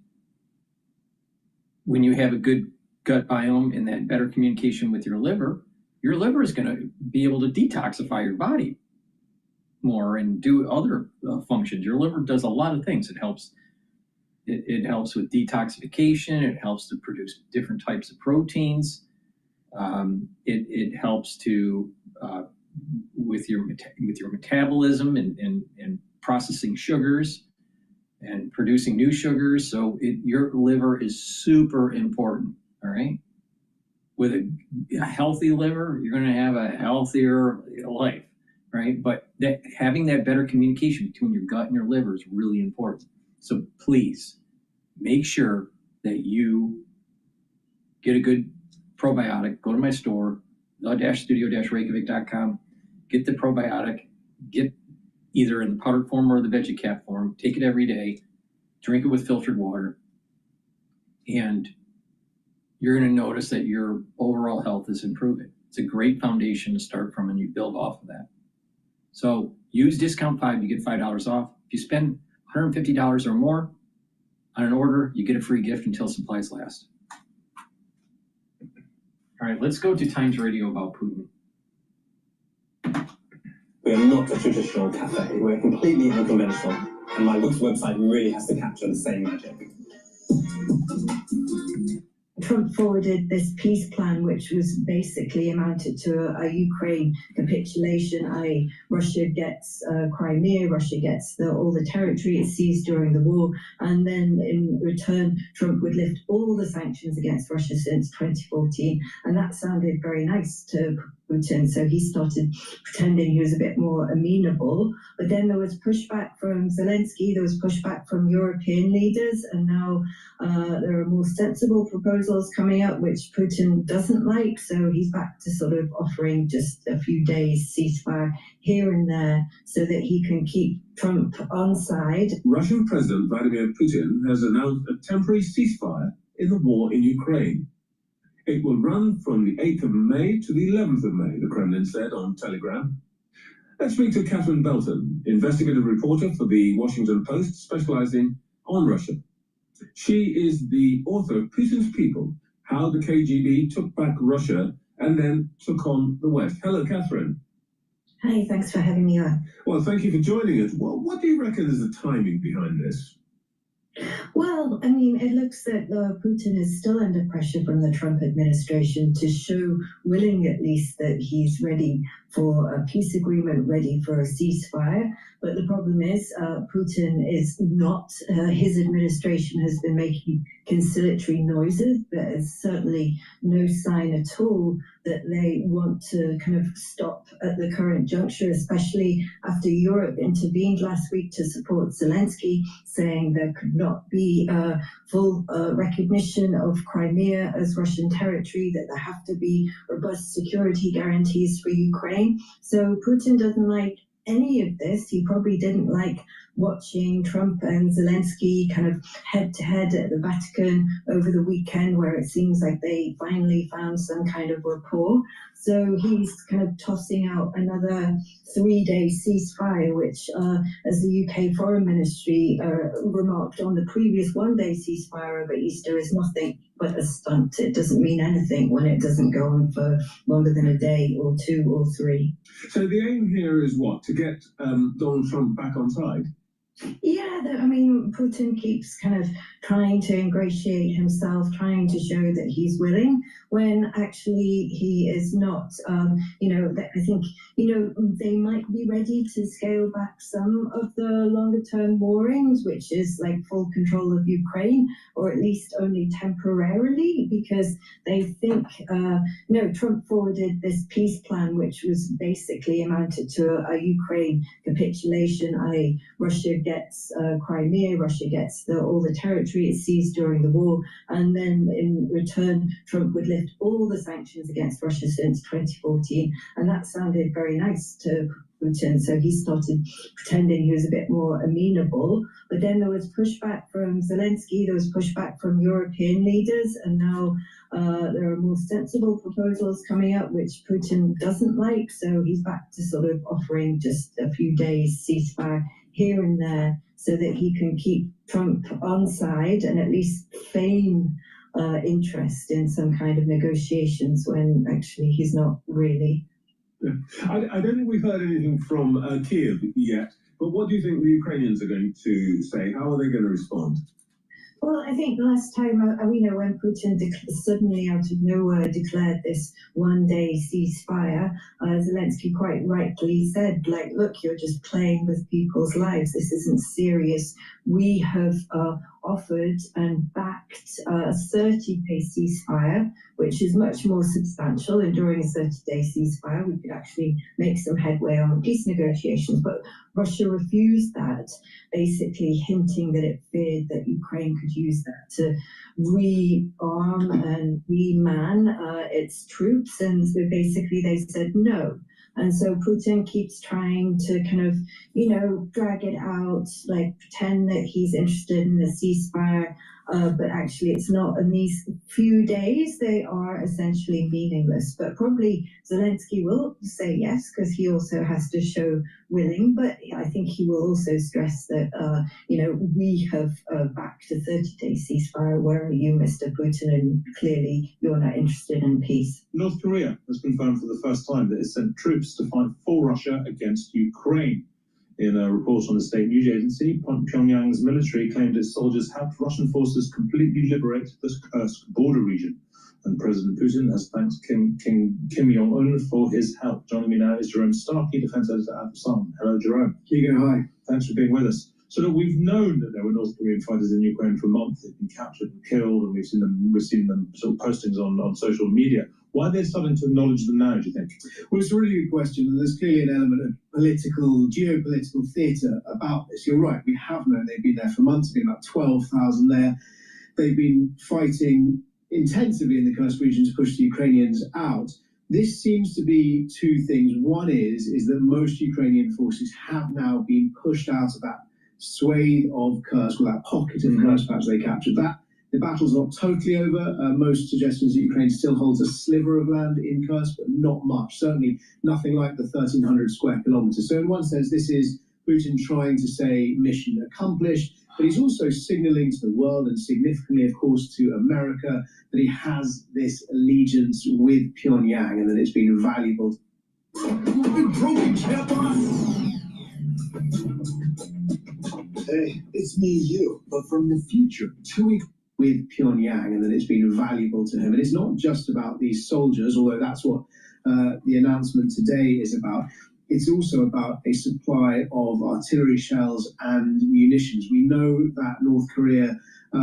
S3: when you have a good gut biome and that better communication with your liver is going to be able to detoxify your body more and do other functions. Your liver does a lot of things. It helps with detoxification. It helps to produce different types of proteins. It helps to with your metabolism and processing sugars and producing new sugars. So your liver is super important. All right. With a healthy liver, you're going to have a healthier life, right? But having that better communication between your gut and your liver is really important. So please make sure that you get a good probiotic. Go to my store, the-studio-reykjavik.com. Get the probiotic. Get either in the powdered form or the veggie cap form. Take it every day. Drink it with filtered water. And you're going to notice that your overall health is improving. It's a great foundation to start from, and you build off of that. So use discount 5, you get $5 off. If you spend $150 or more on an order, you get a free gift until supplies last. All right, let's go to Times Radio about Putin.
S9: We are not a traditional cafe. We're completely unconventional, and my Looks website really has to capture the same magic.
S24: Trump forwarded this peace plan, which was basically amounted to a Ukraine capitulation, i.e. Russia gets Crimea, Russia gets all the territory it seized during the war, and then in return, Trump would lift all the sanctions against Russia since 2014, and that sounded very nice to Putin, so he started pretending he was a bit more amenable, but then there was pushback from Zelensky, there was pushback from European leaders, and now there are more sensible proposals coming up which Putin doesn't like, so he's back to sort of offering just a few days ceasefire here and there so that he can keep Trump on side.
S5: Russian President Vladimir Putin has announced a temporary ceasefire in the war in Ukraine. It will run from the 8th of May to the 11th of May, the Kremlin said on Telegram. Let's speak to Catherine Belton, investigative reporter for the Washington Post, specializing on Russia. She is the author of Putin's People, How the KGB Took Back Russia and then took on the West. Hello, Catherine.
S24: Hi, thanks for having me on.
S5: Well, thank you for joining us. Well, what do you reckon is the timing behind this?
S24: Well, I mean, it looks that Putin is still under pressure from the Trump administration to show willing, at least, that he's ready for a peace agreement, ready for a ceasefire. But the problem is Putin is not. His administration has been making conciliatory noises. There is certainly no sign at all that they want to kind of stop at the current juncture, especially after Europe intervened last week to support Zelensky, saying there could not be full recognition of Crimea as Russian territory, that there have to be robust security guarantees for Ukraine. So Putin doesn't like any of this. He probably didn't like watching Trump and Zelensky kind of head-to-head at the Vatican over the weekend, where it seems like they finally found some kind of rapport. So he's kind of tossing out another 3-day ceasefire, which, as the UK Foreign Ministry remarked on the previous 1-day ceasefire over Easter, is nothing but a stunt. It doesn't mean anything when it doesn't go on for longer than a day or 2 or 3.
S5: So the aim here is what? To get Donald Trump back on side?
S24: Yeah, I mean, Putin keeps kind of trying to ingratiate himself, trying to show that he's willing, when actually he is not. I think, they might be ready to scale back some of the longer term moorings, which is like full control of Ukraine, or at least only temporarily, because they think, Trump forwarded this peace plan, which was basically amounted to a Ukraine capitulation, i.e. Russia gets Crimea, Russia gets all the territory it seized during the war, and then in return, Trump would lift all the sanctions against Russia since 2014, and that sounded very nice to Putin, so he started pretending he was a bit more amenable. But then there was pushback from Zelensky, there was pushback from European leaders, and now there are more sensible proposals coming up, which Putin doesn't like, so he's back to sort of offering just a few days ceasefire here and there, so that he can keep Trump on side and at least feign interest in some kind of negotiations when actually he's not really.
S5: I don't think we've heard anything from Kiev yet, but what do you think the Ukrainians are going to say? How are they going to respond?
S24: Well, I think last time, when Putin suddenly out of nowhere declared this 1-day ceasefire, Zelensky quite rightly said, look, you're just playing with people's lives. This isn't serious. We have offered and backed a 30-day ceasefire, which is much more substantial. And during a 30-day ceasefire, we could actually make some headway on peace negotiations. But Russia refused that, basically hinting that it feared that Ukraine could use that to rearm and reman its troops. And so basically they said no. And so Putin keeps trying to kind of, drag it out, pretend that he's interested in the ceasefire, but actually it's not. And these few days, they are essentially meaningless. But probably Zelensky will say yes, because he also has to show willing. But I think he will also stress that, we have backed a 30-day ceasefire. Where are you, Mr. Putin? And clearly you're not interested in peace.
S2: North Korea has confirmed for the first time that it sent troops to fight for Russia against Ukraine. In a report on the state news agency, Pyongyang's military claimed its soldiers helped Russian forces completely liberate the Kursk border region. And President Putin has thanked Kim Jong-un for his help. Joining me now is Jerome Starkey, defense editor at the Sun. Hello, Jerome.
S18: Hi.
S2: Thanks for being with us. So look, we've known that there were North Korean fighters in Ukraine for months. They've been captured and killed, and we've seen them sort of postings on social media. Why are they starting to acknowledge them now, do you think?
S18: Well, it's a really good question, and there's clearly an element of geopolitical theatre about this. You're right, we have known they've been there for months. There've been about 12,000 there. They've been fighting intensively in the Kursk region to push the Ukrainians out. This seems to be two things. One is that most Ukrainian forces have now been pushed out of that swathe of Kursk, or that pocket of Kursk, perhaps they captured that. The battle's not totally over. Most suggestions that Ukraine still holds a sliver of land in Kursk, but not much. Certainly nothing like the 1,300 square kilometers. So in one sense, this is Putin trying to say mission accomplished.
S10: but he's also signaling to the world and significantly, of course, to America that he has this allegiance with Pyongyang and that it's been valuable. Hey, it's me and you, but from the future, 2 weeks with Pyongyang, and that it's been valuable to him. And it's not just about these soldiers, although that's what the announcement today is about. It's also about a supply of artillery shells and munitions. We know that North Korea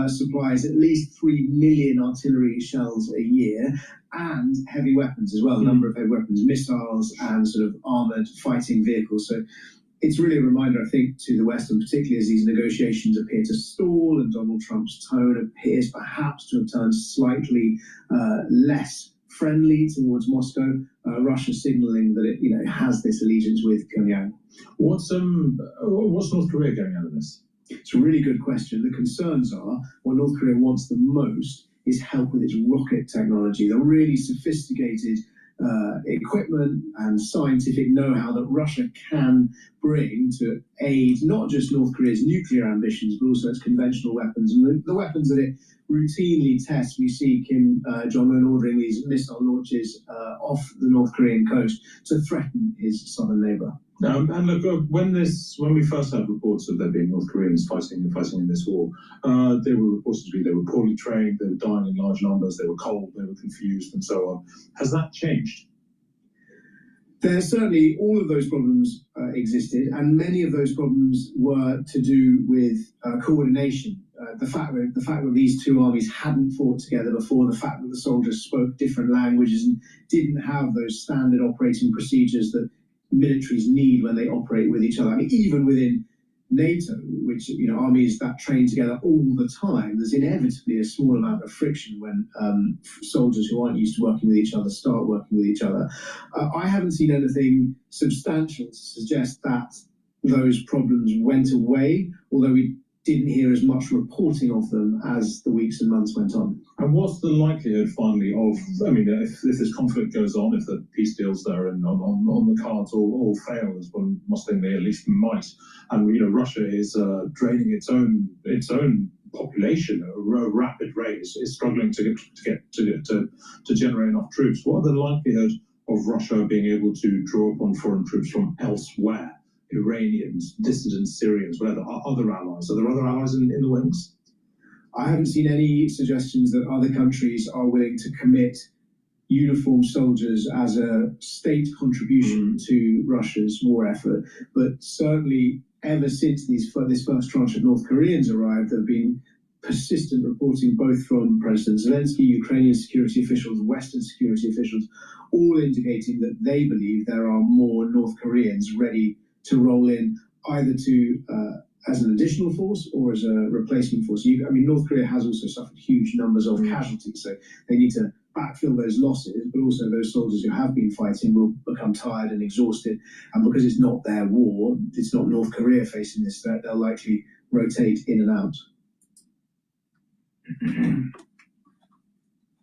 S10: supplies at least 3 million artillery shells a year and heavy weapons as well, a number of heavy weapons, missiles and sort of armored fighting vehicles. So it's really a reminder, I think, to the West, and particularly as these negotiations appear to stall and Donald Trump's tone appears perhaps to have turned slightly less friendly towards Moscow, Russia signaling that it has this allegiance with Pyongyang.
S2: What's North Korea getting out of this?
S10: It's a really good question. The concerns are what North Korea wants the most is help with its rocket technology, the really sophisticated equipment and scientific know-how that Russia can bring to aid not just North Korea's nuclear ambitions, but also its conventional weapons. And the weapons that it routinely tests, we see Kim Jong-un ordering these missile launches off the North Korean coast to threaten his southern neighbor.
S2: And look, when we first had reports of there being North Koreans fighting in this war, they were reported to be they were poorly trained, they were dying in large numbers, they were cold, they were confused, and so on. Has that changed?
S10: There's certainly all of those problems existed, and many of those problems were to do with coordination. The fact that these two armies hadn't fought together before, the fact that the soldiers spoke different languages and didn't have those standard operating procedures that militaries need when they operate with each other. I mean, even within NATO, which armies that train together all the time, there's inevitably a small amount of friction when soldiers who aren't used to working with each other start working with each other. I haven't seen anything substantial to suggest that those problems went away, although we didn't hear as much reporting of them as the weeks and months went on.
S2: And what's the likelihood, finally, of, if this conflict goes on, if the peace deals there and on the cards all fail, as one must think they at least might, and Russia is draining its own population at a rapid rate, is struggling to generate enough troops. What are the likelihood of Russia being able to draw upon foreign troops from elsewhere? Iranians, dissidents, Syrians, other allies? Are there other allies in the wings?
S10: I haven't seen any suggestions that other countries are willing to commit uniformed soldiers as a state contribution to Russia's war effort. But certainly, ever since this first tranche of North Koreans arrived, there have been persistent reporting both from President Zelensky, Ukrainian security officials, Western security officials, all indicating that they believe there are more North Koreans ready to roll in, either as an additional force or as a replacement force. North Korea has also suffered huge numbers of casualties, so they need to backfill those losses, but also those soldiers who have been fighting will become tired and exhausted, and because it's not their war, it's not North Korea facing this threat, they'll likely rotate in and out.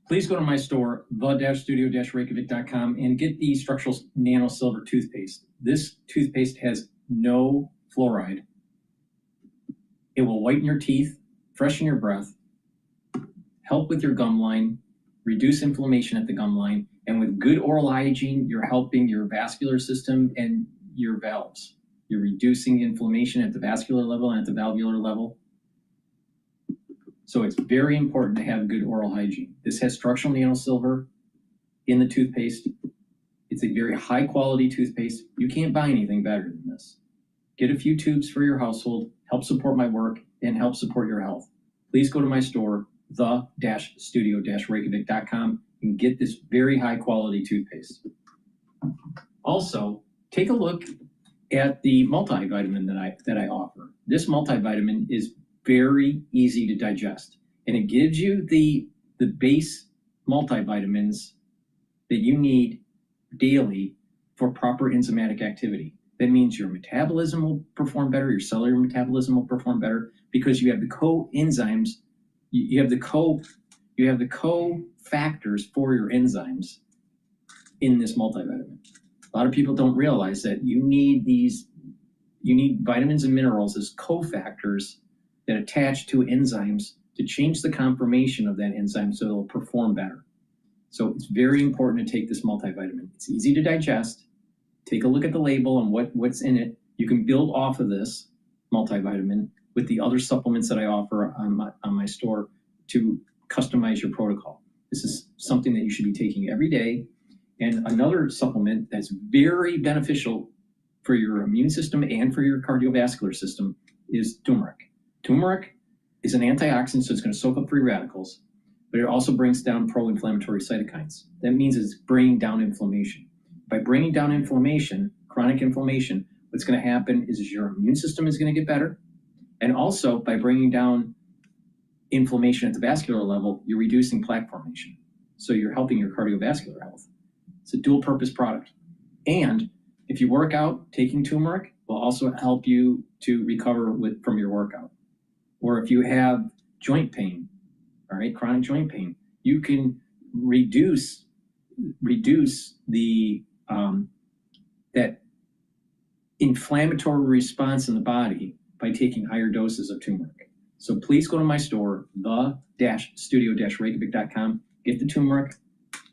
S3: Please go to my store, the-studio-reykjavik.com, and get the structural nano silver toothpaste. This toothpaste has no fluoride. It will whiten your teeth, freshen your breath, help with your gum line, reduce inflammation at the gum line, and with good oral hygiene, you're helping your vascular system and your valves. You're reducing inflammation at the vascular level and at the valvular level. So it's very important to have good oral hygiene. This has structural nanosilver in the toothpaste. It's a very high quality toothpaste. You can't buy anything better than this. Get a few tubes for your household, help support my work, and help support your health. Please go to my store, the-studio-reykjavik.com, and get this very high quality toothpaste. Also, take a look at the multivitamin that I offer. This multivitamin is very easy to digest, and it gives you the base multivitamins that you need daily for proper enzymatic activity. That means your metabolism will perform better, your cellular metabolism will perform better, because you have the coenzymes, you have the cofactors for your enzymes in this multivitamin. A lot of people don't realize that you need vitamins and minerals as cofactors that attach to enzymes to change the conformation of that enzyme so it'll perform better. So it's very important to take this multivitamin. It's easy to digest. Take a look at the label and what's in it. You can build off of this multivitamin with the other supplements that I offer on my store to customize your protocol. This is something that you should be taking every day. And another supplement that's very beneficial for your immune system and for your cardiovascular system is turmeric. Turmeric is an antioxidant, so it's going to soak up free radicals, but it also brings down pro-inflammatory cytokines. That means it's bringing down inflammation. By bringing down inflammation, chronic inflammation, what's going to happen is your immune system is going to get better. And also by bringing down inflammation at the vascular level, you're reducing plaque formation. So you're helping your cardiovascular health. It's a dual purpose product. And if you work out, taking turmeric will also help you to recover from your workout. Or if you have joint pain, all right, chronic joint pain, you can reduce the that inflammatory response in the body by taking higher doses of turmeric. So please go to my store, the-studio-reykjavik.com, get the turmeric,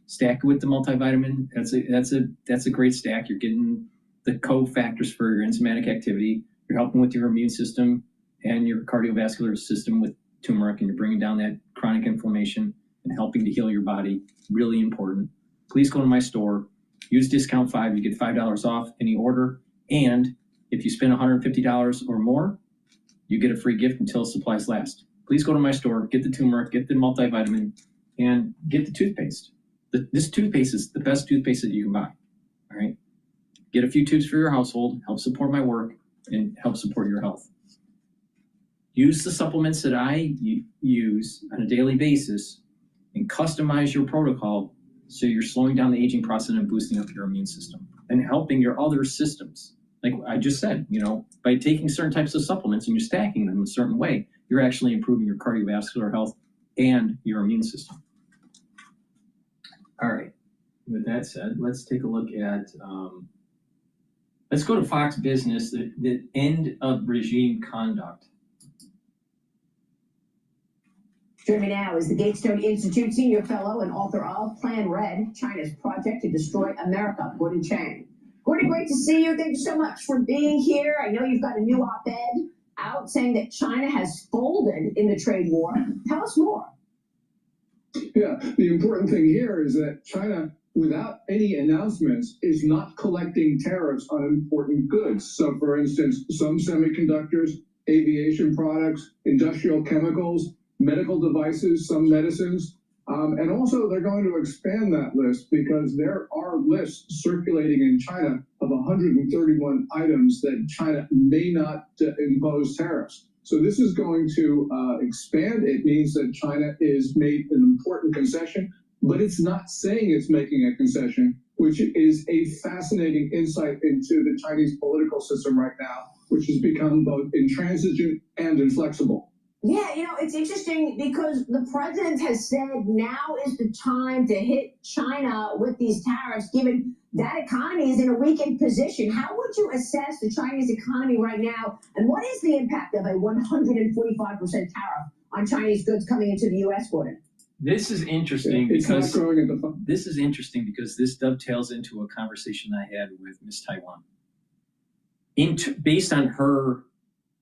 S3: stack it with the multivitamin. That's a great stack. You're getting the cofactors for your enzymatic activity. You're helping with your immune system and your cardiovascular system with turmeric, and you're bringing down that chronic inflammation and helping to heal your body. Really important. Please go to my store. Use discount 5. You get $5 off any order. And if you spend $150 or more, you get a free gift until supplies last. Please go to my store, get the turmeric, get the multivitamin, and get the toothpaste. This toothpaste is the best toothpaste that you can buy. All right. Get a few tubes for your household, help support my work, and help support your health. Use the supplements that I use on a daily basis and customize your protocol so you're slowing down the aging process and boosting up your immune system and helping your other systems. Like I just said, by taking certain types of supplements and you're stacking them a certain way, you're actually improving your cardiovascular health and your immune system. All right. With that said, let's take a look at, let's go to Fox Business, the end of regime conduct.
S13: Joining me now is the Gatestone Institute Senior Fellow and author of Plan Red, China's Project to Destroy America, Gordon Chang. Gordon, great to see you. Thank you so much for being here. I know you've got a new op-ed out saying that China has folded in the trade war. Tell us more.
S5: Yeah, the important thing here is that China, without any announcements, is not collecting tariffs on important goods. So, for instance, some semiconductors, aviation products, industrial chemicals, medical devices, some medicines, and also they're going to expand that list because there are lists circulating in China of 131 items that China may not impose tariffs. So this is going to expand. It means that China is made an important concession, but it's not saying it's making a concession, which is a fascinating insight into the Chinese political system right now, which has become both intransigent and inflexible.
S13: Yeah, it's interesting because the president has said now is the time to hit China with these tariffs, given that economy is in a weakened position. How would you assess the Chinese economy right now, and what is the impact of a 145% tariff on Chinese goods coming into the U.S., Gordon?
S3: This is interesting because this dovetails into a conversation I had with Ms. Taiwan. Based on her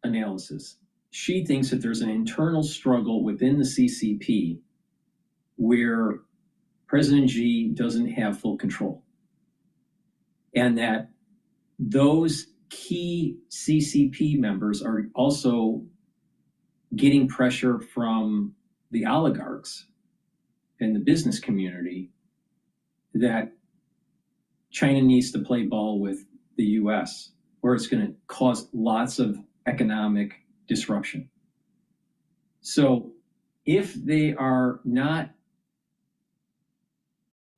S3: analysis, she thinks that there's an internal struggle within the CCP where President Xi doesn't have full control. And that those key CCP members are also getting pressure from the oligarchs and the business community that China needs to play ball with the US, where it's going to cause lots of economic disruption. So if they are not,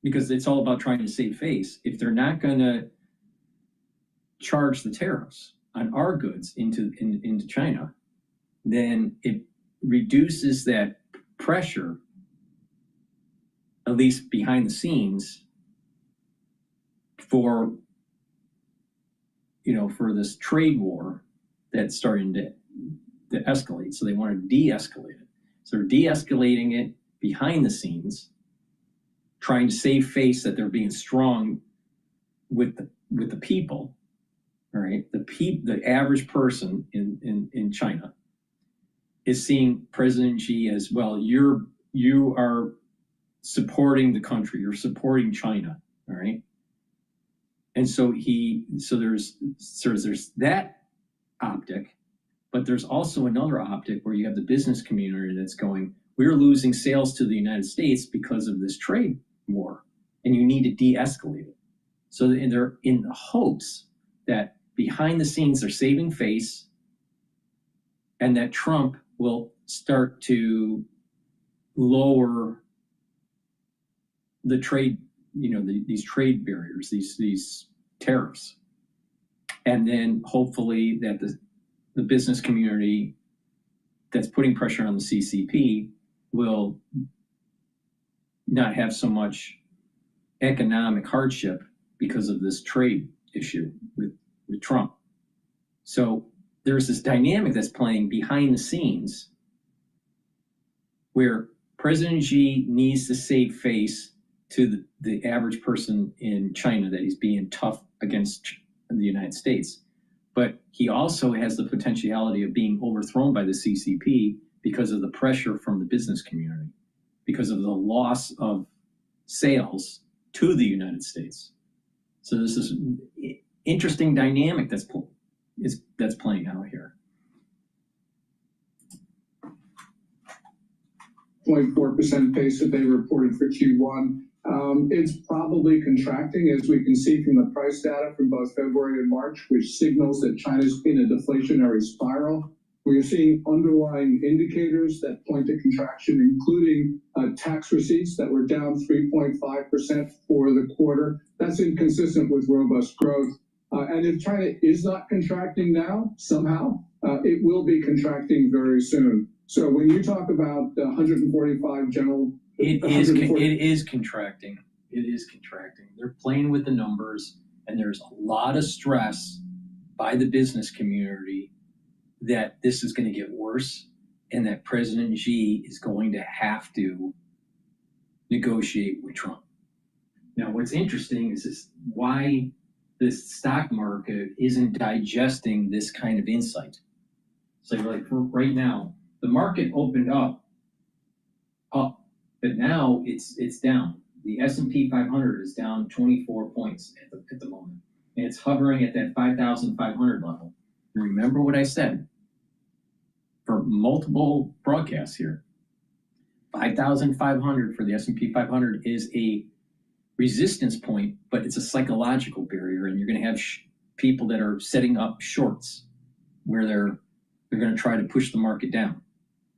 S3: because it's all about trying to save face, if they're not going to charge the tariffs on our goods into China, then it reduces that pressure, at least behind the scenes, for this trade war that's starting to to escalate. So they want to de-escalate it. So they're de-escalating it behind the scenes, trying to save face that they're being strong with the people. All right, the average person in China is seeing President Xi as, well, you are supporting the country, you're supporting China. All right. And so there's that optic, but there's also another optic where you have the business community that's going, we're losing sales to the United States because of this trade war, and you need to de-escalate it. So they're in the hopes that behind the scenes they're saving face, and that Trump will start to lower the trade, these trade barriers, these tariffs. And then hopefully that the business community that's putting pressure on the CCP will not have so much economic hardship because of this trade issue with Trump. So there's this dynamic that's playing behind the scenes where President Xi needs to save face to the average person in China, that he's being tough against the United States. But he also has the potentiality of being overthrown by the CCP because of the pressure from the business community, because of the loss of sales to the United States. So this is interesting dynamic that's playing out here.
S11: 0.4% pace that they reported for Q1. It's probably contracting, as we can see from the price data from both February and March, which signals that China's in a deflationary spiral. We are seeing underlying indicators that point to contraction, including tax receipts that were down 3.5% for the quarter. That's inconsistent with robust growth. And if China is not contracting now, somehow, it will be contracting very soon. So when you talk about 145 general...
S3: It is contracting. It is contracting. They're playing with the numbers, and there's a lot of stress by the business community that this is going to get worse, and that President Xi is going to have to negotiate with Trump. Now, what's interesting is why this stock market isn't digesting this kind of insight. So like right now, the market opened up, but now it's down. The S&P 500 is down 24 points at the moment, and it's hovering at that 5,500 level. And remember what I said for multiple broadcasts here. 5,500 for the S&P 500 is a resistance point, but it's a psychological barrier, and you're going to have people that are setting up shorts where they're going to try to push the market down.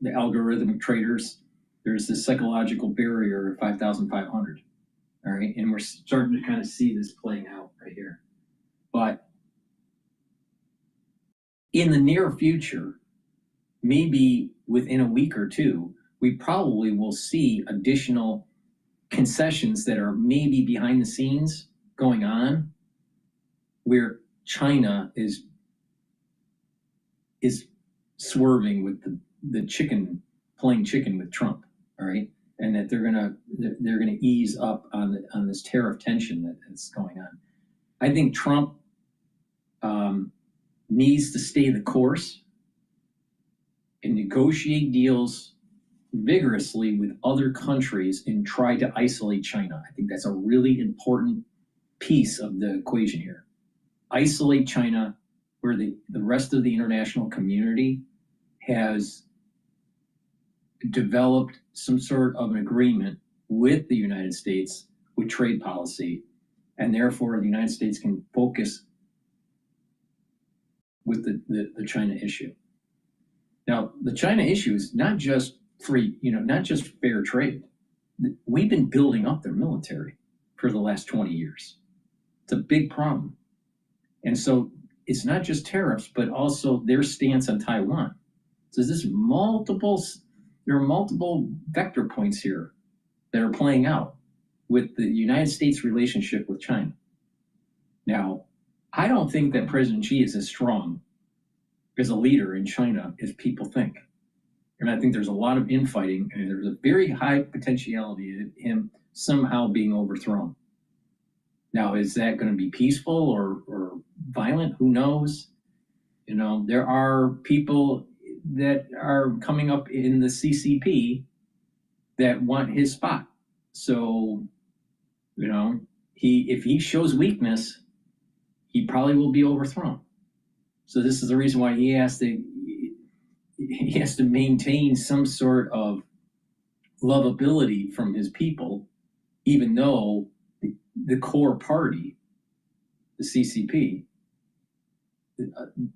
S3: The algorithmic traders, there's this psychological barrier of 5,500. All right, and we're starting to kind of see this playing out right here. But in the near future, maybe within a week or two, we probably will see additional concessions that are maybe behind the scenes going on, where China is swerving with the chicken, playing chicken with Trump. All right, and that they're gonna ease up on this tariff tension that's going on. I think Trump needs to stay the course and negotiate deals vigorously with other countries and try to isolate China. I think that's a really important piece of the equation here. Isolate China, where the rest of the international community has developed some sort of an agreement with the United States with trade policy, and therefore the United States can focus with the China issue. Now, the China issue is not just not just fair trade. We've been building up their military for the last 20 years. It's a big problem. And so it's not just tariffs, but also their stance on Taiwan. So there are multiple vector points here that are playing out with the United States relationship with China. Now, I don't think that President Xi is as strong as a leader in China as people think. And I think there's a lot of infighting, and there's a very high potentiality of him somehow being overthrown. Now, is that going to be peaceful or violent? Who knows? You know, there are people that are coming up in the CCP that want his spot. So, you know, if he shows weakness, he probably will be overthrown. So this is the reason why he has to maintain some sort of lovability from his people, even though the core party, the CCP,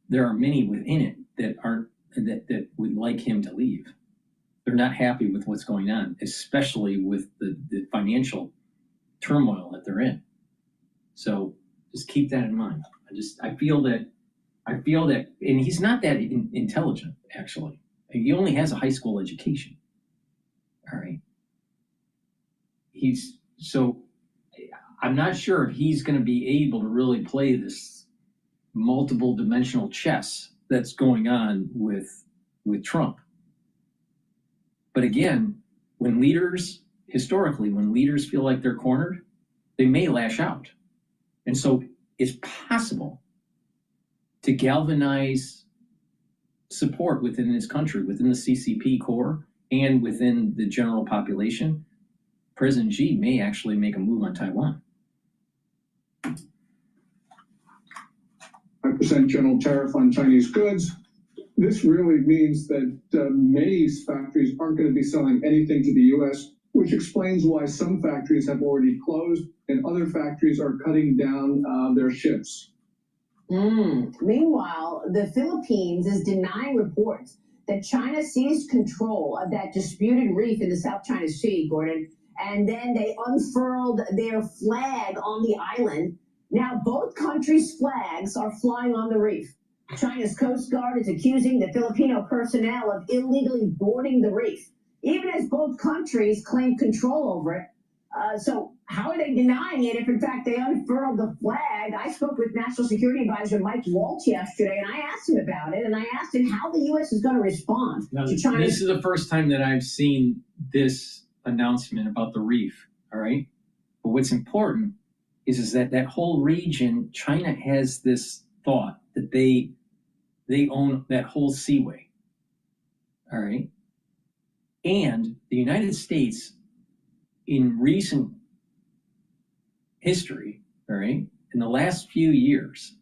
S3: there are many within it that aren't that would like him to leave. They're not happy with what's going on, especially with the financial turmoil that they're in. So just keep that in mind. I feel that, and he's not that intelligent, actually. He only has a high school education. All right. I'm not sure if he's going to be able to really play this multiple dimensional chess that's going on with Trump. But again, historically, when leaders feel like they're cornered, they may lash out. And so it's possible to galvanize support within this country, within the CCP core, and within the general population. President Xi may actually make a move on Taiwan.
S11: 5% general tariff on Chinese goods. This really means that many factories aren't going to be selling anything to the U.S., which explains why some factories have already closed and other factories are cutting down their shifts.
S13: Meanwhile, the Philippines is denying reports that China seized control of that disputed reef in the South China Sea, Gordon, and then they unfurled their flag on the island. Now both countries' flags are flying on the reef. China's Coast Guard is accusing the Filipino personnel of illegally boarding the reef, even as both countries claim control over it. So how are they denying it if, in fact, they unfurled the flag? I spoke with National Security Advisor Mike Waltz yesterday, and I asked him about it, and I asked him how the U.S. is going to respond to China.
S3: This is the first time that I've seen this announcement about the reef, all right? But what's important is that whole region, China has this thought that they own that whole seaway, all right? And the United States, in recent history, all right, in the last few years,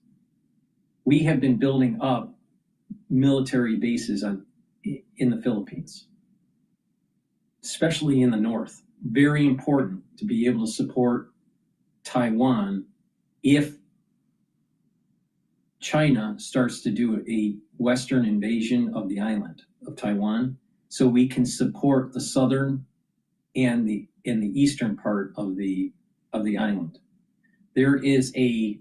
S3: we have been building up military bases in the Philippines, especially in the north. Very important to be able to support Taiwan if China starts to do a Western invasion of the island of Taiwan, so we can support the southern and the eastern part of the island. There is a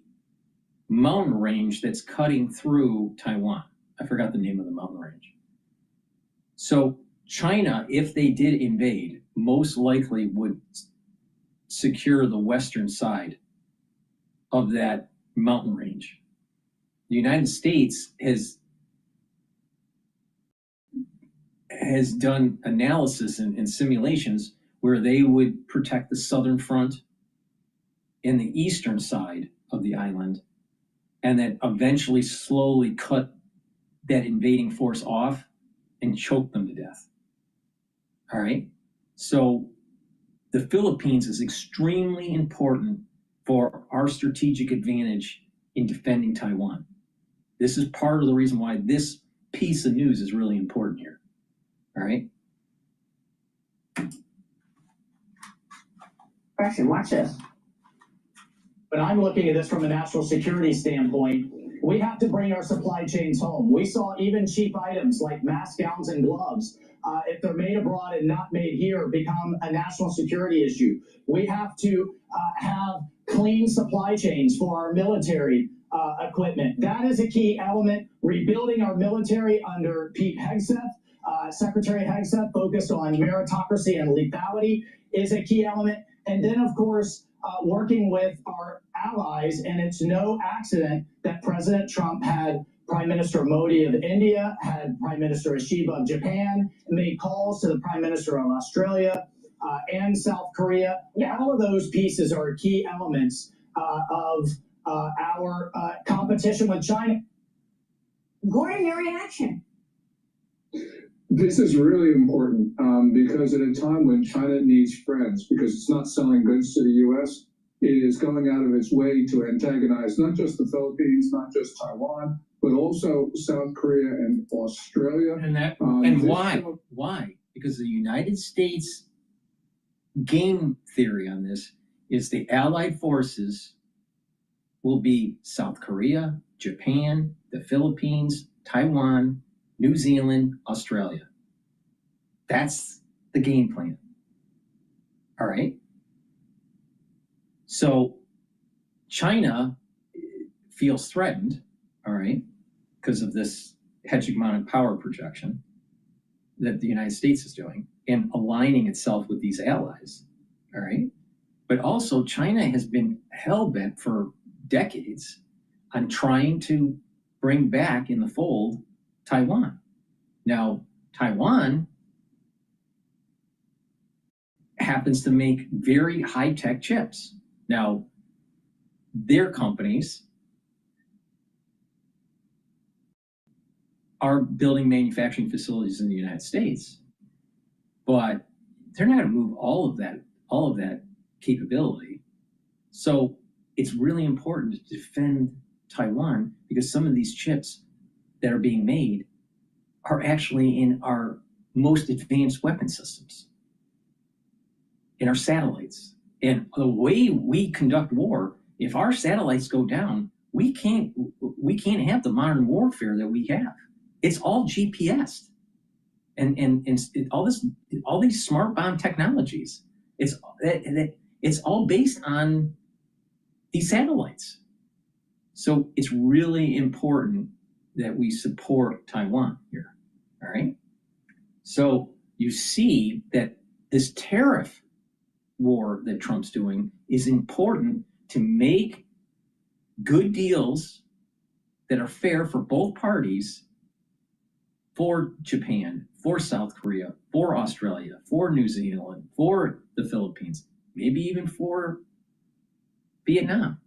S3: mountain range that's cutting through Taiwan. I forgot the name of the mountain range. So China, if they did invade, most likely would secure the western side of that mountain range. The United States has done analysis and simulations where they would protect the southern front and the eastern side of the island, and then eventually slowly cut that invading force off and choke them to death. All right? So the Philippines is extremely important for our strategic advantage in defending Taiwan. This is part of the reason why this piece of news is really important here. All right?
S13: Question, watch this.
S12: But I'm looking at this from a national security standpoint. We have to bring our supply chains home. We saw even cheap items like mask gowns and gloves, if they're made abroad and not made here, become a national security issue. We have to have clean supply chains for our military equipment. That is a key element. Rebuilding our military under Pete Hegseth, Secretary Hegseth, focused on meritocracy and lethality, is a key element. And then, of course, working with our allies, and it's no accident that President Trump had Prime Minister Modi of India, had Prime Minister Shiba of Japan, made calls to the Prime Minister of Australia and South Korea. All of those pieces are key elements of our competition with China.
S6: Gordon, your reaction?
S11: This is really important because at a time when China needs friends, because it's not selling goods to the U.S., it is going out of its way to antagonize not just the Philippines, not just Taiwan, but also South Korea and Australia.
S3: And why? Why? Because the United States game theory on this is the Allied forces will be South Korea, Japan, the Philippines, Taiwan, New Zealand, Australia. That's the game plan. All right. So China feels threatened, all right, because of this hegemonic power projection that the United States is doing and aligning itself with these allies, all right? But also China has been hell-bent for decades on trying to bring back in the fold Taiwan. Now, Taiwan happens to make very high-tech chips. Now, their companies are building manufacturing facilities in the United States, but they're not going to move all of that capability. So it's really important to defend Taiwan because some of these chips that are being made are actually in our most advanced weapon systems, in our satellites. And the way we conduct war, if our satellites go down, we can't have the modern warfare that we have. It's all GPS, and all these smart bomb technologies. It's all based on these satellites. So it's really important that we support Taiwan here. All right. So you see that this tariff war that Trump's doing is important to make good deals that are fair for both parties, for Japan, for South Korea, for Australia, for New Zealand, for the Philippines, maybe even for Vietnam.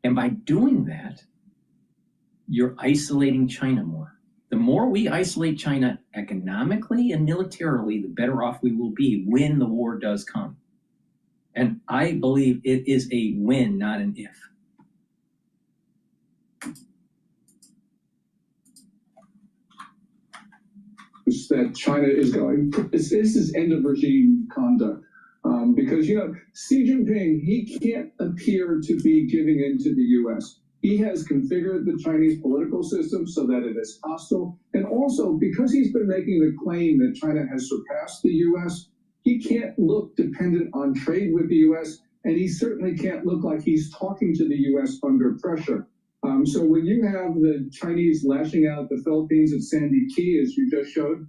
S3: And by doing that, you're isolating China more. The more we isolate China economically and militarily, the better off we will be when the war does come. And I believe it is a when, not an if.
S11: That China is going, this is end of regime conduct. Because, Xi Jinping, he can't appear to be giving in to the U.S. He has configured the Chinese political system so that it is hostile. And also, because he's been making the claim that China has surpassed the U.S., he can't look dependent on trade with the U.S., and he certainly can't look like he's talking to the U.S. under pressure. So when you have the Chinese lashing out at the Philippines at Sandy Key, as you just showed,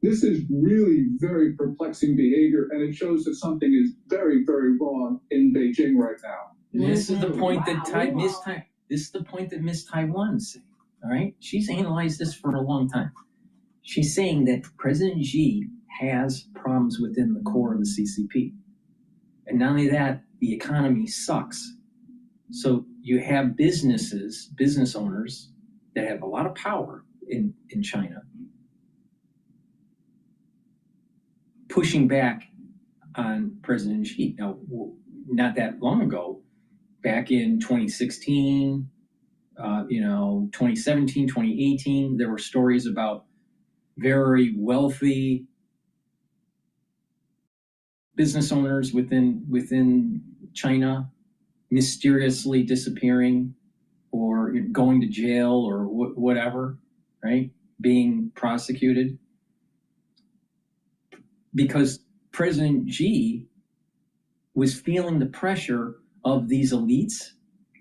S11: this is really very perplexing behavior, and it shows that something is very, very wrong in Beijing right now.
S3: This is the point that Miss Taiwan is saying. All right, she's analyzed this for a long time. She's saying that President Xi has problems within the core of the CCP, and not only that, the economy sucks. So you have business owners that have a lot of power in China, pushing back on President Xi. Now, not that long ago, back in 2016, 2017, 2018, there were stories about very wealthy business owners within China mysteriously disappearing or going to jail or whatever, right? Being prosecuted. Because President Xi was feeling the pressure of these elites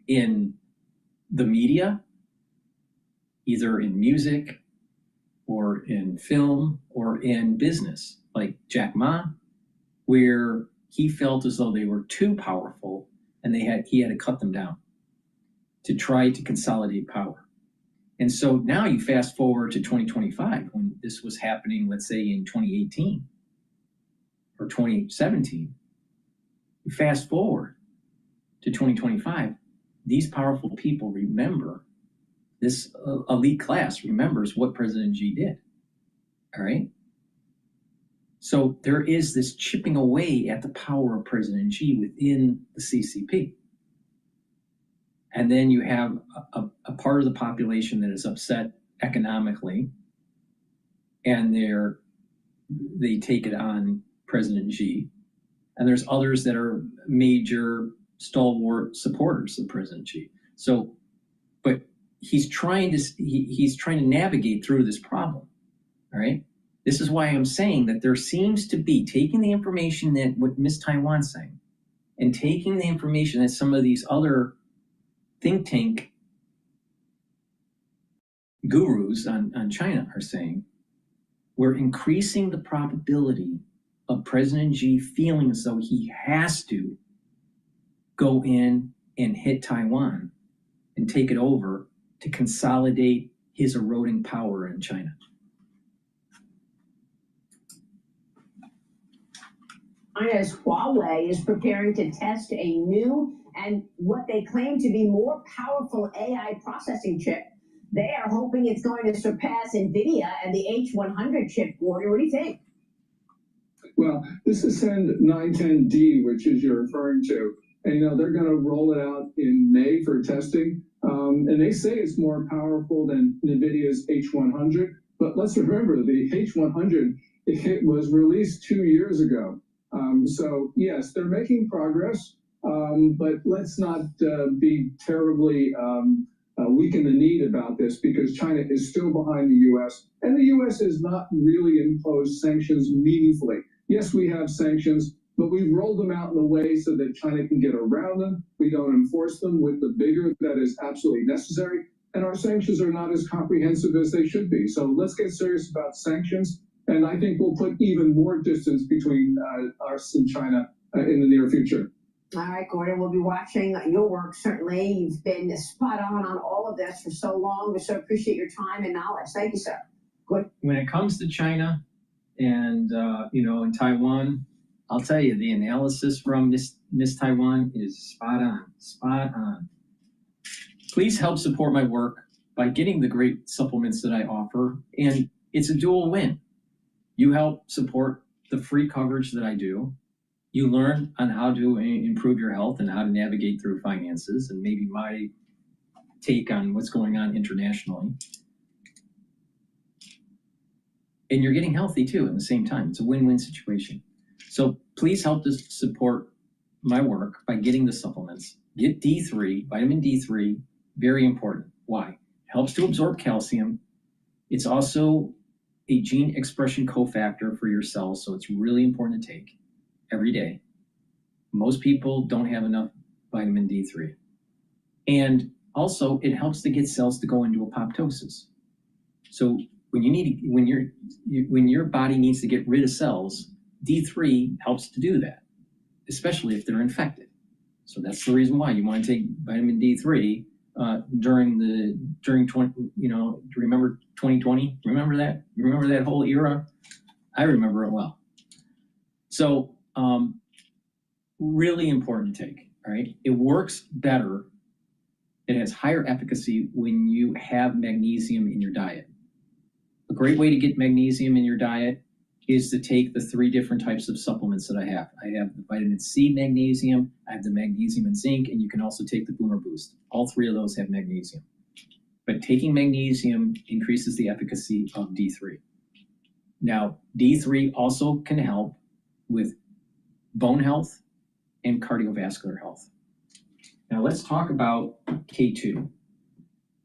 S3: in the media, either in music or in film or in business, like Jack Ma, where he felt as though they were too powerful and he had to cut them down. to try to consolidate power. And so now you fast forward to 2025, when this was happening, let's say in 2018 or 2017. You fast forward to 2025, these powerful people remember, this elite class remembers what President Xi did, all right? So there is this chipping away at the power of President Xi within the CCP. And then you have a part of the population that is upset economically, and they take it on President Xi. And there's others that are major stalwart supporters of President Xi. So, but he's trying to navigate through this problem. All right. This is why I'm saying that there seems to be, taking the information that what Miss Taiwan's saying, and taking the information that some of these other think tank gurus on China are saying, we're increasing the probability of President Xi feeling as though he has to go in and hit Taiwan and take it over to consolidate his eroding power in China.
S6: China's Huawei is preparing to test a new and what they claim to be more powerful AI processing chip. They are hoping it's going to surpass NVIDIA and the H100 chip. Gordon, what do you think?
S11: Well, this is Send 910D, which is you're referring to. And, they're going to roll it out in May for testing. And they say it's more powerful than NVIDIA's H100. But let's remember, the H100, it was released 2 years ago. So, yes, they're making progress. But let's not be terribly weak in the need about this, because China is still behind the U.S. And the U.S. has not really imposed sanctions meaningfully. Yes, we have sanctions, but we've rolled them out in a way so that China can get around them. We don't enforce them with the vigor that is absolutely necessary. And our sanctions are not as comprehensive as they should be. So let's get serious about sanctions. And I think we'll put even more distance between us and China in the near future.
S6: All right, Gordon, we'll be watching your work, certainly. You've been spot on all of this for so long. We so appreciate your time and knowledge. Thank you, sir. Good.
S3: When it comes to China and, in Taiwan, I'll tell you, the analysis from Miss Taiwan is spot on. Please help support my work by getting the great supplements that I offer. And it's a dual win. You help support the free coverage that I do. You learn on how to improve your health and how to navigate through finances, and maybe my take on what's going on internationally. And you're getting healthy too at the same time. It's a win-win situation. So please help us support my work by getting the supplements. Get D3, vitamin D3, very important. Why? It helps to absorb calcium. It's also a gene expression cofactor for your cells, so it's really important to take every day. Most people don't have enough vitamin D3. And also, it helps to get cells to go into apoptosis. So when your body needs to get rid of cells, D3 helps to do that, especially if they're infected. So that's the reason why you want to take vitamin D3 during 20. Remember 2020? Remember that? Remember that whole era? I remember it well. So really important to take. All right, it works better. It has higher efficacy when you have magnesium in your diet. A great way to get magnesium in your diet is to take the 3 different types of supplements that I have. I have the vitamin C magnesium, I have the magnesium and zinc, and you can also take the Boomer Boost. All 3 of those have magnesium. But taking magnesium increases the efficacy of D3. Now, D3 also can help with bone health and cardiovascular health. Now let's talk about K2,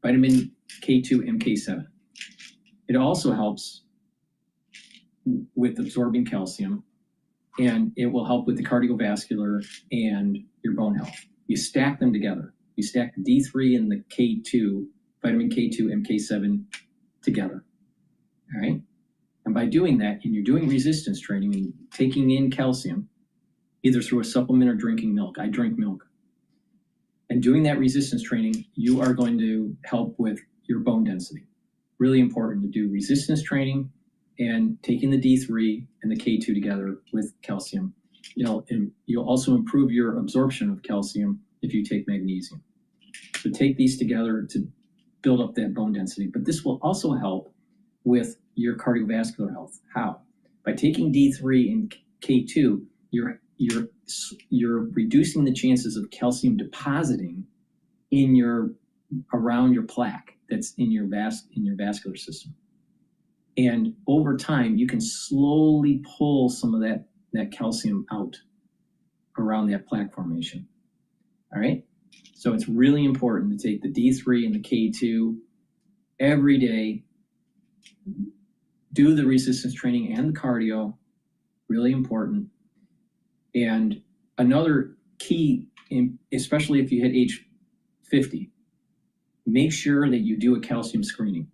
S3: vitamin K2 MK7. It also helps with absorbing calcium, and it will help with the cardiovascular and your bone health. You stack them together. You stack the D3 and the K2, vitamin K2 MK7 together, all right? And by doing that, and you're doing resistance training and taking in calcium, either through a supplement or drinking milk. I drink milk. And doing that resistance training, you are going to help with your bone density. Really important to do resistance training and taking the D3 and the K2 together with calcium. And you'll also improve your absorption of calcium if you take magnesium. So take these together to build up that bone density. But this will also help with your cardiovascular health. How? By taking D3 and K2, you're reducing the chances of calcium depositing around your plaque that's in your vascular system. And over time, you can slowly pull some of that calcium out around that plaque formation. All right? So it's really important to take the D3 and the K2 every day. Do the resistance training and the cardio, really important. And another key, especially if you hit age 50, make sure that you do a calcium screening.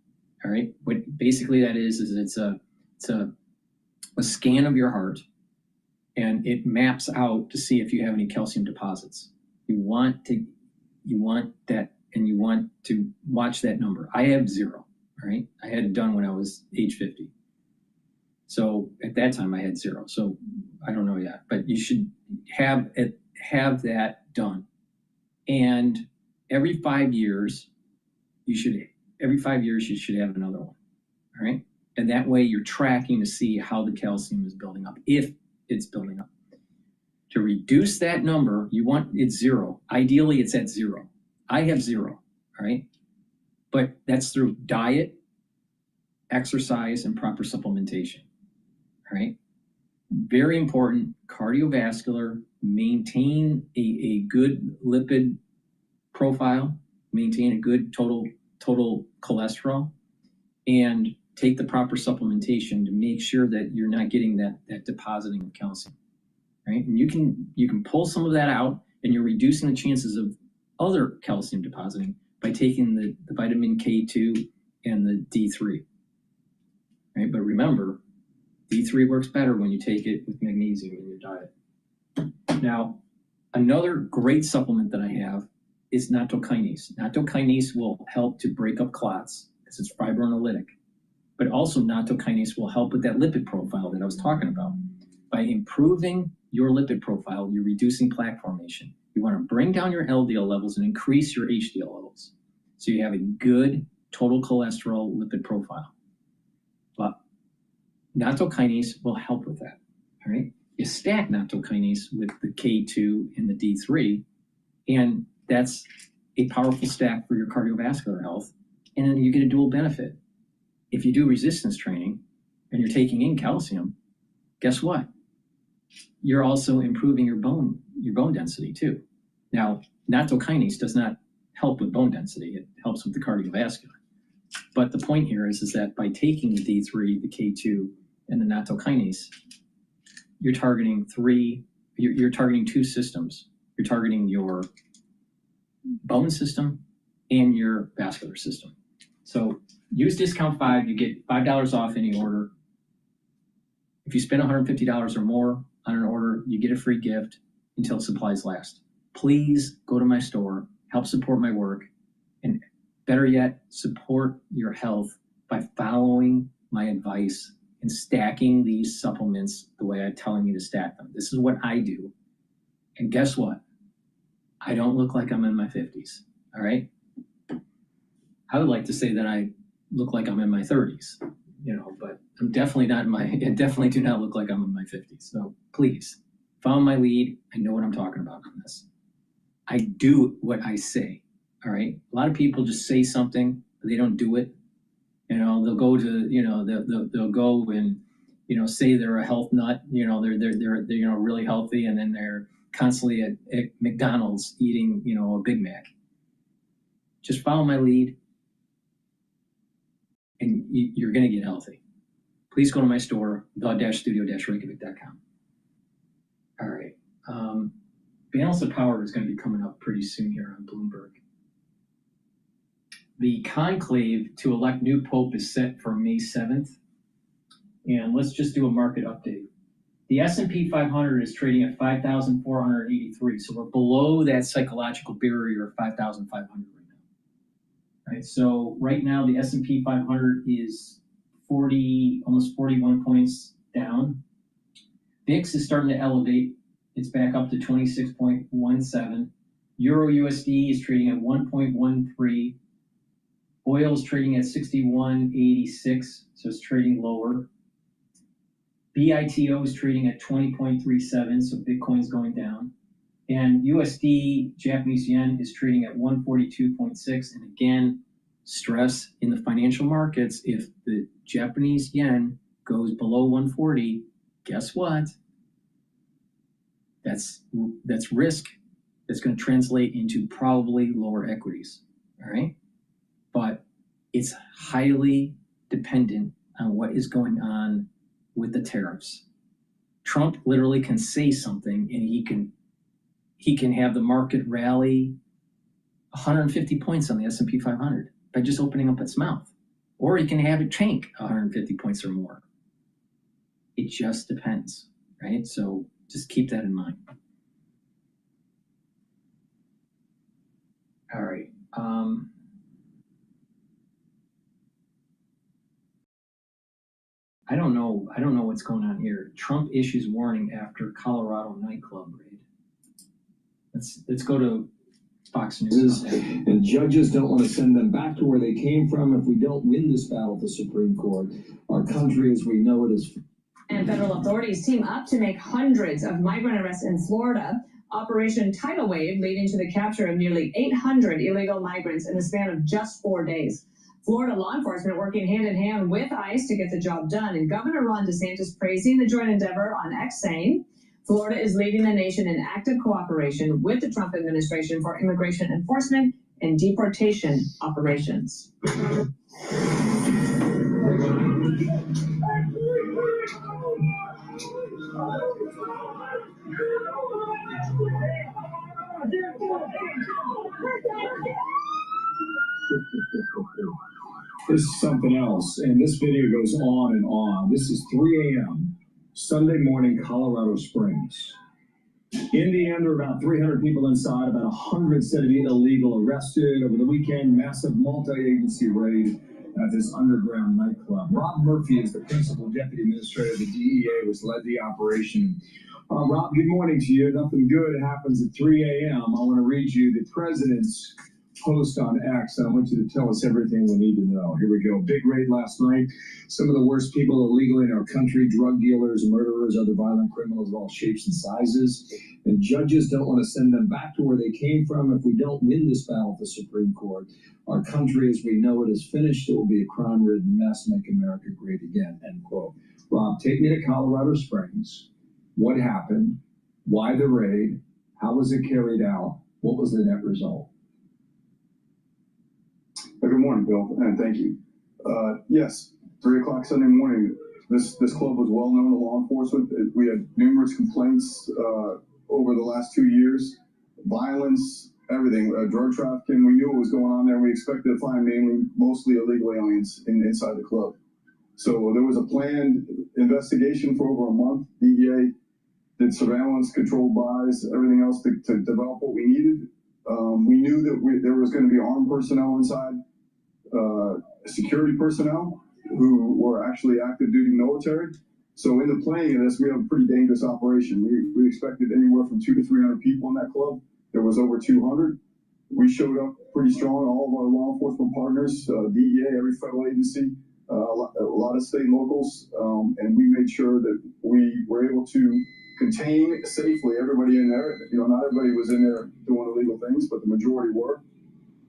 S3: All right. What basically that is it's a scan of your heart, and it maps out to see if you have any calcium deposits. You want that, and you want to watch that number. I have 0. All right. I had it done when I was age 50. So at that time I had 0. So I don't know yet, but you should have that done. And every 5 years, you should have another one. All right. And that way you're tracking to see how the calcium is building up, if it's building up. To reduce that number, you want it 0. Ideally, it's at 0. I have 0. All right. But that's through diet, exercise, and proper supplementation. All right. Very important, cardiovascular, maintain a good lipid profile, maintain a good total cholesterol, and take the proper supplementation to make sure that you're not getting that depositing of calcium. Right? And you can pull some of that out, and you're reducing the chances of other calcium depositing by taking the vitamin K2 and the D3. Right? But remember, D3 works better when you take it with magnesium in your diet. Now, another great supplement that I have is nattokinase. Nattokinase will help to break up clots because it's fibrinolytic, but also nattokinase will help with that lipid profile that I was talking about. By improving your lipid profile, you're reducing plaque formation. You want to bring down your LDL levels and increase your HDL levels, so you have a good total cholesterol lipid profile. But nattokinase will help with that. All right, you stack nattokinase with the K2 and the D3, and that's a powerful stack for your cardiovascular health, and then you get a dual benefit. If you do resistance training and you're taking in calcium, guess what? You're also improving your bone density too. Now, nattokinase does not help with bone density; it helps with the cardiovascular. But the point here is that by taking the D3, the K2, and the nattokinase, you're targeting you're targeting 2 systems. You're targeting your bone system and your vascular system. So use discount 5, you get $5 off any order. If you spend $150 or more on an order, you get a free gift until supplies last. Please go to my store, help support my work, and better yet, support your health by following my advice and stacking these supplements the way I'm telling you to stack them. This is what I do. And guess what? I don't look like I'm in my 50s, all right? I would like to say that I look like I'm in my 30s, but I'm definitely not I definitely do not look like I'm in my 50s. So please, follow my lead. I know what I'm talking about on this. I do what I say, all right? A lot of people just say something, but they don't do it. They'll go to, they'll go and, say they're a health nut, they're really healthy, and then they're constantly at McDonald's eating, a Big Mac. Just follow my lead, and you're going to get healthy. Please go to my store, the-studio-reykjavik.com. All right. Balance of Power is going to be coming up pretty soon here on Bloomberg. The conclave to elect new pope is set for May 7th. And let's just do a market update. The S&P 500 is trading at 5,483, so we're below that psychological barrier of 5,500 right now. Right, so right now the S&P 500 is almost 41 points down. VIX is starting to elevate. It's back up to 26.17. Euro USD is trading at 1.13. Oil is trading at 61.86, so it's trading lower. BITO is trading at 20.37, so Bitcoin's going down. And USD Japanese yen is trading at 142.6. And again, stress in the financial markets, if the Japanese yen goes below 140, guess what? That's risk that's going to translate into probably lower equities, all right? But it's highly dependent on what is going on with the tariffs. Trump literally can say something and he can have the market rally 150 points on the S&P 500 by just opening up its mouth. Or he can have it tank 150 points or more. It just depends, right? So just keep that in mind. All right. I don't know what's going on here. Trump issues warning after Colorado nightclub raid. Let's go to Fox News.
S14: And judges don't want to send them back to where they came from if we don't win this battle at the Supreme Court. Our country as we know it is.
S13: And federal authorities team up to make hundreds of migrant arrests in Florida. Operation Tidal Wave leading to the capture of nearly 800 illegal migrants in the span of just 4 days. Florida law enforcement working hand in hand with ICE to get the job done. And Governor Ron DeSantis praising the joint endeavor on X, saying Florida is leading the nation in active cooperation with the Trump administration for immigration enforcement and deportation operations.
S5: This is something else, and this video goes on and on. This is 3 a.m. Sunday morning, Colorado Springs. In the end, there were about 300 people inside, about 100 said to be illegal arrested. Over the weekend, massive multi-agency raid at this underground nightclub. Rob Murphy is the principal deputy administrator of the DEA, which led the operation. Rob, good morning to you. Nothing good happens at 3 a.m. I want to read you the president's post on X, and I want you to tell us everything we need to know. Here we go. Big raid last night. Some of the worst people illegally in our country, drug dealers, murderers, other violent criminals of all shapes and sizes. And judges don't want to send them back to where they came from if we don't win this battle at the Supreme Court. Our country as we know it is finished. It will be a crime-ridden mess. Make America great again, end quote. Rob, take me to Colorado Springs. What happened? Why the raid? How was it carried out? What was the net result?
S15: Good morning, Bill, and thank you. Yes, 3 o'clock Sunday morning, this club was well known to law enforcement. We had numerous complaints over the last 2 years, violence, everything, drug trafficking. We knew what was going on there. We expected to find mostly illegal aliens inside the club. So there was a planned investigation for over a month. DEA did surveillance, controlled buys, everything else to develop what we needed. We knew that there was going to be armed personnel inside, security personnel who were actually active duty military. So in the planning of this, we have a pretty dangerous operation. We expected anywhere from 200 to 300 people in that club. There was over 200. We showed up pretty strong, all of our law enforcement partners, DEA, every federal agency, a lot of state and locals, and we made sure that we were able to contain safely everybody in there. Not everybody was in there doing illegal things, but the majority were.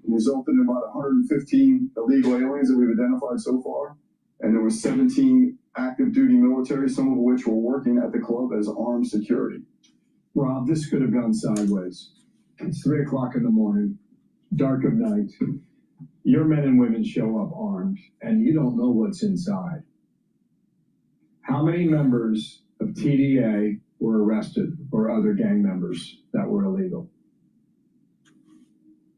S15: It resulted in about 115 illegal aliens that we've identified so far, and there were 17 active duty military, some of which were working at the club as armed security.
S5: Rob, this could have gone sideways. It's 3 o'clock in the morning, dark of night. Your men and women show up armed, and you don't know what's inside. How many members of TDA were arrested, or other gang members that were illegal?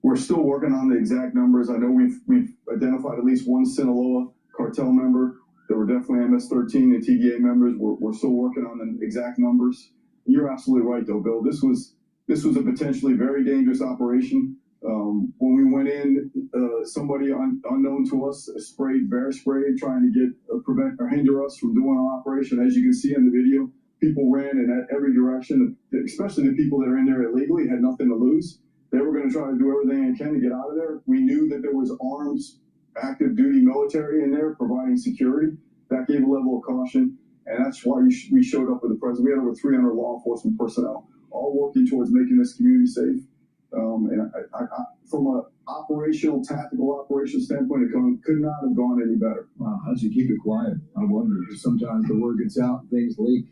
S15: We're still working on the exact numbers. I know we've identified at least one Sinaloa cartel member. There were definitely MS-13 and TDA members. We're still working on the exact numbers. You're absolutely right, though, Bill. This was a potentially very dangerous operation. When we went in, somebody unknown to us sprayed bear spray, trying to prevent or hinder us from doing our operation. As you can see in the video, people ran in every direction, especially the people that are in there illegally, had nothing to lose. They were going to try to do everything they can to get out of there. We knew that there was arms, active duty military in there providing security. That gave a level of caution, and that's why we showed up with the president. We had over 300 law enforcement personnel, all working towards making this community safe. And from an tactical operational standpoint, it could not have gone any better.
S14: Wow, how'd you keep it quiet? I wonder, because sometimes the word gets out and things leak.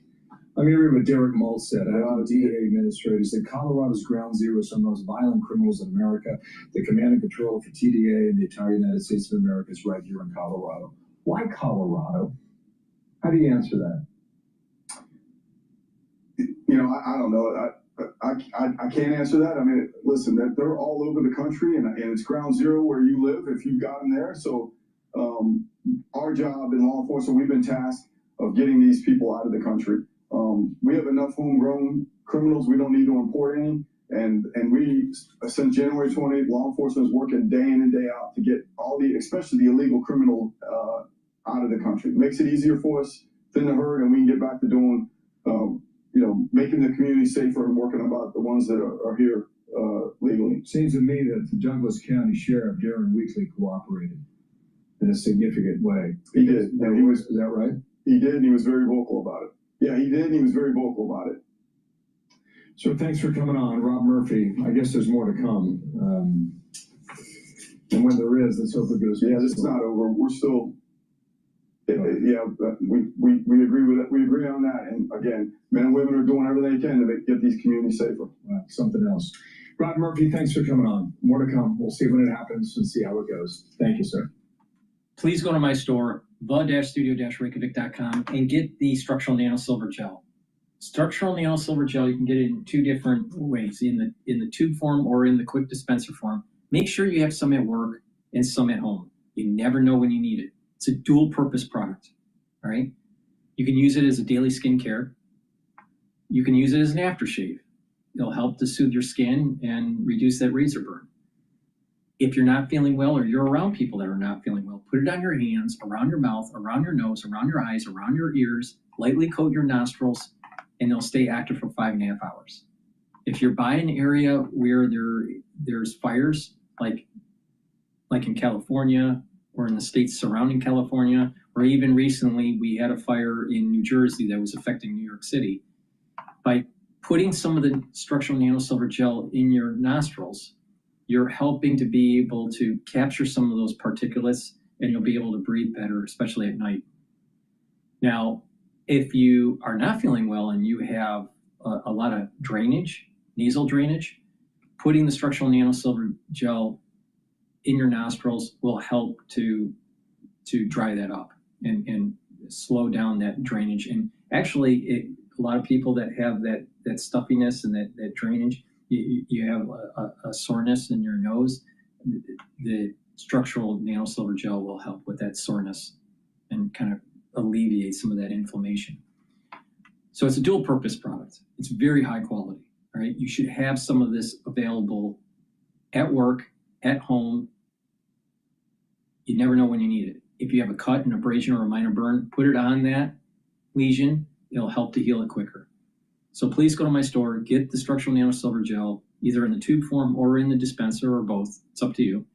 S14: I mean, remember what Derek Maltz said, a DEA administrator, said Colorado's ground zero is some of the most violent criminals in America. The command and control for TDA and the entire United States of America is right here in Colorado. Why Colorado? How do you answer that?
S15: You know, I don't know. I can't answer that. I mean, listen, they're all over the country, and it's ground zero where you live if you've gotten there. So our job in law enforcement, we've been tasked of getting these people out of the country. We have enough homegrown criminals. We don't need to import any. And we, since January 28th, law enforcement is working day in and day out to get especially the illegal criminal out of the country. It makes it easier for us, thin the herd, and we can get back to doing, making the community safer and working about the ones that are here legally.
S14: Seems to me that the Douglas County Sheriff, Darren Weekly, cooperated in a significant way.
S15: He did. And
S14: is that right?
S15: He did, and he was very vocal about it. Yeah, he did, and he was very vocal about it.
S14: So thanks for coming on, Rob Murphy. I guess there's more to come. And when there is, let's hope it goes.
S15: Yeah, this is not over. We're still, we agree with it. We agree on that. And again, men and women are doing everything they can to get these communities safer.
S14: Something else. Rob Murphy, thanks for coming on. More to come. We'll see when it happens and see how it goes. Thank you, sir.
S3: Please go to my store, the-studio-reykjavik.com, and get the structural nano silver gel. Structural nano silver gel, you can get it in two different ways, in the tube form or in the quick dispenser form. Make sure you have some at work and some at home. You never know when you need it. It's a dual purpose product, all right? You can use it as a daily skincare. You can use it as an aftershave. It'll help to soothe your skin and reduce that razor burn. If you're not feeling well or you're around people that are not feeling well, put it on your hands, around your mouth, around your nose, around your eyes, around your ears, lightly coat your nostrils, and they'll stay active for 5.5 hours. If you're by an area where there's fires, like in California or in the states surrounding California, or even recently we had a fire in New Jersey that was affecting New York City, by putting some of the structural nanosilver gel in your nostrils, you're helping to be able to capture some of those particulates, and you'll be able to breathe better, especially at night. Now, if you are not feeling well and you have a lot of drainage, nasal drainage, putting the structural nanosilver gel in your nostrils will help to dry that up and slow down that drainage. And actually, a lot of people that have that stuffiness and that drainage, you have a soreness in your nose, the structural nanosilver gel will help with that soreness and kind of alleviate some of that inflammation. So it's a dual purpose product. It's very high quality, right? You should have some of this available at work, at home. You never know when you need it. If you have a cut, an abrasion, or a minor burn, put it on that lesion. It'll help to heal it quicker. So please go to my store, get the structural nanosilver gel, either in the tube form or in the dispenser, or both. It's up to you.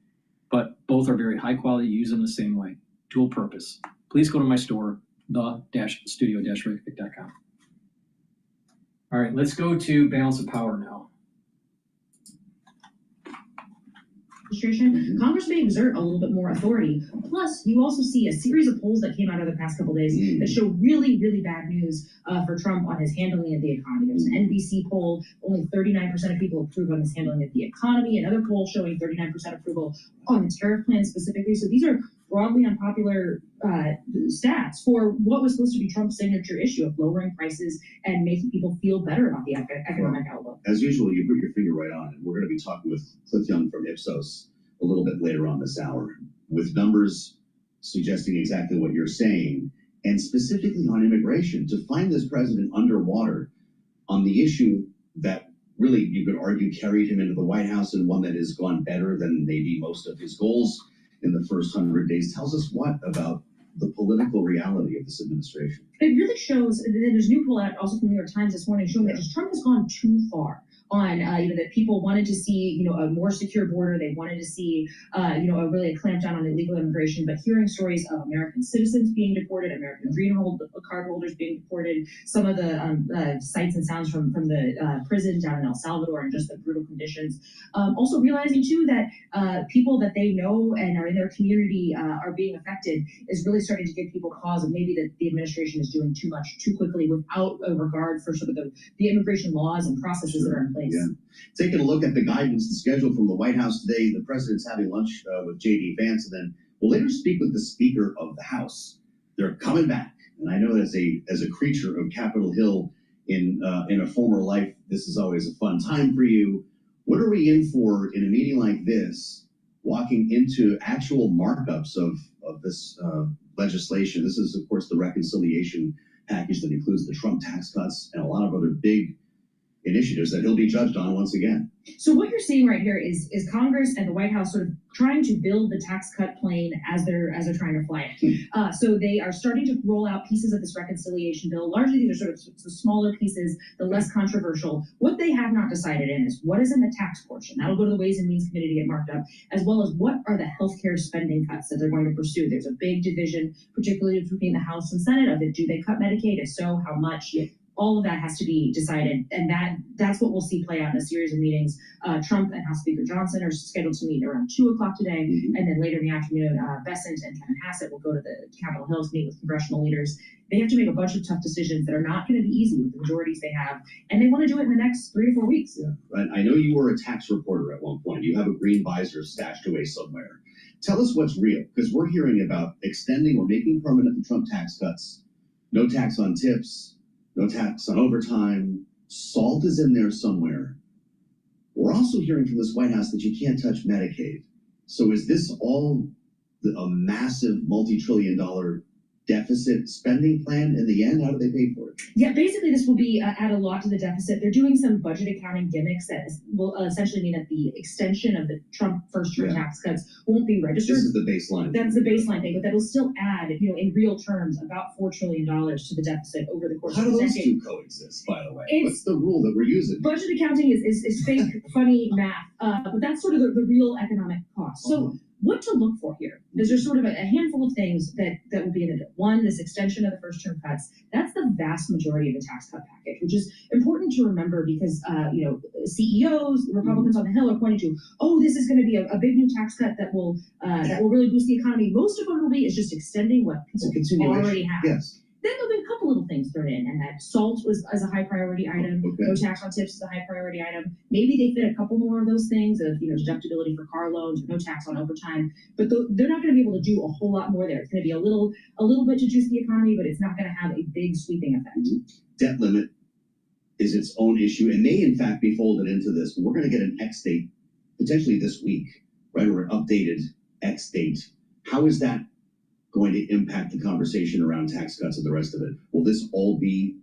S3: But both are very high quality. Use them the same way. Dual purpose. Please go to my store, the-studio-reykjavik.com. All right, let's go to balance of power now.
S16: Administration, Congress may exert a little bit more authority. Plus, you also see a series of polls that came out over the past couple of days that show really, really bad news for Trump on his handling of the economy. There's an NBC poll, only 39% of people approve on his handling of the economy. Another poll showing 39% approval on the tariff plan specifically. So these are broadly unpopular stats for what was supposed to be Trump's signature issue of lowering prices and making people feel better about the economic outlook.
S17: As usual, you put your finger right on it. We're going to be talking with Cliff Young from Ipsos a little bit later on this hour with numbers
S20: suggesting exactly what you're saying, and specifically on immigration, to find this president underwater on the issue that really, you could argue, carried him into the White House, and one that has gone better than maybe most of his goals in the first 100 days, tells us what about the political reality of this administration?
S16: It really shows, and then there's a new poll out also from the New York Times this morning showing that Trump has gone too far on, that people wanted to see, a more secure border. They wanted to see, really a clampdown on illegal immigration. But hearing stories of American citizens being deported, American green card holders being deported, some of the sights and sounds from the prison down in El Salvador and just the brutal conditions. Also realizing too that people that they know and are in their community are being affected is really starting to give people pause of maybe that the administration is doing too much too quickly without a regard for sort of the immigration laws and processes that are in place.
S20: Yeah. Taking a look at the guidance, the schedule from the White House today, the president's having lunch with J.D. Vance, and then will later speak with the Speaker of the House. They're coming back, and I know as a creature of Capitol Hill in a former life, this is always a fun time for you. What are we in for in a meeting like this, walking into actual markups of this legislation? This is, of course, the reconciliation package that includes the Trump tax cuts and a lot of other big initiatives that he'll be judged on once again.
S16: So what you're seeing right here is Congress and the White House sort of trying to build the tax cut plane as they're trying to fly it. So they are starting to roll out pieces of this reconciliation bill. Largely, these are sort of smaller pieces, the less controversial. What they have not decided in is what is in the tax portion. That'll go to the Ways and Means Committee to get marked up, as well as what are the healthcare spending cuts that they're going to pursue. There's a big division, particularly between the House and Senate, of it. Do they cut Medicaid? If so, how much? All of that has to be decided, and that's what we'll see play out in a series of meetings. Trump and House Speaker Johnson are scheduled to meet around 2 o'clock today, and then later in the afternoon, Bessent and Kevin Hassett will go to the Capitol Hill to meet with congressional leaders. They have to make a bunch of tough decisions that are not going to be easy with the majorities they have, and they want to do it in the next 3 to 4 weeks.
S20: Yeah, right. I know you were a tax reporter at one point. You have a green visor stashed away somewhere. Tell us what's real, because we're hearing about extending or making permanent the Trump tax cuts. No tax on tips. No tax on overtime. SALT is in there somewhere. We're also hearing from this White House that you can't touch Medicaid. So is this all a massive multi-trillion-dollar deficit spending plan in the end? How do they pay for it?
S16: Yeah, basically this will be add a lot to the deficit. They're doing some budget accounting gimmicks that will essentially mean that the extension of the Trump first-term tax cuts won't be registered.
S20: This is the baseline.
S16: That's the baseline thing, but that'll still add, in real terms, about $4 trillion to the deficit over the course of the decade.
S20: How do those two coexist, by the way? What's the rule that we're using?
S16: Budget accounting is fake, funny math, but that's sort of the real economic cost. So what to look for here? There's sort of a handful of things that will be in the bill. One, this extension of the first term cuts. That's the vast majority of the tax cut package, which is important to remember because, CEOs, Republicans on the Hill are pointing to, this is going to be a big new tax cut that will really boost the economy. Most of what it will be is just extending what people already have.
S20: Yes.
S16: Then there'll be a couple little things thrown in, and that SALT was as a high priority item, no tax on tips is a high priority item. Maybe they fit a couple more of those things of deductibility for car loans, no tax on overtime, but they're not going to be able to do a whole lot more there. It's going to be a little bit to juice the economy, but it's not going to have a big sweeping effect.
S20: Debt limit is its own issue and may in fact be folded into this. But we're going to get an X date potentially this week, right? Or an updated X date. How is that going to impact the conversation around tax cuts and the rest of it? Will this all be,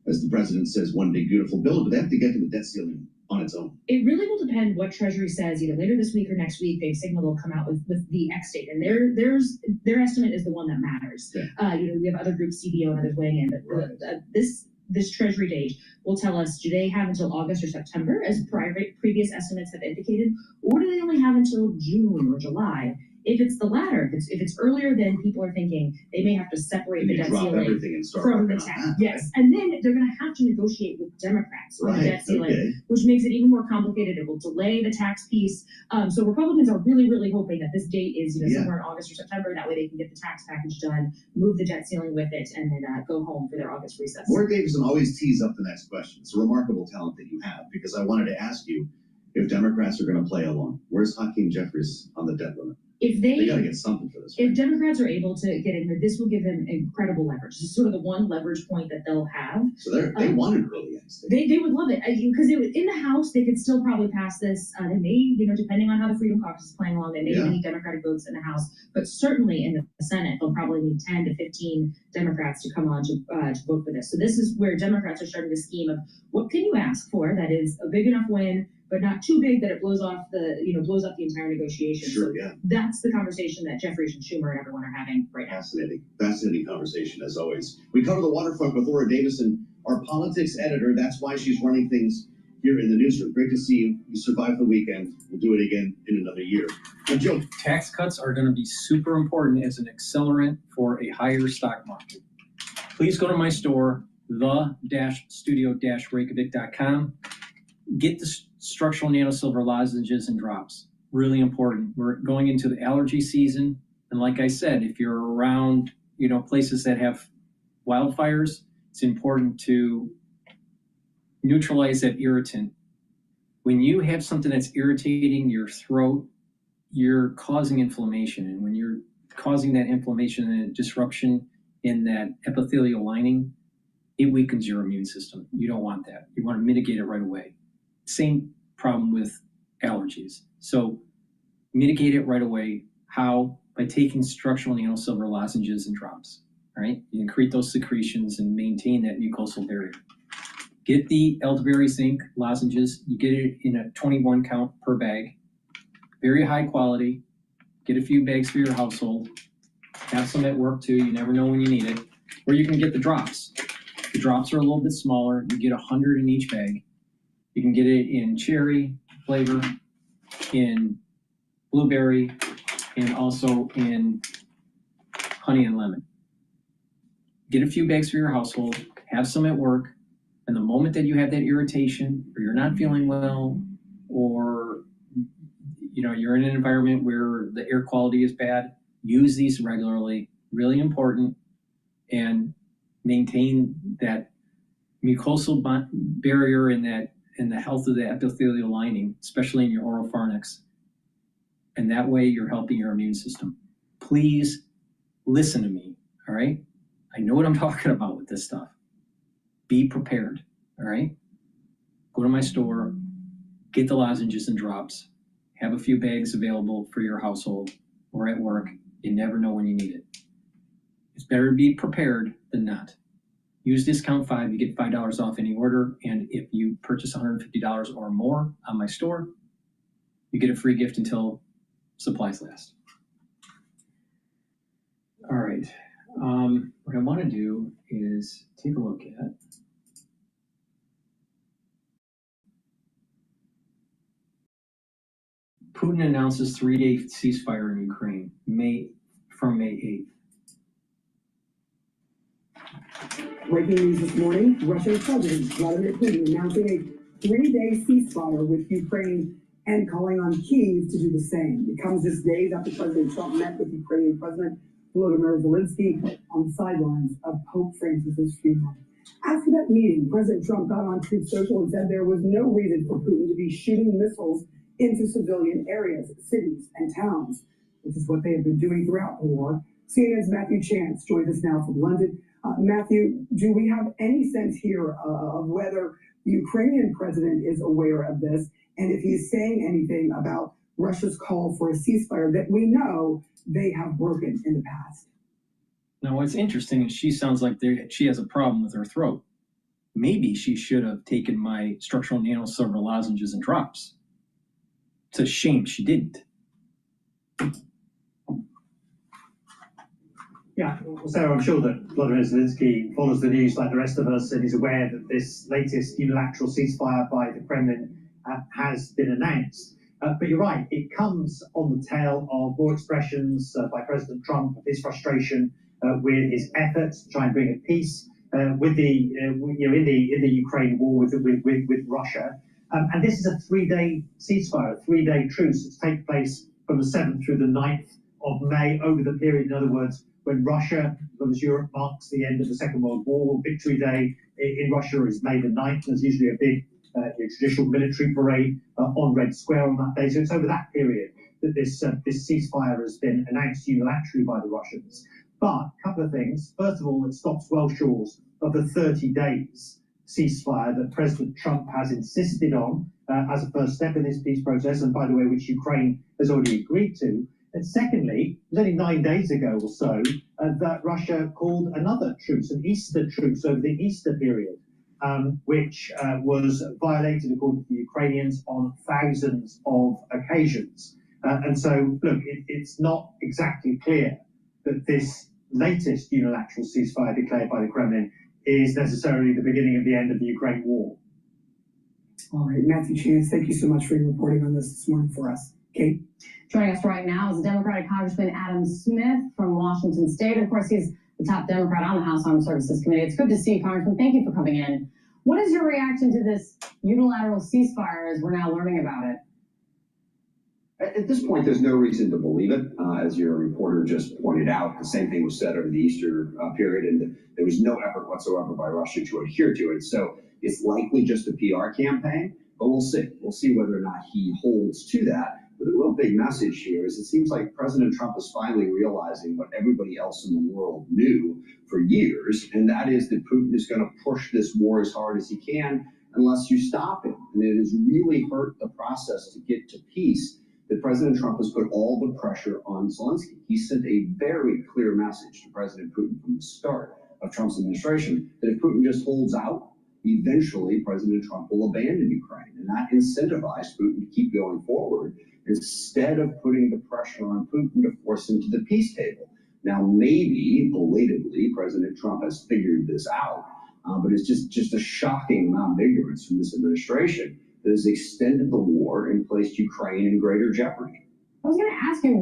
S20: as the president says, one big beautiful bill? Do they have to get to the debt ceiling on its own?
S16: It really will depend what Treasury says either later this week or next week. They've signaled they'll come out with the X date, and their estimate is the one that matters. Yeah. We have other groups, CBO and others weighing in, but this Treasury date will tell us, do they have until August or September, as previous estimates have indicated, or do they only have until June or July? If it's the latter, if it's earlier than people are thinking, they may have to separate the debt ceiling from the tax. Yes, and then they're going to have to negotiate with Democrats on the debt ceiling, which makes it even more complicated. It will delay the tax piece. So Republicans are really, really hoping that this date is somewhere in August or September. That way they can get the tax package done, move the debt ceiling with it, and then go home for their August recess.
S20: Warren Davidson always tees up the next question. It's a remarkable talent that you have, because I wanted to ask you if Democrats are going to play along. Where's Hakeem Jeffries on the debt limit?
S16: if
S20: They gotta get something for this.
S16: if Democrats are able to get in there, this will give them incredible leverage. This is sort of the one leverage point that they'll have.
S20: So they wanted early exit.
S16: They would love it because in the House they could still probably pass this. They may, depending on how the Freedom Caucus is playing along, they may need Democratic votes in the House, but certainly in the Senate they'll probably need 10 to 15 Democrats to come on to vote for this. So this is where Democrats are starting to scheme of what can you ask for that is a big enough win, but not too big that it blows up the entire negotiation.
S20: Sure,
S16: so
S20: yeah.
S16: That's the conversation that Jeffries and Schumer and everyone are having right now.
S20: Fascinating conversation as always. We cover the waterfront with Laura Davison, our politics editor. That's why she's running things here in the newsroom. Great to see you. You survived the weekend. We'll do it again in another year. And Joe,
S3: tax cuts are going to be super important as an accelerant for a higher stock market. Please go to my store, the-studio-reykjavik.com. Get the structural nanosilver lozenges and drops. Really important. We're going into the allergy season. And like I said, if you're around, places that have wildfires, it's important to neutralize that irritant. When you have something that's irritating your throat, you're causing inflammation. And when you're causing that inflammation and a disruption in that epithelial lining, it weakens your immune system. You don't want that. You want to mitigate it right away. Same problem with allergies. So mitigate it right away. How? By taking structural nanosilver lozenges and drops. All right? You can create those secretions and maintain that mucosal barrier. Get the elderberry zinc lozenges. You get it in a 21 count per bag. Very high quality. Get a few bags for your household. Have some at work too. You never know when you need it. Or you can get the drops. The drops are a little bit smaller. You get 100 in each bag. You can get it in cherry flavor, in blueberry, and also in honey and lemon. Get a few bags for your household, have some at work, and the moment that you have that irritation, or you're not feeling well, or you're in an environment where the air quality is bad, use these regularly, really important, and maintain that mucosal barrier and the health of the epithelial lining, especially in your oropharynx. And that way you're helping your immune system. Please listen to me, all right? I know what I'm talking about with this stuff. Be prepared, all right? Go to my store, get the lozenges and drops, have a few bags available for your household or at work. You never know when you need it. It's better to be prepared than not. Use discount 5, you get $5 off any order, and if you purchase $150 or more on my store, you get a free gift until supplies last. All right, what I want to do is take a look at Putin announces 3-day ceasefire in Ukraine, from May 8th.
S19: Breaking news this morning, Russian President Vladimir Putin announcing a 3-day ceasefire with Ukraine and calling on Kyiv to do the same. It comes just days after President Trump met with Ukrainian President Volodymyr Zelensky on the sidelines of Pope Francis's funeral. After that meeting, President Trump got on Truth Social and said there was no reason for Putin to be shooting missiles into civilian areas, cities, and towns, which is what they have been doing throughout the war. CNN's Matthew Chance joins us now from London. Matthew, do we have any sense here of whether the Ukrainian president is aware of this, and if he's saying anything about Russia's call for a ceasefire that we know they have broken in the past?
S3: Now, what's interesting is she sounds like she has a problem with her throat. Maybe she should have taken my structural nanosilver lozenges and drops. It's a shame she didn't.
S21: Yeah, Sarah, I'm sure that Vladimir Zelensky follows the news like the rest of us and is aware that this latest unilateral ceasefire by the Kremlin has been announced. But you're right, it comes on the tail of more expressions by President Trump of his frustration with his efforts to try and bring a peace with the in the Ukraine war with Russia. And this is a 3-day ceasefire, a 3-day truce that's taken place from the 7th through the 9th of May over the period, in other words, when Russia, as Europe marks the end of the Second World War. Victory Day in Russia is May the 9th. There's usually a big traditional military parade on Red Square on that day. So it's over that period that this ceasefire has been announced unilaterally by the Russians. But a couple of things. First of all, it stops well short of the 30 days ceasefire that President Trump has insisted on as a first step in this peace process, and by the way, which Ukraine has already agreed to. And secondly, it was only 9 days ago or so that Russia called another truce, an Easter truce over the Easter period, which was violated, according to the Ukrainians, on thousands of occasions. And so, look, it's not exactly clear that this latest unilateral ceasefire declared by the Kremlin is necessarily the beginning of the end of the Ukraine war.
S19: All right, Matthew Chance, thank you so much for your reporting on this morning for us. Kate?
S1: Joining us right now is Democratic Congressman Adam Smith from Washington State. Of course, he's the top Democrat on the House Armed Services Committee. It's good to see you, Congressman. Thank you for coming in. What is your reaction to this unilateral ceasefire as we're now learning about it?
S4: At this point, there's no reason to believe it. As your reporter just pointed out, the same thing was said over the Easter period, and there was no effort whatsoever by Russia to adhere to it. So it's likely just a PR campaign, but we'll see. We'll see whether or not he holds to that. But the real big message here is it seems like President Trump is finally realizing what everybody else in the world knew for years, and that is that Putin is going to push this war as hard as he can unless you stop him. And it has really hurt the process to get to peace that President Trump has put all the pressure on Zelensky. He sent a very clear message to President Putin from the start of Trump's administration that if Putin just holds out, eventually President Trump will abandon Ukraine. And that incentivized Putin to keep going forward instead of putting the pressure on Putin to force him to the peace table. Now, maybe, belatedly, President Trump has figured this out, but it's just a shocking amount of ignorance from this administration that has extended the war and placed Ukraine in greater jeopardy.
S1: I was going to ask you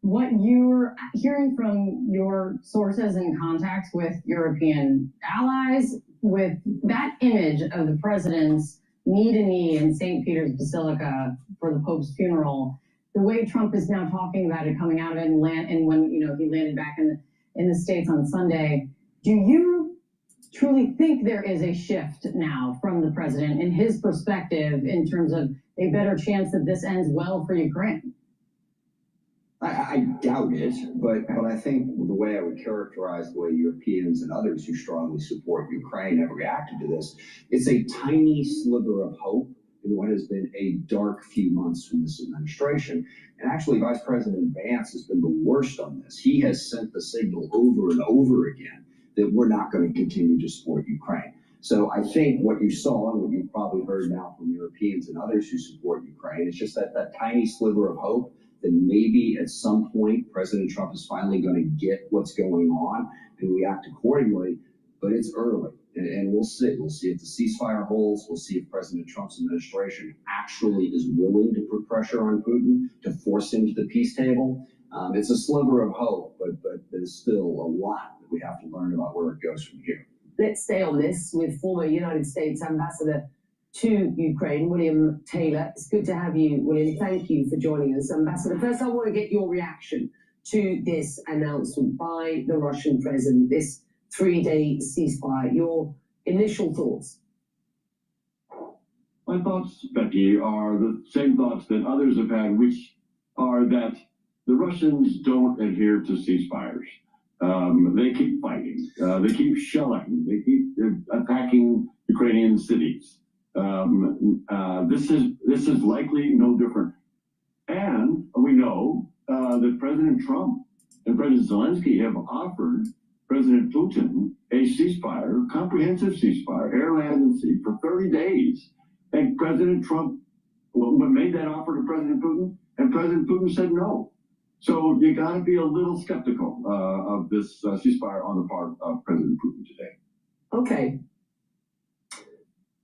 S1: what you're hearing from your sources and contacts with European allies, with that image of the president's knee-to-knee in St. Peter's Basilica for the Pope's funeral, the way Trump is now talking about it, coming out of it, and when he landed back in the States on Sunday, do you truly think there is a shift now from the president in his perspective in terms of a better chance that this ends well for Ukraine?
S4: I doubt it, but I think the way I would characterize the way Europeans and others who strongly support Ukraine have reacted to this, it's a tiny sliver of hope in what has been a dark few months from this administration. And actually, Vice President Vance has been the worst on this. He has sent the signal over and over again that we're not going to continue to support Ukraine. So I think what you saw and what you've probably heard now from Europeans and others who support Ukraine is just that tiny sliver of hope that maybe at some point President Trump is finally going to get what's going on and react accordingly, but it's early. And we'll see. We'll see if the ceasefire holds. We'll see if President Trump's administration actually is willing to put pressure on Putin to force him to the peace table. It's a sliver of hope, but there's still a lot that we have to learn about where it goes from here.
S6: Let's stay on this with former United States Ambassador to Ukraine, William Taylor. It's good to have you, William. Thank you for joining us, Ambassador. First, I want to get your reaction to this announcement by the Russian president, this 3-day ceasefire. Your initial thoughts?
S22: My thoughts, Becky, are the same thoughts that others have had, which are that the Russians don't adhere to ceasefires. They keep fighting. They keep shelling. They keep attacking Ukrainian cities. This is likely no different. And we know that President Trump and President Zelensky have offered President Putin a ceasefire, comprehensive ceasefire, air, land, and sea, for 30 days. And President Trump made that offer to President Putin, and President Putin said no. So you got to be a little skeptical of this ceasefire on the part of President Putin today.
S6: Okay.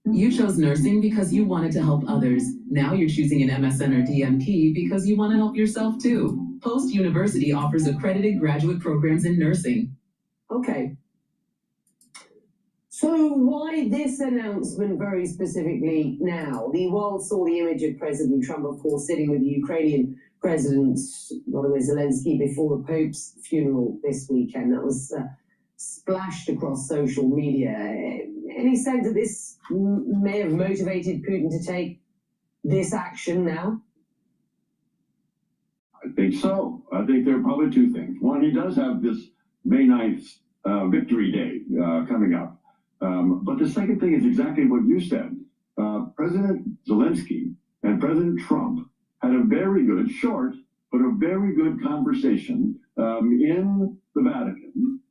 S23: You chose nursing because you wanted to help others. Now you're choosing an MSN or DMP because you want to help yourself too. Post University offers accredited graduate programs in nursing.
S6: Okay. So why this announcement very specifically now? The world saw the image of President Trump, of course, sitting with the Ukrainian President Volodymyr Zelensky before the Pope's funeral this weekend. That was splashed across social media. Any sense that this may have motivated Putin to take this action now?
S22: I think so. I think there are probably two things. One, he does have this May 9th Victory Day coming up. But the second thing is exactly what you said. President Zelensky and President Trump had a very good, short, but a very good conversation in the Vatican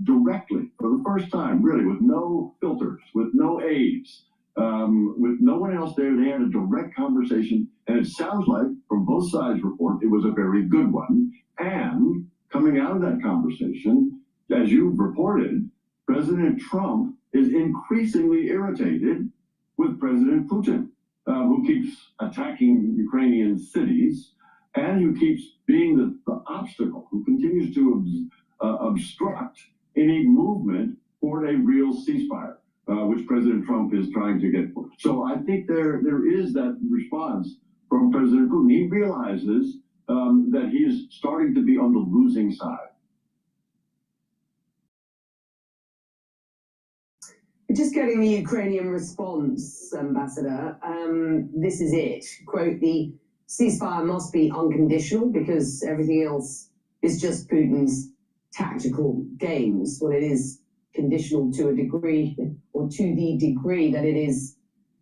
S22: directly for the first time, really, with no filters, with no aides, with no one else there. They had a direct conversation, and it sounds like, from both sides' report, it was a very good one. And coming out of that conversation, as you've reported, President Trump is increasingly irritated with President Putin, who keeps attacking Ukrainian cities and who keeps being the obstacle, who continues to obstruct any movement toward a real ceasefire, which President Trump is trying to get for. So I think there is that response from President Putin. He realizes that he is starting to be on the losing side.
S6: Just getting the Ukrainian response, Ambassador. This is it. Quote, the ceasefire must be unconditional because everything else is just Putin's tactical games. Well, it is conditional to a degree, or to the degree that it is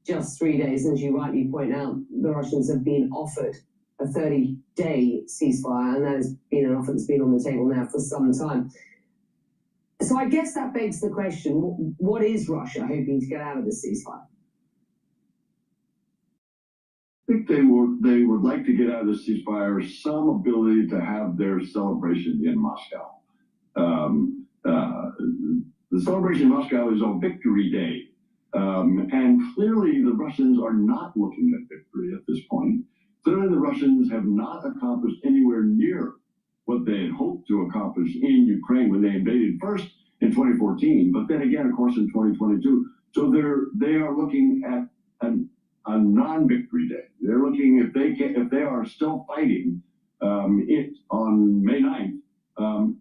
S6: just 3 days. And as you rightly point out, the Russians have been offered a 30-day ceasefire, and that has been an offer that's been on the table now for some time. So I guess that begs the question, what is Russia hoping to get out of this ceasefire?
S22: I think they would like to get out of the ceasefire some ability to have their celebration in Moscow. The celebration in Moscow is on Victory Day. And clearly the Russians are not looking at victory at this point. Clearly the Russians have not accomplished anywhere near what they had hoped to accomplish in Ukraine when they invaded first in 2014, but then again, of course, in 2022. So they are looking at a non-victory day. They're looking if they are still fighting it on May 9th.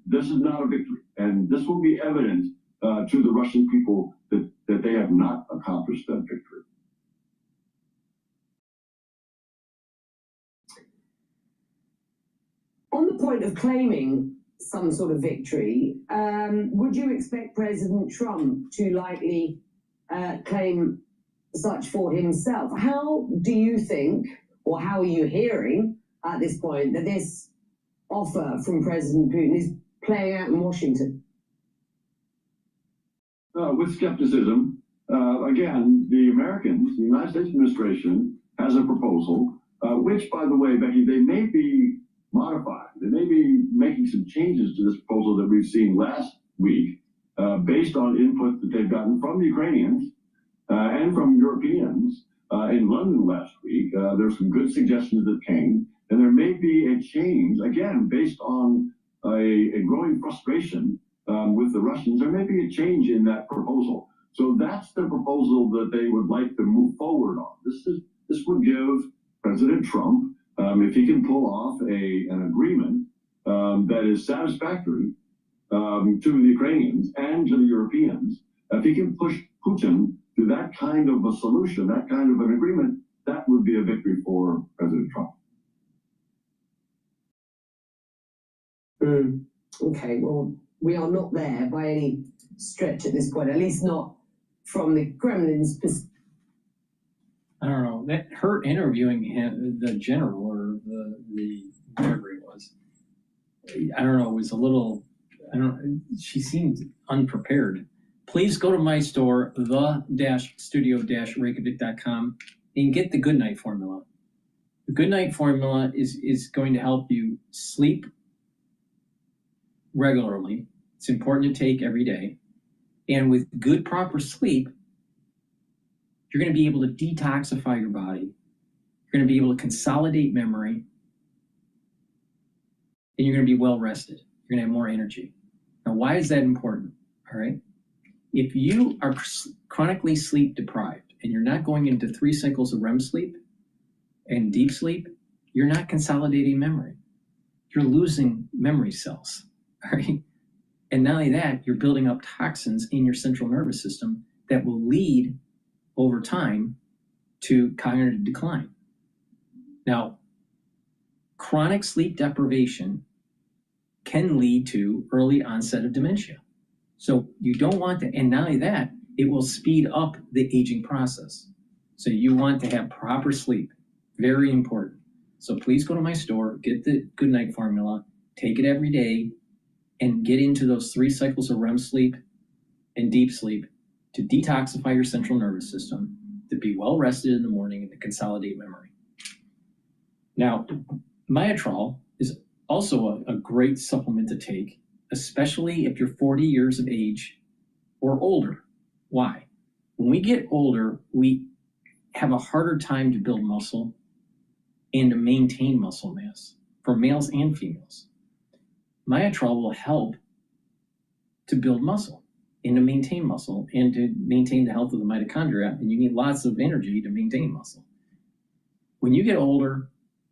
S22: This is not a victory, and this will be evident to the Russian people that they have not accomplished that victory.
S6: On the point of claiming some sort of victory, would you expect President Trump to likely claim such for himself? How do you think, or how are you hearing at this point, that this offer from President Putin is playing out in Washington?
S22: With skepticism. Again, the Americans, the United States administration, has a proposal, which, by the way, Becky, they may be modified. They may be making some changes to this proposal that we've seen last week, based on input that they've gotten from the Ukrainians and from Europeans in London last week. There's some good suggestions that came, and there may be a change, again, based on a growing frustration with the Russians. There may be a change in that proposal. So that's the proposal that they would like to move forward on. This would give President Trump, if he can pull off an agreement that is satisfactory to the Ukrainians and to the Europeans, if he can push Putin to that kind of a solution, that kind of an agreement, that would be a victory for President Trump.
S6: Okay, well, we are not there by any stretch at this point, at least not from the Kremlin's perspective.
S3: I don't know, that her interviewing him, the general or the whatever it was, I don't know, it was a little, she seemed unprepared. Please go to my store, the-studio-reykjavik.com, and get the Goodnight Formula. The Goodnight Formula is going to help you sleep regularly. It's important to take every day. And with good, proper sleep, you're going to be able to detoxify your body. You're going to be able to consolidate memory. And you're going to be well rested. You're going to have more energy. Now, why is that important? All right. If you are chronically sleep deprived and you're not going into 3 cycles of REM sleep and deep sleep, you're not consolidating memory. You're losing memory cells. All right. And not only that, you're building up toxins in your central nervous system that will lead over time to cognitive decline. Now, chronic sleep deprivation can lead to early onset of dementia. So you don't want to, and not only that, it will speed up the aging process. So you want to have proper sleep, very important. So please go to my store, get the Good Night formula, take it every day, and get into those 3 cycles of REM sleep and deep sleep to detoxify your central nervous system, to be well rested in the morning, and to consolidate memory. Now, Myotrol is also a great supplement to take, especially if you're 40 years of age or older. Why? When we get older, we have a harder time to build muscle and to maintain muscle mass for males and females. Myotrol will help to build muscle and to maintain muscle and to maintain the health of the mitochondria, and you need lots of energy to maintain muscle. When you get older,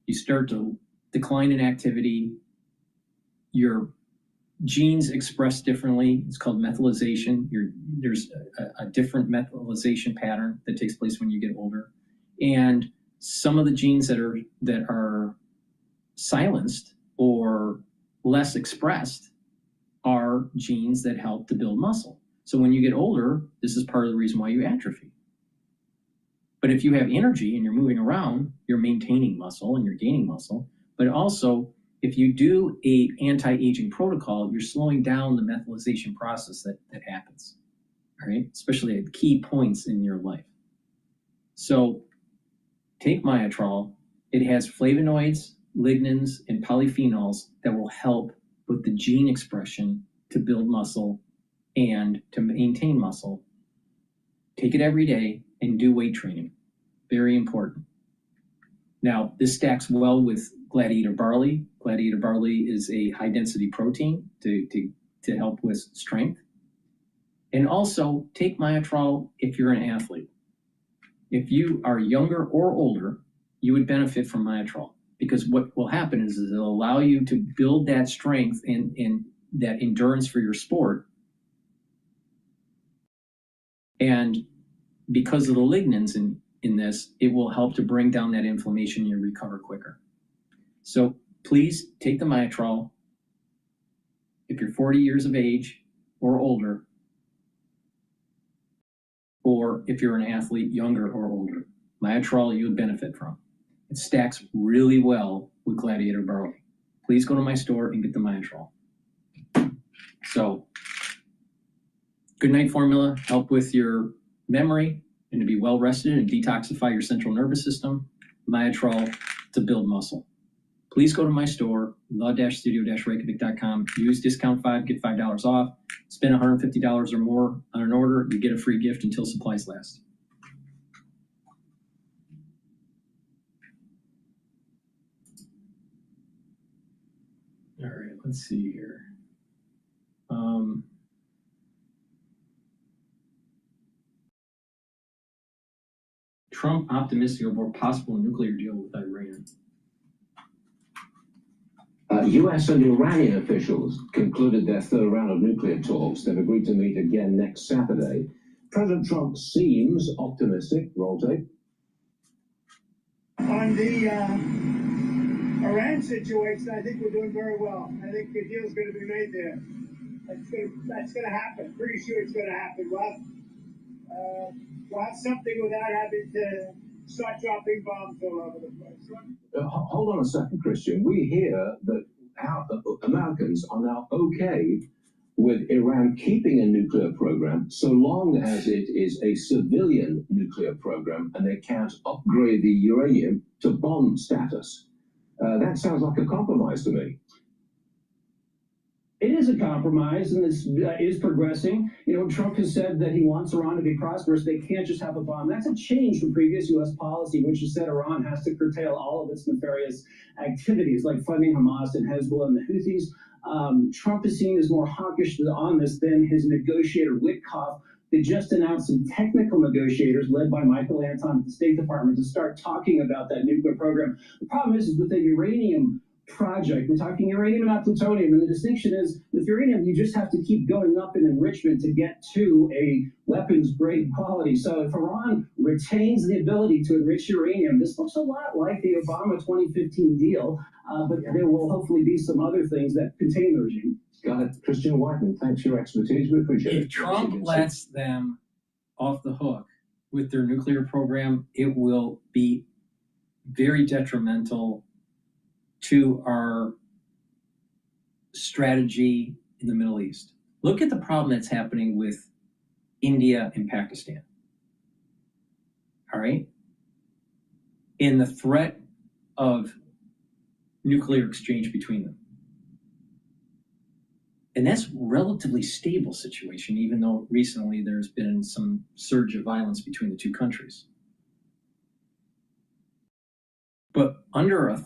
S3: you start to decline in activity, your genes express differently. It's called methylation. There's a different methylation pattern that takes place when you get older. And some of the genes that are silenced or less expressed are genes that help to build muscle. So when you get older, this is part of the reason why you atrophy. But if you have energy and you're moving around, you're maintaining muscle and you're gaining muscle. But also, if you do a anti-aging protocol, you're slowing down the methylation process that happens, all right? Especially at key points in your life. So take Myotrol. It has flavonoids, lignans, and polyphenols that will help with the gene expression to build muscle and to maintain muscle. Take it every day and do weight training. Very important. Now, this stacks well with Gladiator barley. Gladiator barley is a high-density protein to help with strength. And also, take Myotrol if you're an athlete. If you are younger or older, you would benefit from Myotrol, because what will happen is it'll allow you to build that strength and that endurance for your sport. And because of the lignans in this, it will help to bring down that inflammation and you recover quicker. So please take the Myotrol if you're 40 years of age or older, or if you're an athlete younger or older. Myotrol you would benefit from. It stacks really well with Gladiator barley. Please go to my store and get the Myotrol. So, Good Night formula, help with your memory and to be well rested and detoxify your central nervous system. Myotrol to build muscle. Please go to my store, the-studio-reykjavik.com. Use discount 5, get $5 off. Spend $150 or more on an order, you get a free gift until supplies last. All right, let's see here. Trump optimistic about possible nuclear deal with Iran.
S7: U.S. and Iranian officials concluded their third round of nuclear talks. They've agreed to meet again next Saturday. President Trump seems optimistic. Roll tape.
S8: On the Iran situation, I think we're doing very well. I think the deal's going to be made there. That's going to happen. Pretty sure it's going to happen. We'll have something without having to start dropping bombs all over the place.
S7: Hold on a second, Christian. We hear that our Americans are now okay with Iran keeping a nuclear program so long as it is a civilian nuclear program and they can't upgrade the uranium to bomb status. That sounds like a compromise to me.
S9: It is a compromise, and this is progressing. You know, Trump has said that he wants Iran to be prosperous. They can't just have a bomb. That's a change from previous U.S. policy, which has said Iran has to curtail all of its nefarious activities, like funding Hamas and Hezbollah and the Houthis. Trump is seen as more hawkish on this than his negotiator, Witkoff. They just announced some technical negotiators led by Michael Anton at the State Department to start talking about that nuclear program. The problem is with the uranium project. We're talking uranium, not plutonium. And the distinction is with uranium, you just have to keep going up in enrichment to get to a weapons grade quality. So if Iran retains the ability to enrich uranium, this looks a lot like the Obama 2015 deal, but there will hopefully be some other things that contain the regime.
S7: Got it. Christian Whiteman, thanks for your expertise. We appreciate it.
S3: If Trump lets them off the hook with their nuclear program, it will be very detrimental to our strategy in the Middle East. Look at the problem that's happening with India and Pakistan. All right? And the threat of nuclear exchange between them. And that's a relatively stable situation, even though recently there's been some surge of violence between the two countries. But under a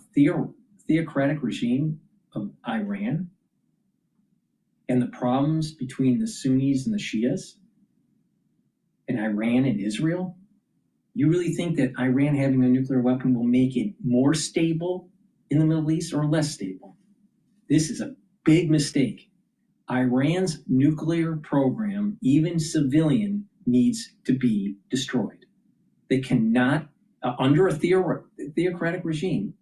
S3: theocratic regime of Iran and the problems between the Sunnis and the Shias and Iran and Israel, you really think that Iran having a nuclear weapon will make it more stable in the Middle East or less stable? This is a big mistake. Iran's nuclear program, even civilian, needs to be destroyed. They cannot, under a theocratic regime,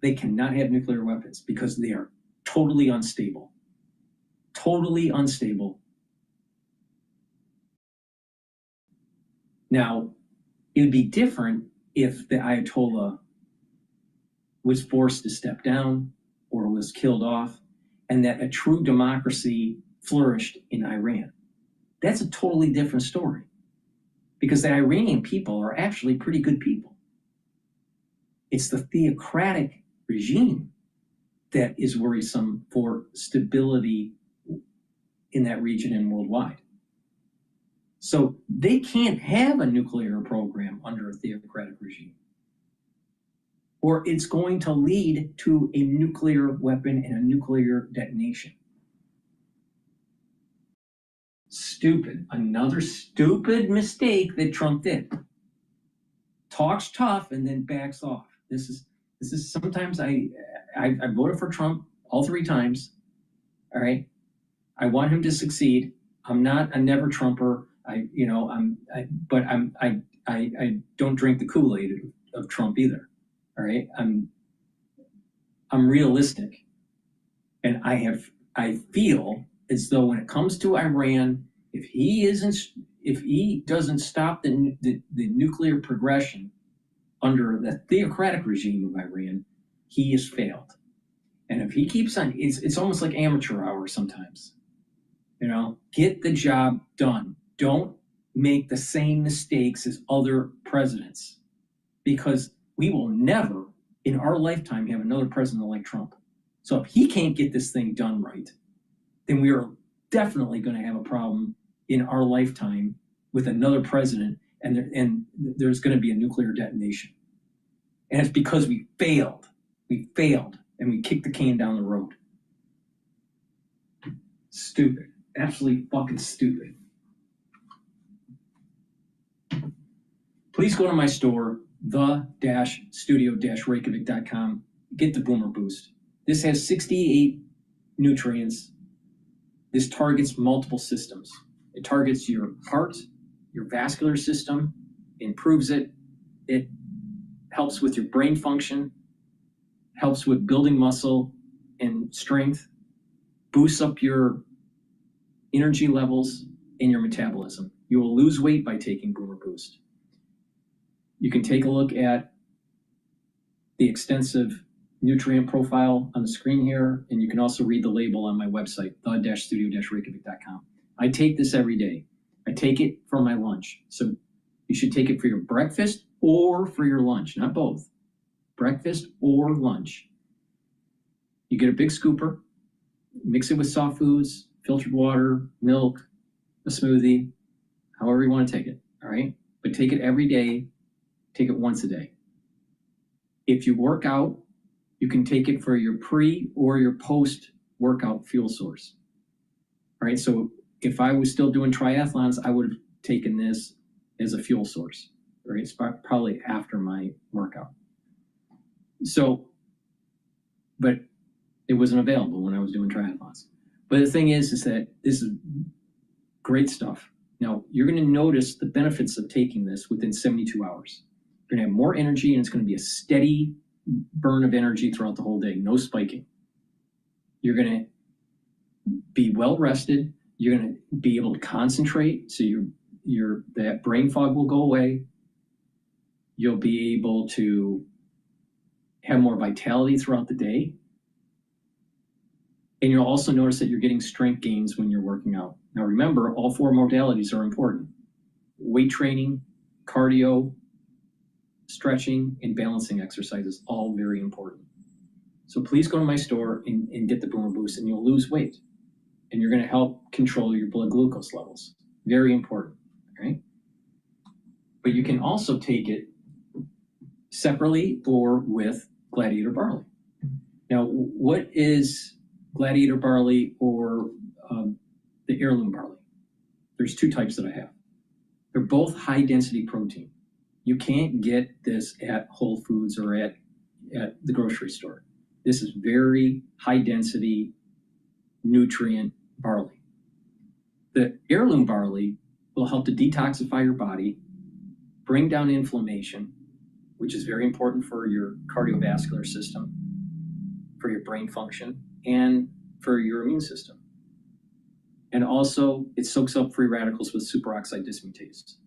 S3: they cannot have nuclear weapons because they are totally unstable. Totally unstable. Now, it would be different if the Ayatollah was forced to step down or was killed off, and that a true democracy flourished in Iran. That's a totally different story, because the Iranian people are actually pretty good people. It's the theocratic regime that is worrisome for stability in that region and worldwide. So they can't have a nuclear program under a theocratic regime, or it's going to lead to a nuclear weapon and a nuclear detonation. Stupid. Another stupid mistake that Trump did. Talks tough and then backs off. This is sometimes I voted for Trump all 3 times. All right. I want him to succeed. I'm not a never Trumper. I don't drink the Kool-Aid of Trump either. All right. I'm realistic. And I feel as though when it comes to Iran, if he doesn't stop the nuclear progression under the theocratic regime of Iran, he has failed. And if he keeps on, it's almost like amateur hour sometimes. You know, get the job done. Don't make the same mistakes as other presidents, because we will never in our lifetime have another president like Trump. So if he can't get this thing done right, then we are definitely going to have a problem in our lifetime with another president, and there's going to be a nuclear detonation. And it's because we failed. We failed, and we kicked the can down the road. Stupid. Absolutely fucking stupid. Please go to my store, the-studio-reykjavik.com. Get the Boomer Boost. This has 68 nutrients. This targets multiple systems. It targets your heart, your vascular system, improves it. It helps with your brain function, helps with building muscle and strength, boosts up your energy levels and your metabolism. You will lose weight by taking Boomer Boost. You can take a look at the extensive nutrient profile on the screen here, and you can also read the label on my website, the-studio-reykjavik.com. I take this every day. I take it for my lunch. So you should take it for your breakfast or for your lunch, not both. Breakfast or lunch. You get a big scooper, mix it with soft foods, filtered water, milk, a smoothie, however you want to take it, all right? But take it every day. Take it once a day. If you work out, you can take it for your pre or your post-workout fuel source. All right, so if I was still doing triathlons, I would have taken this as a fuel source. Right, it's probably after my workout. So but it wasn't available when I was doing triathlons. But the thing is that this is great stuff. Now, you're going to notice the benefits of taking this within 72 hours. You're going to have more energy, and it's going to be a steady burn of energy throughout the whole day, no spiking. You're going to be well rested. You're going to be able to concentrate, so that brain fog will go away. You'll be able to have more vitality throughout the day. And you'll also notice that you're getting strength gains when you're working out. Now remember, all 4 modalities are important. Weight training, cardio, stretching, and balancing exercises, all very important. So please go to my store and get the Boomer Boost, and you'll lose weight. And you're gonna help control your blood glucose levels. Very important, right? But you can also take it separately or with Gladiator Barley. Now, what is Gladiator Barley or the heirloom barley? There's 2 types that I have. They're both high density protein. You can't get this at Whole Foods or at the grocery store. This is very high density nutrient barley. The heirloom barley will help to detoxify your body, bring down inflammation, which is very important for your cardiovascular system, for your brain function, and for your immune system. And also, it soaks up free radicals with superoxide dismutase.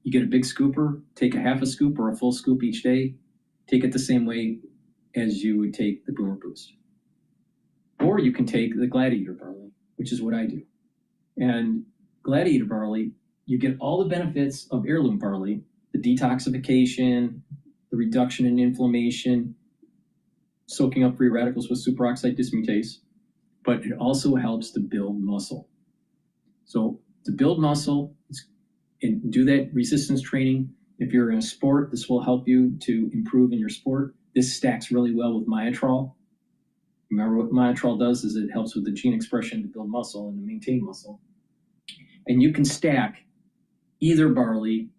S3: You get a big scooper, take a half a scoop or a full scoop each day, take it the same way as you would take the Boomer Boost. Or you can take the Gladiator Barley, which is what I do. And Gladiator Barley, you get all the benefits of heirloom barley, the detoxification, the reduction in inflammation, soaking up free radicals with superoxide dismutase, but it also helps to build muscle. So to build muscle and do that resistance training, if you're in a sport, this will help you to improve in your sport. This stacks really well with Myotrol. Remember what Myotrol does is it helps with the gene expression to build muscle and to maintain muscle. And you can stack either barley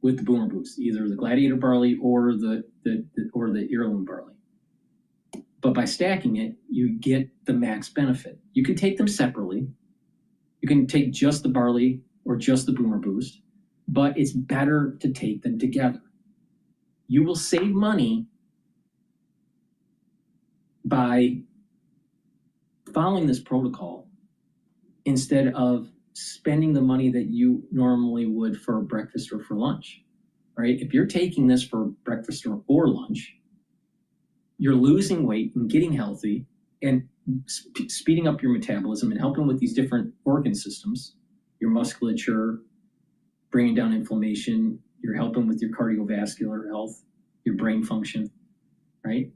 S3: with the Boomer Boost, either the Gladiator Barley or the heirloom barley. But by stacking it, you get the max benefit. You can take them separately. You can take just the barley or just the Boomer Boost, but it's better to take them together. You will save money by following this protocol instead of spending the money that you normally would for breakfast or for lunch, right? If you're taking this for breakfast or lunch, you're losing weight and getting healthy and speeding up your metabolism and helping with these different organ systems, your musculature, bringing down inflammation, you're helping with your cardiovascular health, your brain function, right?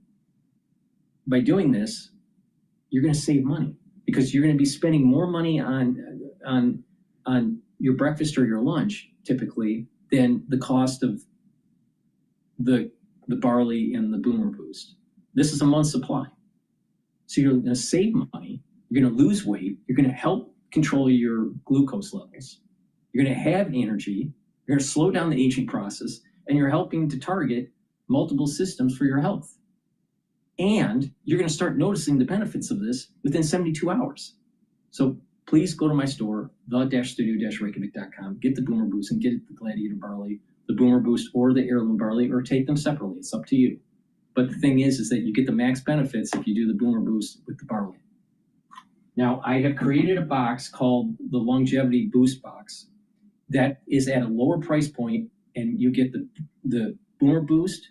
S3: By doing this, you're going to save money because you're going to be spending more money on your breakfast or your lunch typically than the cost of the barley and the Boomer Boost. This is a month's supply. So you're going to save money, you're going to lose weight, you're going to help control your glucose levels, you're going to have energy, you're going to slow down the aging process, and you're helping to target multiple systems for your health. And you're going to start noticing the benefits of this within 72 hours. So please go to my store, the-studio-reykjavik.com, get the Boomer Boost and get the Gladiator Barley, the Boomer Boost or the heirloom barley, or take them separately. It's up to you. But the thing is that you get the max benefits if you do the Boomer Boost with the barley. Now, I have created a box called the Longevity Boost Box that is at a lower price point, and you get the Boomer Boost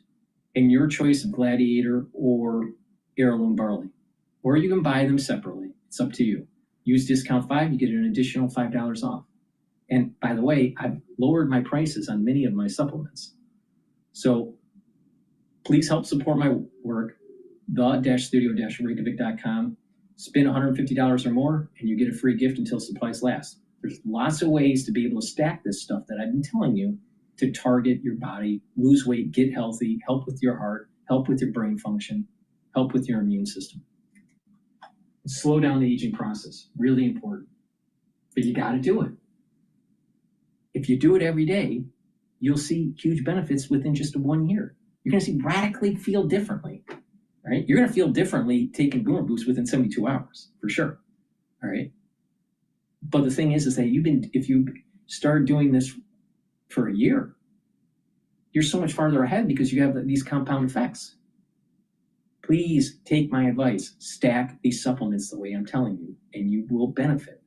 S3: and your choice of Gladiator or heirloom barley. Or you can buy them separately. It's up to you. Use discount 5, you get an additional $5 off. And by the way, I've lowered my prices on many of my supplements. So please help support my work, the-studio-reykjavik.com. Spend $150 or more, and you get a free gift until supplies last. There's lots of ways to be able to stack this stuff that I've been telling you to target your body, lose weight, get healthy, help with your heart, help with your brain function, help with your immune system. Slow down the aging process, really important. But you got to do it. If you do it every day, you'll see huge benefits within just 1 year. You're going to see radically feel differently. right? You're going to feel differently taking boomer boost within 72 hours, for sure, all right? But the thing is that if you start doing this for a year, you're so much farther ahead because you have these compound effects. Please take my advice, stack these supplements the way I'm telling you, and you will benefit.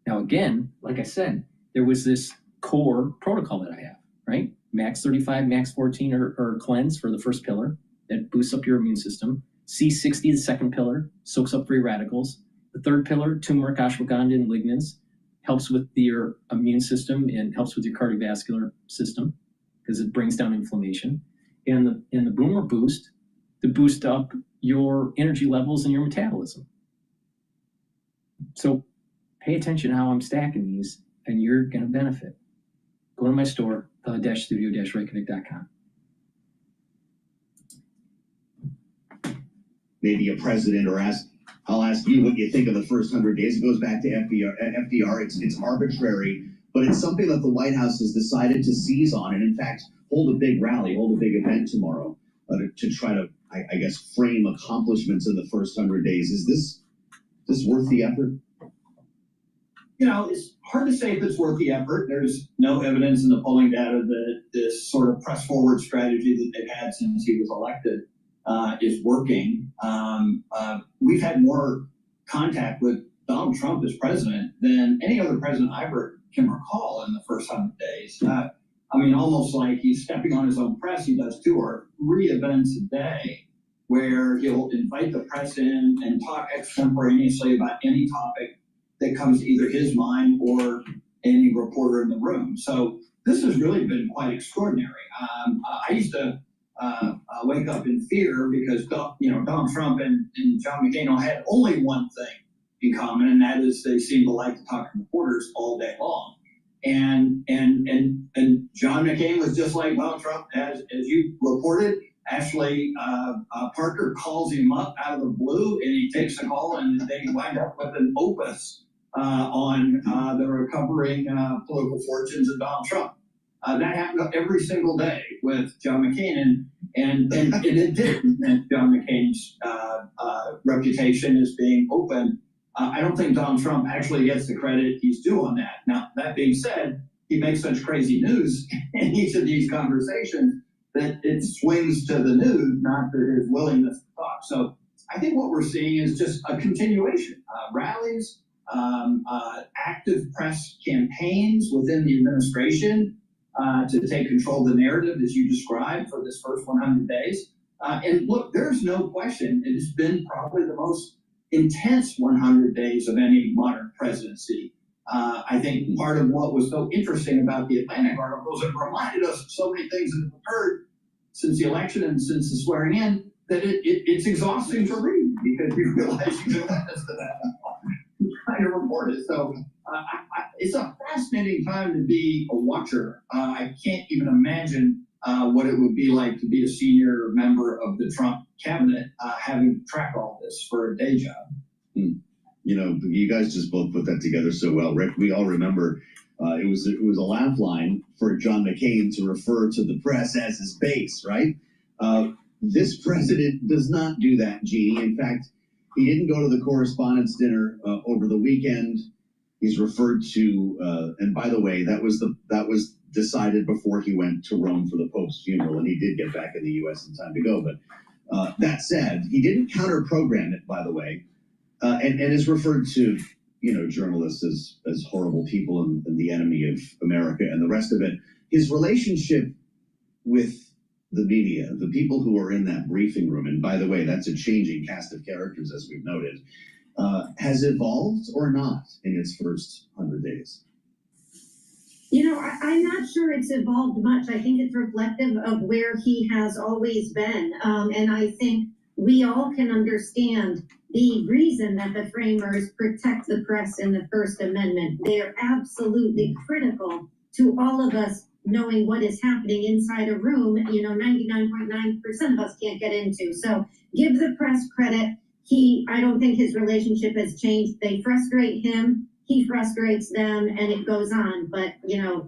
S3: Now, again, like I said, there was this core protocol that I have, right? Max 35, max 14 or cleanse for the first pillar that boosts up your immune system. C60, the second pillar, soaks up free radicals. The third pillar, turmeric, ashwagandha, and lignans, helps with your immune system and helps with your cardiovascular system because it brings down inflammation. And the boomer boost to boost up your energy levels and your metabolism. So pay attention to how I'm stacking these, and you're going to benefit. Go to my store, the-studio-reykjavik.com.
S20: Maybe a president, or I'll ask you what you think of the first 100 days. It goes back to FDR. It's arbitrary, but it's something that the White House has decided to seize on, and in fact, hold a big rally, hold a big event tomorrow to try to, I guess, frame accomplishments in the first 100 days. Is this worth the effort?
S9: You know, it's hard to say if it's worth the effort. There's no evidence in the polling data that this sort of press forward strategy that they've had since he was elected is working. We've had more contact with Donald Trump as president than any other president I ever can recall in the first 100 days. I mean, almost like he's stepping on his own press. He does 2 or 3 events a day where he'll invite the press in and talk extemporaneously about any topic that comes to either his mind or any reporter in the room. So this has really been quite extraordinary. I used to wake up in fear because Donald Trump and John McCain had only one thing in common, and that is they seem to like to talk to reporters all day long. And John McCain was just like Donald Trump, as you reported. Ashley Parker calls him up out of the blue, and he takes a call, and they wind up with an opus on the recovering political fortunes of Donald Trump. That happened every single day with John McCain, and it did. John McCain's reputation as being open. I don't think Donald Trump actually gets the credit he's due on that. Now, that being said, he makes such crazy news in each of these conversations that it swings to the news, not to his willingness to talk. So I think what we're seeing is just a continuation. Rallies, active press campaigns within the administration to take control of the narrative, as you described, for this first 100 days. And look, there's no question it has been probably the most intense 100 days of any modern presidency. I think part of what was so interesting about the Atlantic articles, it reminded us of so many things that have occurred since the election and since the swearing in, that it's exhausting to read because you realize you can witness to that kind of report it. So it's a fascinating time to be a watcher. I can't even imagine what it would be like to be a senior member of the Trump cabinet, having to track all this for a day job.
S20: You know, you guys just both put that together so well, Rick. We all remember it was a laugh line for John McCain to refer to the press as his base, right? This president does not do that, Jeannie. In fact, he didn't go to the correspondents' dinner over the weekend. He's referred to, and by the way, that was decided before he went to Rome for the Pope's funeral, and he did get back in the U.S. in time to go. But that said, he didn't counter-program it, by the way. And is referred to, journalists as horrible people and the enemy of America and the rest of it. His relationship with the media, the people who are in that briefing room, and by the way, that's a changing cast of characters, as we've noted, has evolved or not in its first 100 days?
S2: I'm not sure it's evolved much. I think it's reflective of where he has always been. And I think we all can understand the reason that the framers protect the press in the First Amendment. They are absolutely critical to all of us knowing what is happening inside a room, 99.9% of us can't get into. So give the press credit. I don't think his relationship has changed. They frustrate him, he frustrates them, and it goes on. But,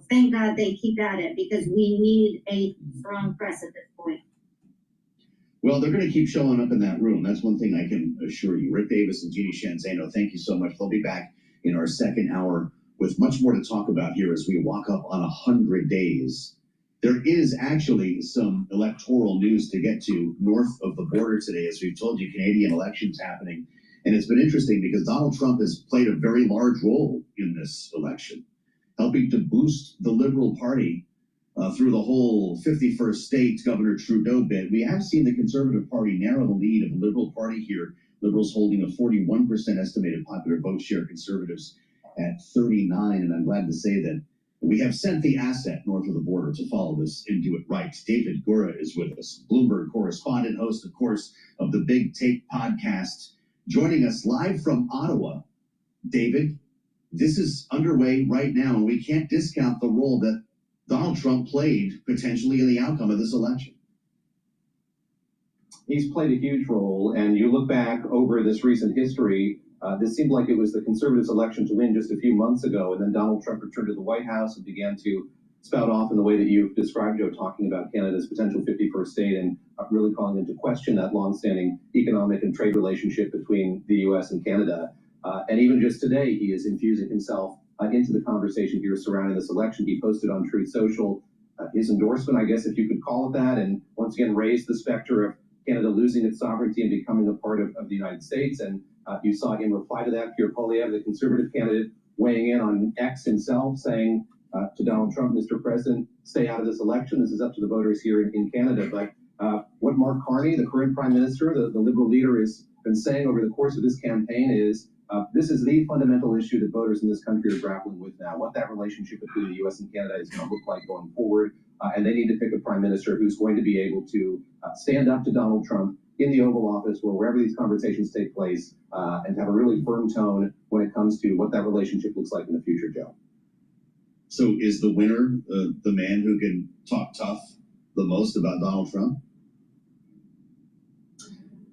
S2: thank God they keep at it because we need a strong press at this point.
S20: Well, they're going to keep showing up in that room. That's one thing I can assure you. Rick Davis and Jeannie Shanzano, thank you so much. They'll be back in our second hour with much more to talk about here as we walk up on 100 days. There is actually some electoral news to get to north of the border today. As we've told you, Canadian elections happening. And it's been interesting because Donald Trump has played a very large role in this election, helping to boost the Liberal Party through the whole 51st state Governor Trudeau bid. We have seen the Conservative Party narrow the lead of the Liberal Party here. Liberals holding a 41% estimated popular vote share, Conservatives at 39. And I'm glad to say that we have sent the asset north of the border to follow this and do it right. David Gura is with us, Bloomberg correspondent, host, of course, of the Big Take podcast, joining us live from Ottawa. David, this is underway right now, and we can't discount the role that Donald Trump played potentially in the outcome of this election.
S10: He's played a huge role, and you look back over this recent history, this seemed like it was the Conservatives' election to win just a few months ago, and then Donald Trump returned to the White House and began to spout off in the way that you've described, Joe, talking about Canada's potential 51st state and really calling into question that longstanding economic and trade relationship between the U.S. and Canada. And even just today, he is infusing himself into the conversation here surrounding this election. He posted on Truth Social his endorsement, I guess, if you could call it that, and once again raised the specter of Canada losing its sovereignty and becoming a part of the United States. And you saw in reply to that, Pierre Poilievre, the Conservative candidate, weighing in on X himself, saying to Donald Trump, Mr. President, stay out of this election. This is up to the voters here in Canada. But what Mark Carney, the current Prime Minister, the Liberal leader, has been saying over the course of this campaign is this is the fundamental issue that voters in this country are grappling with now, what that relationship between the U.S. and Canada is going to look like going forward. And they need to pick a prime minister who's going to be able to stand up to Donald Trump in the Oval Office or wherever these conversations take place and have a really firm tone when it comes to what that relationship looks like in the future, Joe.
S20: So is the winner the man who can talk tough the most about Donald Trump?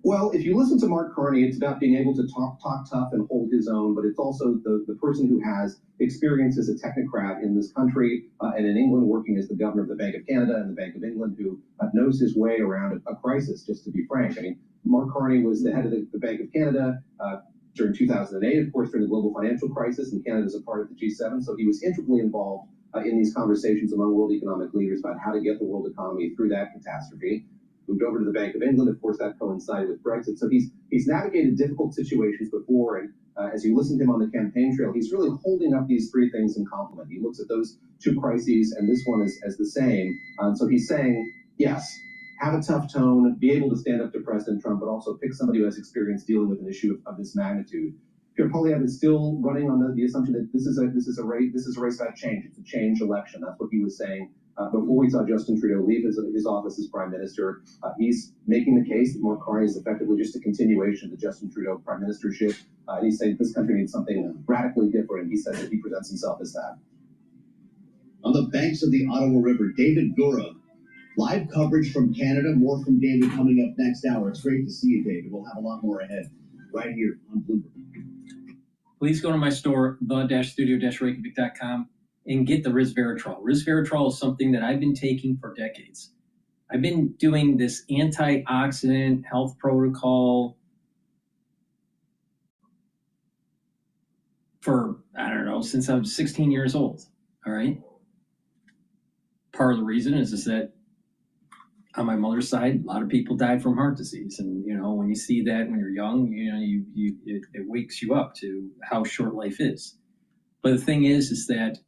S10: Well, if you listen to Mark Carney, it's about being able to talk tough and hold his own, but it's also the person who has experience as a technocrat in this country and in England, working as the governor of the Bank of Canada and the Bank of England, who knows his way around a crisis, just to be frank. I mean, Mark Carney was the head of the Bank of Canada during 2008, of course, during the global financial crisis, and Canada is a part of the G7, so he was integrally involved in these conversations among world economic leaders about how to get the world economy through that catastrophe. Moved over to the Bank of England. Of course, that coincided with Brexit. So he's navigated difficult situations before. And as you listen to him on the campaign trail, he's really holding up these three things in complement. He looks at those two crises and this one as the same. So he's saying, yes, have a tough tone, be able to stand up to President Trump, but also pick somebody who has experience dealing with an issue of this magnitude. Pierre Poilievre is still running on the assumption that this is a race about change. It's a change election. That's what he was saying. Before we saw Justin Trudeau leave his office as Prime Minister, he's making the case that Mark Carney is effectively just a continuation of the Justin Trudeau Prime Ministership. And he's saying this country needs something radically different, and he says that he presents himself as that.
S20: On the banks of the Ottawa River, David Gura, live coverage from Canada. More from David coming up next hour. It's great to see you, David. We'll have a lot more ahead right here on Bloomberg.
S3: Please go to my store, the-studio-reykjavik.com, and get the resveratrol. Resveratrol is something that I've been taking for decades. I've been doing this antioxidant health protocol for, I don't know, since I was 16 years old, all right? Part of the reason is that on my mother's side, a lot of people died from heart disease. And, you know, when you see that when you're young, you know, it wakes you up to how short life is. But the thing is that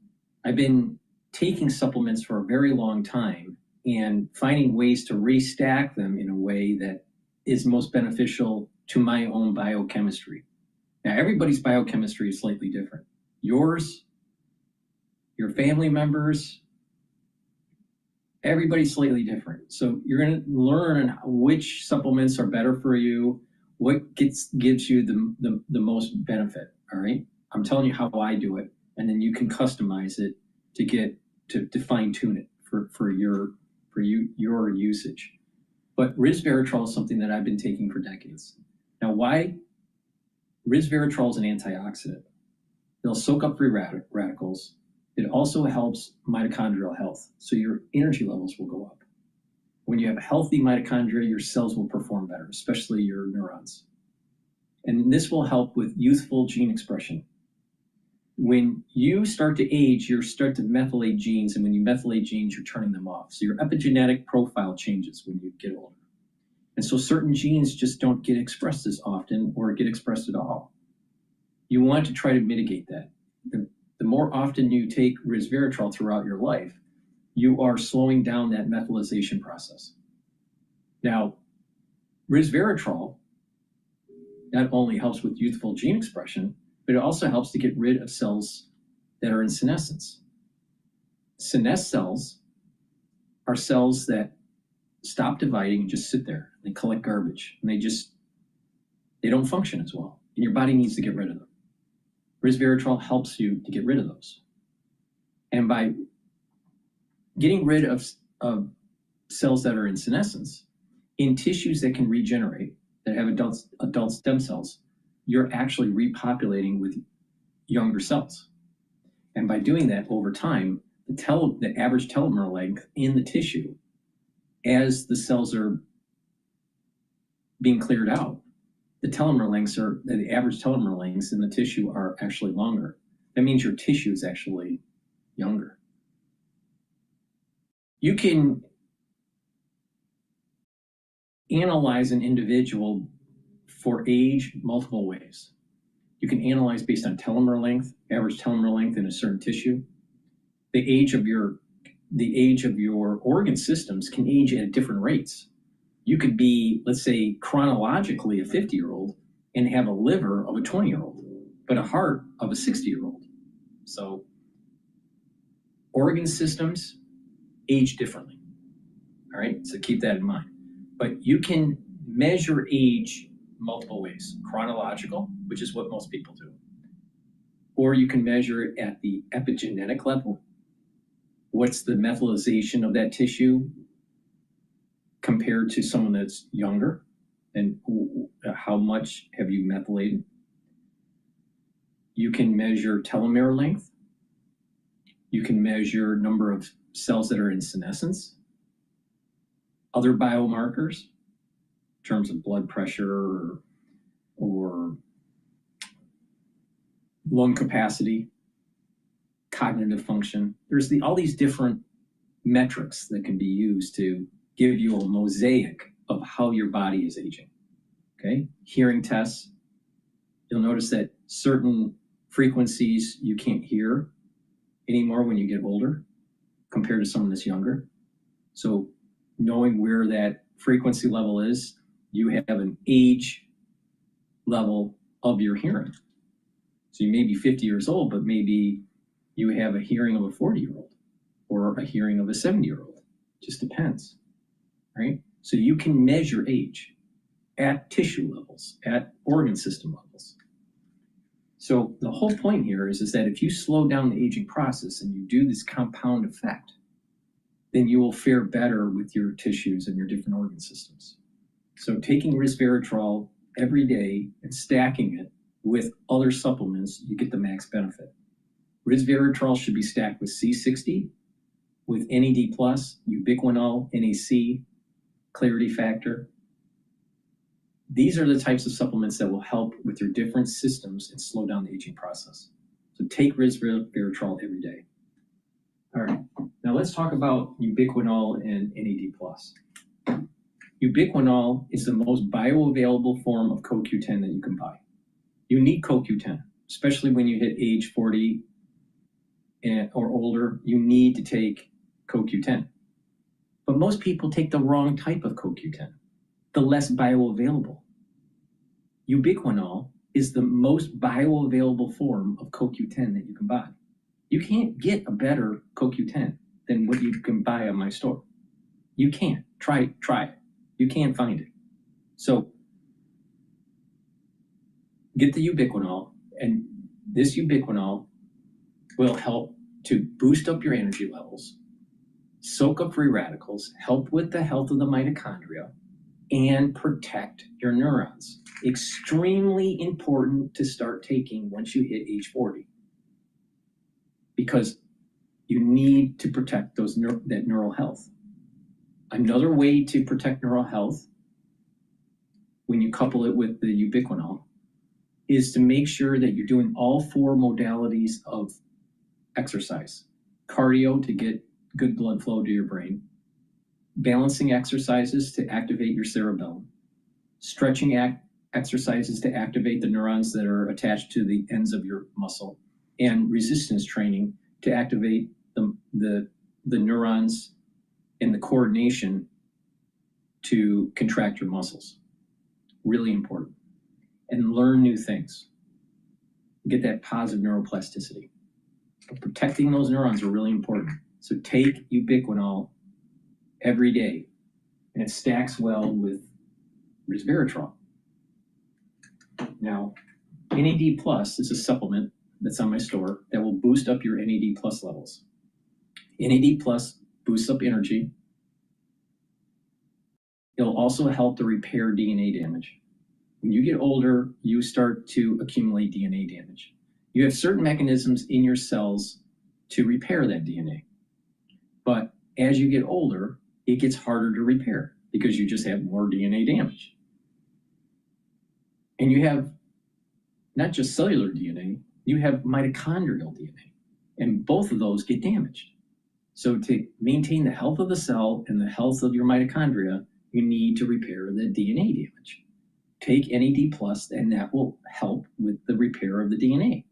S3: I've been taking supplements for a very long time and finding ways to restack them in a way that is most beneficial to my own biochemistry. Now, everybody's biochemistry is slightly different. Yours, your family members, everybody's slightly different. So you're going to learn which supplements are better for you, what gives you the most benefit, all right? I'm telling you how I do it, and then you can customize it to get to fine tune it for your usage. But resveratrol is something that I've been taking for decades. Now, why? Resveratrol is an antioxidant. It'll soak up free radicals. It also helps mitochondrial health, so your energy levels will go up. When you have healthy mitochondria, your cells will perform better, especially your neurons. And this will help with youthful gene expression. When you start to age, you start to methylate genes, and when you methylate genes, you're turning them off. So your epigenetic profile changes when you get older. And so certain genes just don't get expressed as often or get expressed at all. You want to try to mitigate that. The more often you take resveratrol throughout your life, you are slowing down that methylation process. Now, resveratrol not only helps with youthful gene expression, but it also helps to get rid of cells that are in senescence. Senesced cells are cells that stop dividing and just sit there. They collect garbage, and they don't function as well, and your body needs to get rid of them. Resveratrol helps you to get rid of those. And by getting rid of cells that are in senescence, in tissues that can regenerate, that have adult stem cells, you're actually repopulating with younger cells. And by doing that over time, the average telomere length in the tissue, as the cells are being cleared out, the average telomere lengths in the tissue are actually longer. That means your tissue is actually younger. You can analyze an individual for age multiple ways. You can analyze based on telomere length, average telomere length in a certain tissue. The age of your organ systems can age at different rates. You could be, let's say, chronologically a 50-year-old and have a liver of a 20-year-old, but a heart of a 60-year-old. So organ systems age differently. All right, so keep that in mind. But you can measure age multiple ways. Chronological, which is what most people do. Or you can measure it at the epigenetic level. What's the methylation of that tissue compared to someone that's younger? And how much have you methylated? You can measure telomere length. You can measure number of cells that are in senescence. Other biomarkers, in terms of blood pressure or lung capacity, cognitive function. There's all these different metrics that can be used to give you a mosaic of how your body is aging. Okay, hearing tests. You'll notice that certain frequencies you can't hear anymore when you get older compared to someone that's younger. So knowing where that frequency level is, you have an age level of your hearing. So you may be 50 years old, but maybe you have a hearing of a 40-year-old or a hearing of a 70-year-old. Just depends, right? So you can measure age at tissue levels, at organ system levels. So the whole point here is that if you slow down the aging process and you do this compound effect, then you will fare better with your tissues and your different organ systems. So taking resveratrol every day and stacking it with other supplements, you get the max benefit. Resveratrol should be stacked with C60, with NAD+, ubiquinol, NAC, clarity factor. These are the types of supplements that will help with your different systems and slow down the aging process. So take resveratrol every day. All right, now let's talk about ubiquinol and NAD+. Ubiquinol is the most bioavailable form of CoQ10 that you can buy. You need CoQ10, especially when you hit age 40 or older. You need to take CoQ10. But most people take the wrong type of CoQ10, the less bioavailable. Ubiquinol is the most bioavailable form of CoQ10 that you can buy. You can't get a better CoQ10 than what you can buy on my store. You can't. Try it. You can't find it. So get the ubiquinol, and this ubiquinol will help to boost up your energy levels, soak up free radicals, help with the health of the mitochondria, and protect your neurons. Extremely important to start taking once you hit age 40, because you need to protect that neural health. Another way to protect neural health, when you couple it with the ubiquinol, is to make sure that you're doing all 4 modalities of exercise. Cardio to get good blood flow to your brain, balancing exercises to activate your cerebellum, stretching exercises to activate the neurons that are attached to the ends of your muscle, and resistance training to activate the neurons and the coordination to contract your muscles. Really important. And learn new things. Get that positive neuroplasticity. But protecting those neurons are really important. So take ubiquinol every day, and it stacks well with resveratrol. Now, NAD Plus is a supplement that's on my store that will boost up your NAD Plus levels. NAD Plus boosts up energy. It'll also help to repair DNA damage. When you get older, you start to accumulate DNA damage. You have certain mechanisms in your cells to repair that DNA. But as you get older, it gets harder to repair because you just have more DNA damage. And you have not just cellular DNA, you have mitochondrial DNA. And both of those get damaged. So to maintain the health of the cell and the health of your mitochondria, you need to repair the DNA damage. Take NAD+, and that will help with the repair of the DNA.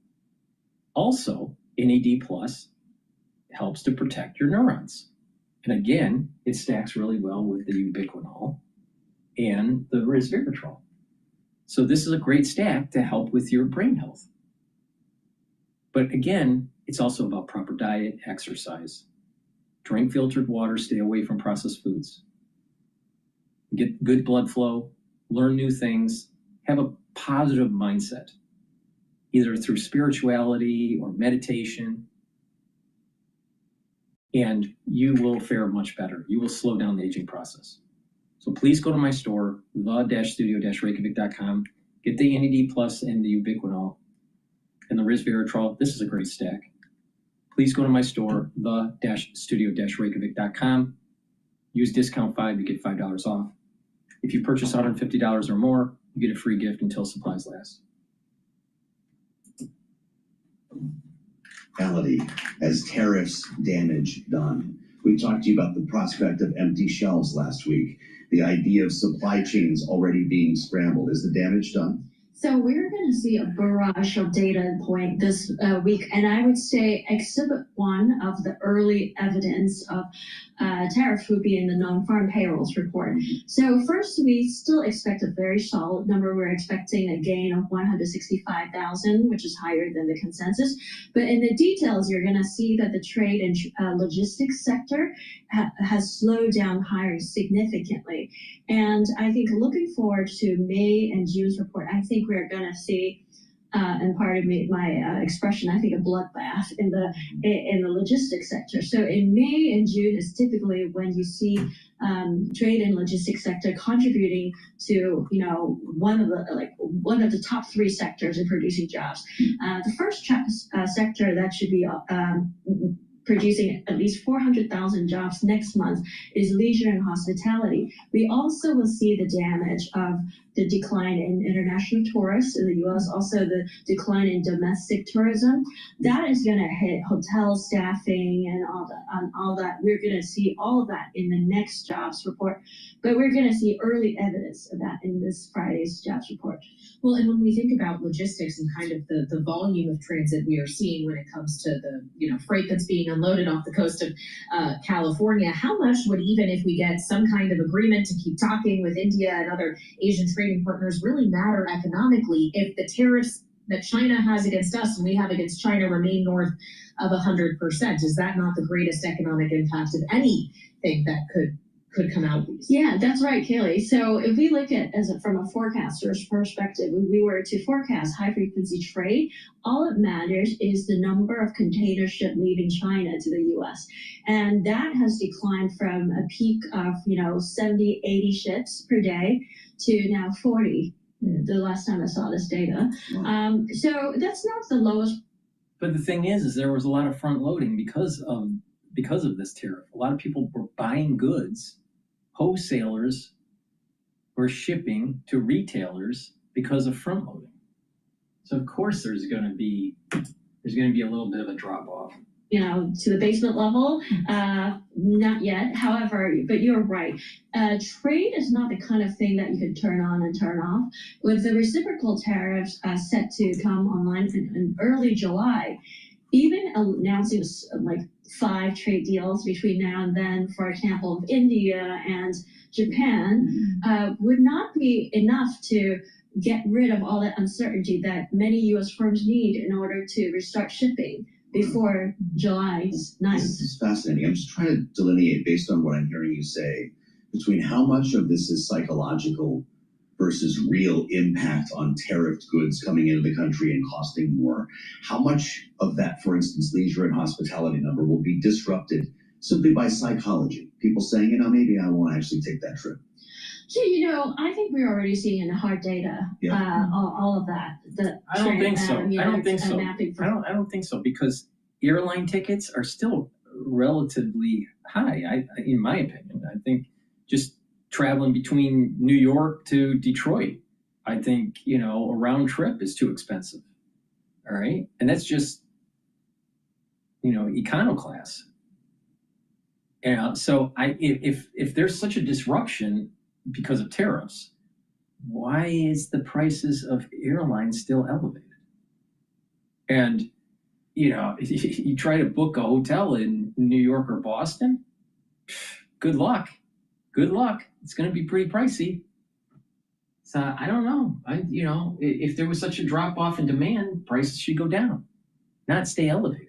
S3: Also, NAD+ helps to protect your neurons. And again, it stacks really well with the ubiquinol and the resveratrol. So this is a great stack to help with your brain health. But again, it's also about proper diet, exercise. Drink filtered water, stay away from processed foods. Get good blood flow, learn new things, have a positive mindset, either through spirituality or meditation, and you will fare much better. You will slow down the aging process. So please go to my store, the-studio-reykjavik.com, get the NAD+ and the ubiquinol and the resveratrol. This is a great stack. Please go to my store, the-studio-reykjavik.com. Use discount 5, you get $5 off. If you purchase $150 or more, you get a free gift until supplies last.
S20: As tariffs damage done. We talked to you about the prospect of empty shelves last week. The idea of supply chains already being scrambled. Is the damage done?
S11: So we're going to see a barrage of data point this week, and I would say exhibit 1 of the early evidence of tariffs would be in the non-farm payrolls report. So first, we still expect a very solid number. We're expecting a gain of 165,000, which is higher than the consensus. But in the details, you're going to see that the trade and logistics sector has slowed down hiring significantly. And I think looking forward to May and June's report, I think we're going to see, and pardon me, my expression, I think a bloodbath in the logistics sector. So in May and June is typically when you see trade and logistics sector contributing to, one of the top 3 sectors in producing jobs. The first sector that should be producing at least 400,000 jobs next month is leisure and hospitality. We also will see the damage of the decline in international tourists in the U.S., also the decline in domestic tourism. That is going to hit hotel staffing and all that. We're going to see all of that in the next jobs report, but we're going to see early evidence of that in this Friday's jobs report.
S16: Well, and when we think about logistics and kind of the volume of transit we are seeing when it comes to the freight that's being unloaded off the coast of California, how much would, even if we get some kind of agreement to keep talking with India and other Asian trading partners, really matter economically if the tariffs that China has against us and we have against China remain north of 100%? Is that not the greatest economic impact of anything that could come out of these?
S11: Yeah, that's right, Kaylee. So if we look at from a forecaster's perspective, if we were to forecast high frequency trade, all it matters is the number of container ships leaving China to the U.S. And that has declined from a peak of 70, 80 ships per day to now 40. The last time I saw this data. So that's not the lowest.
S3: But the thing is there was a lot of front loading because of this tariff. A lot of people were buying goods wholesalers were shipping to retailers because of front loading. So of course there's going to be a little bit of a drop off.
S11: You know, to the basement level, not yet. However, but you're right. Trade is not the kind of thing that you could turn on and turn off. With the reciprocal tariffs set to come online in early July, even announcing like 5 trade deals between now and then, for example, of India and Japan, would not be enough to get rid of all that uncertainty that many U.S. firms need in order to restart shipping before July 9th.
S20: This is fascinating. I'm just trying to delineate, based on what I'm hearing you say, between how much of this is psychological versus real impact on tariffed goods coming into the country and costing more. How much of that, for instance, leisure and hospitality number will be disrupted simply by psychology? People saying, you know, maybe I won't actually take that trip.
S11: So, you know, I think we're already seeing in the hard data, all of that.
S3: I don't think so. I don't think so. I don't think so, because airline tickets are still relatively high. In my opinion, I think just traveling between New York to Detroit, I think, you know, a round trip is too expensive. All right, and that's just, you know, econo class. And so if there's such a disruption because of tariffs, why is the prices of airlines still elevated? And, you know, you try to book a hotel in New York or Boston, good luck. Good luck. It's going to be pretty pricey. So I don't know. You know, if there was such a drop off in demand, prices should go down, not stay elevated.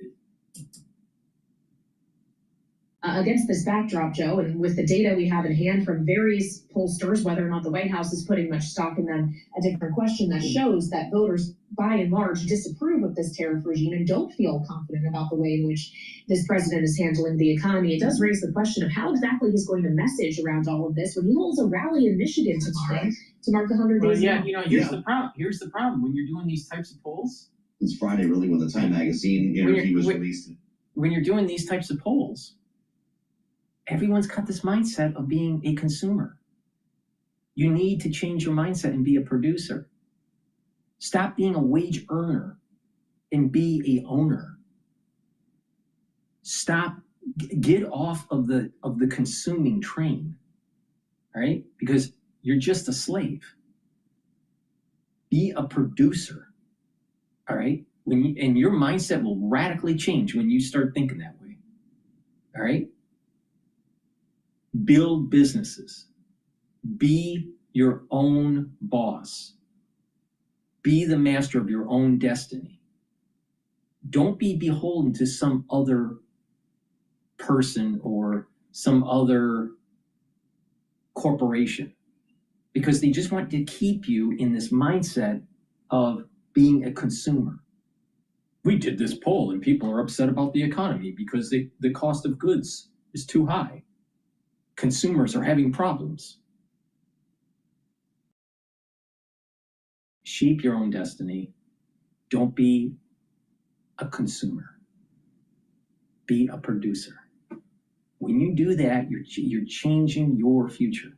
S16: Against this backdrop, Joe, and with the data we have in hand from various pollsters, whether or not the White House is putting much stock in them, a different question that shows that voters, by and large, disapprove of this tariff regime and don't feel confident about the way in which this president is handling the economy. It does raise the question of how exactly he's going to message around all of this when he holds a rally in Michigan tomorrow to mark 100 days.
S3: Yeah, you know, here's the problem. Here's the problem when you're doing these types of polls.
S20: It's Friday, really, when the Time Magazine interview was released.
S3: When you're doing these types of polls, everyone's got this mindset of being a consumer. You need to change your mindset and be a producer. Stop being a wage earner and be a owner. Stop, get off of the consuming train, all right? Because you're just a slave. Be a producer, all right? And your mindset will radically change when you start thinking that way, all right? Build businesses. Be your own boss. Be the master of your own destiny. Don't be beholden to some other person or some other corporation, because they just want to keep you in this mindset of being a consumer. We did this poll and people are upset about the economy because the cost of goods is too high. Consumers are having problems. Shape your own destiny. Don't be a consumer. Be a producer. When you do that, you're changing your future.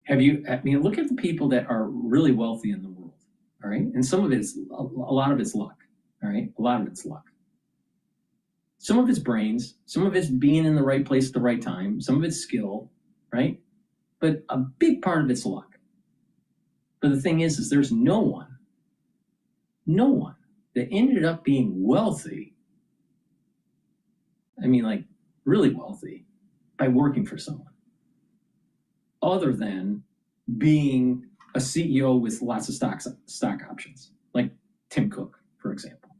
S3: Look at the people that are really wealthy in the world, all right? And some of it is, a lot of it's luck, all right? A lot of it's luck. Some of it's brains, some of it's being in the right place at the right time, some of it's skill, right? But a big part of it's luck. But the thing is there's no one that ended up being wealthy, like really wealthy, by working for someone, other than being a CEO with lots of stock options, like Tim Cook, for example.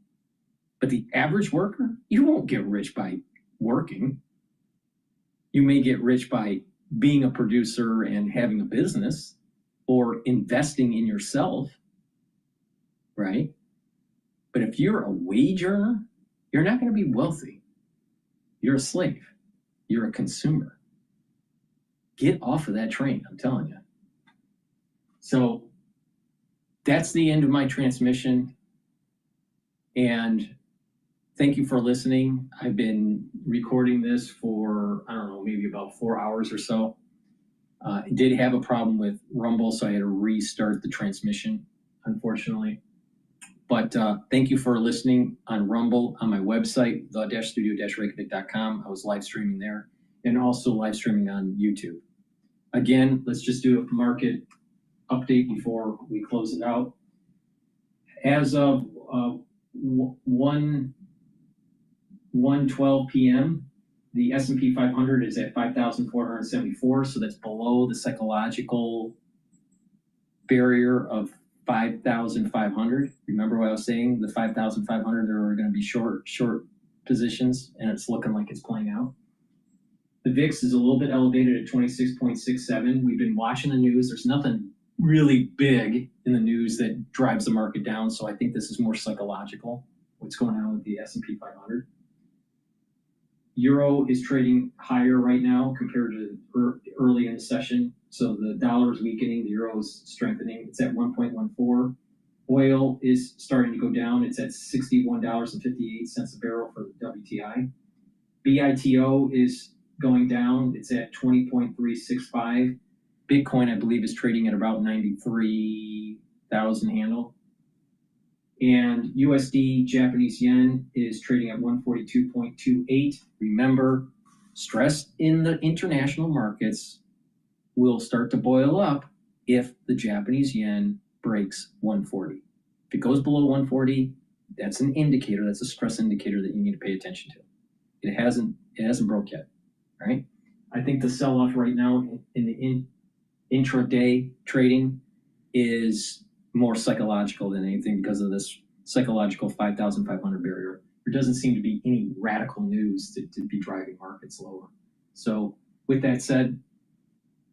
S3: But the average worker, you won't get rich by working. You may get rich by being a producer and having a business or investing in yourself, right? But if you're a wage earner, you're not going to be wealthy. You're a slave. You're a consumer. Get off of that train, I'm telling you. So that's the end of my transmission. And thank you for listening. I've been recording this for, I don't know, maybe about 4 hours or so. I did have a problem with Rumble, so I had to restart the transmission, unfortunately. But thank you for listening on Rumble, on my website, the-studio-reykjavik.com. I was live streaming there, and also live streaming on YouTube. Again, let's just do a market update before we close it out. As of 1:12 p.m., the S&P 500 is at 5,474, so that's below the psychological barrier of 5,500. Remember what I was saying? The 5,500, there are going to be short positions, and it's looking like it's playing out. The VIX is a little bit elevated at 26.67. We've been watching the news. There's nothing really big in the news that drives the market down, so I think this is more psychological, what's going on with the S&P 500. Euro is trading higher right now compared to early in the session. So the dollar is weakening, the euro is strengthening. It's at 1.14. Oil is starting to go down. It's at $61.58 a barrel for the WTI. BITO is going down. It's at 20.365. Bitcoin, I believe, is trading at about 93,000 handle. And USD Japanese yen is trading at 142.28. Remember, stress in the international markets will start to boil up if the Japanese yen breaks 140. If it goes below 140, that's an indicator, that's a stress indicator that you need to pay attention to. It hasn't broke yet, right? I think the sell-off right now in the intraday trading is more psychological than anything because of this psychological 5,500 barrier. There doesn't seem to be any radical news to be driving markets lower. So with that said,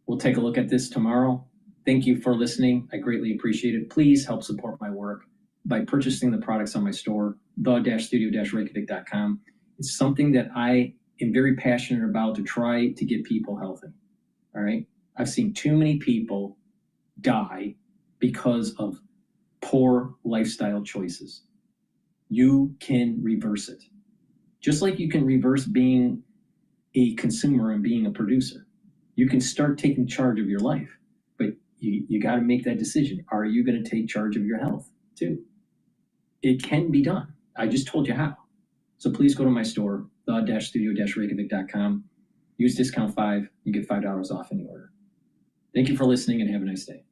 S3: we'll take a look at this tomorrow. Thank you for listening. I greatly appreciate it. Please help support my work by purchasing the products on my store, the-studio-reykjavik.com. It's something that I am very passionate about to try to get people healthy, all right? I've seen too many people die because of poor lifestyle choices. You can reverse it. Just like you can reverse being a consumer and being a producer. You can start taking charge of your life, but you got to make that decision. Are you going to take charge of your health too? It can be done. I just told you how. So please go to my store, the-studio-reykjavik.com. Use discount 5, you get $5 off any order. Thank you for listening and have a nice day.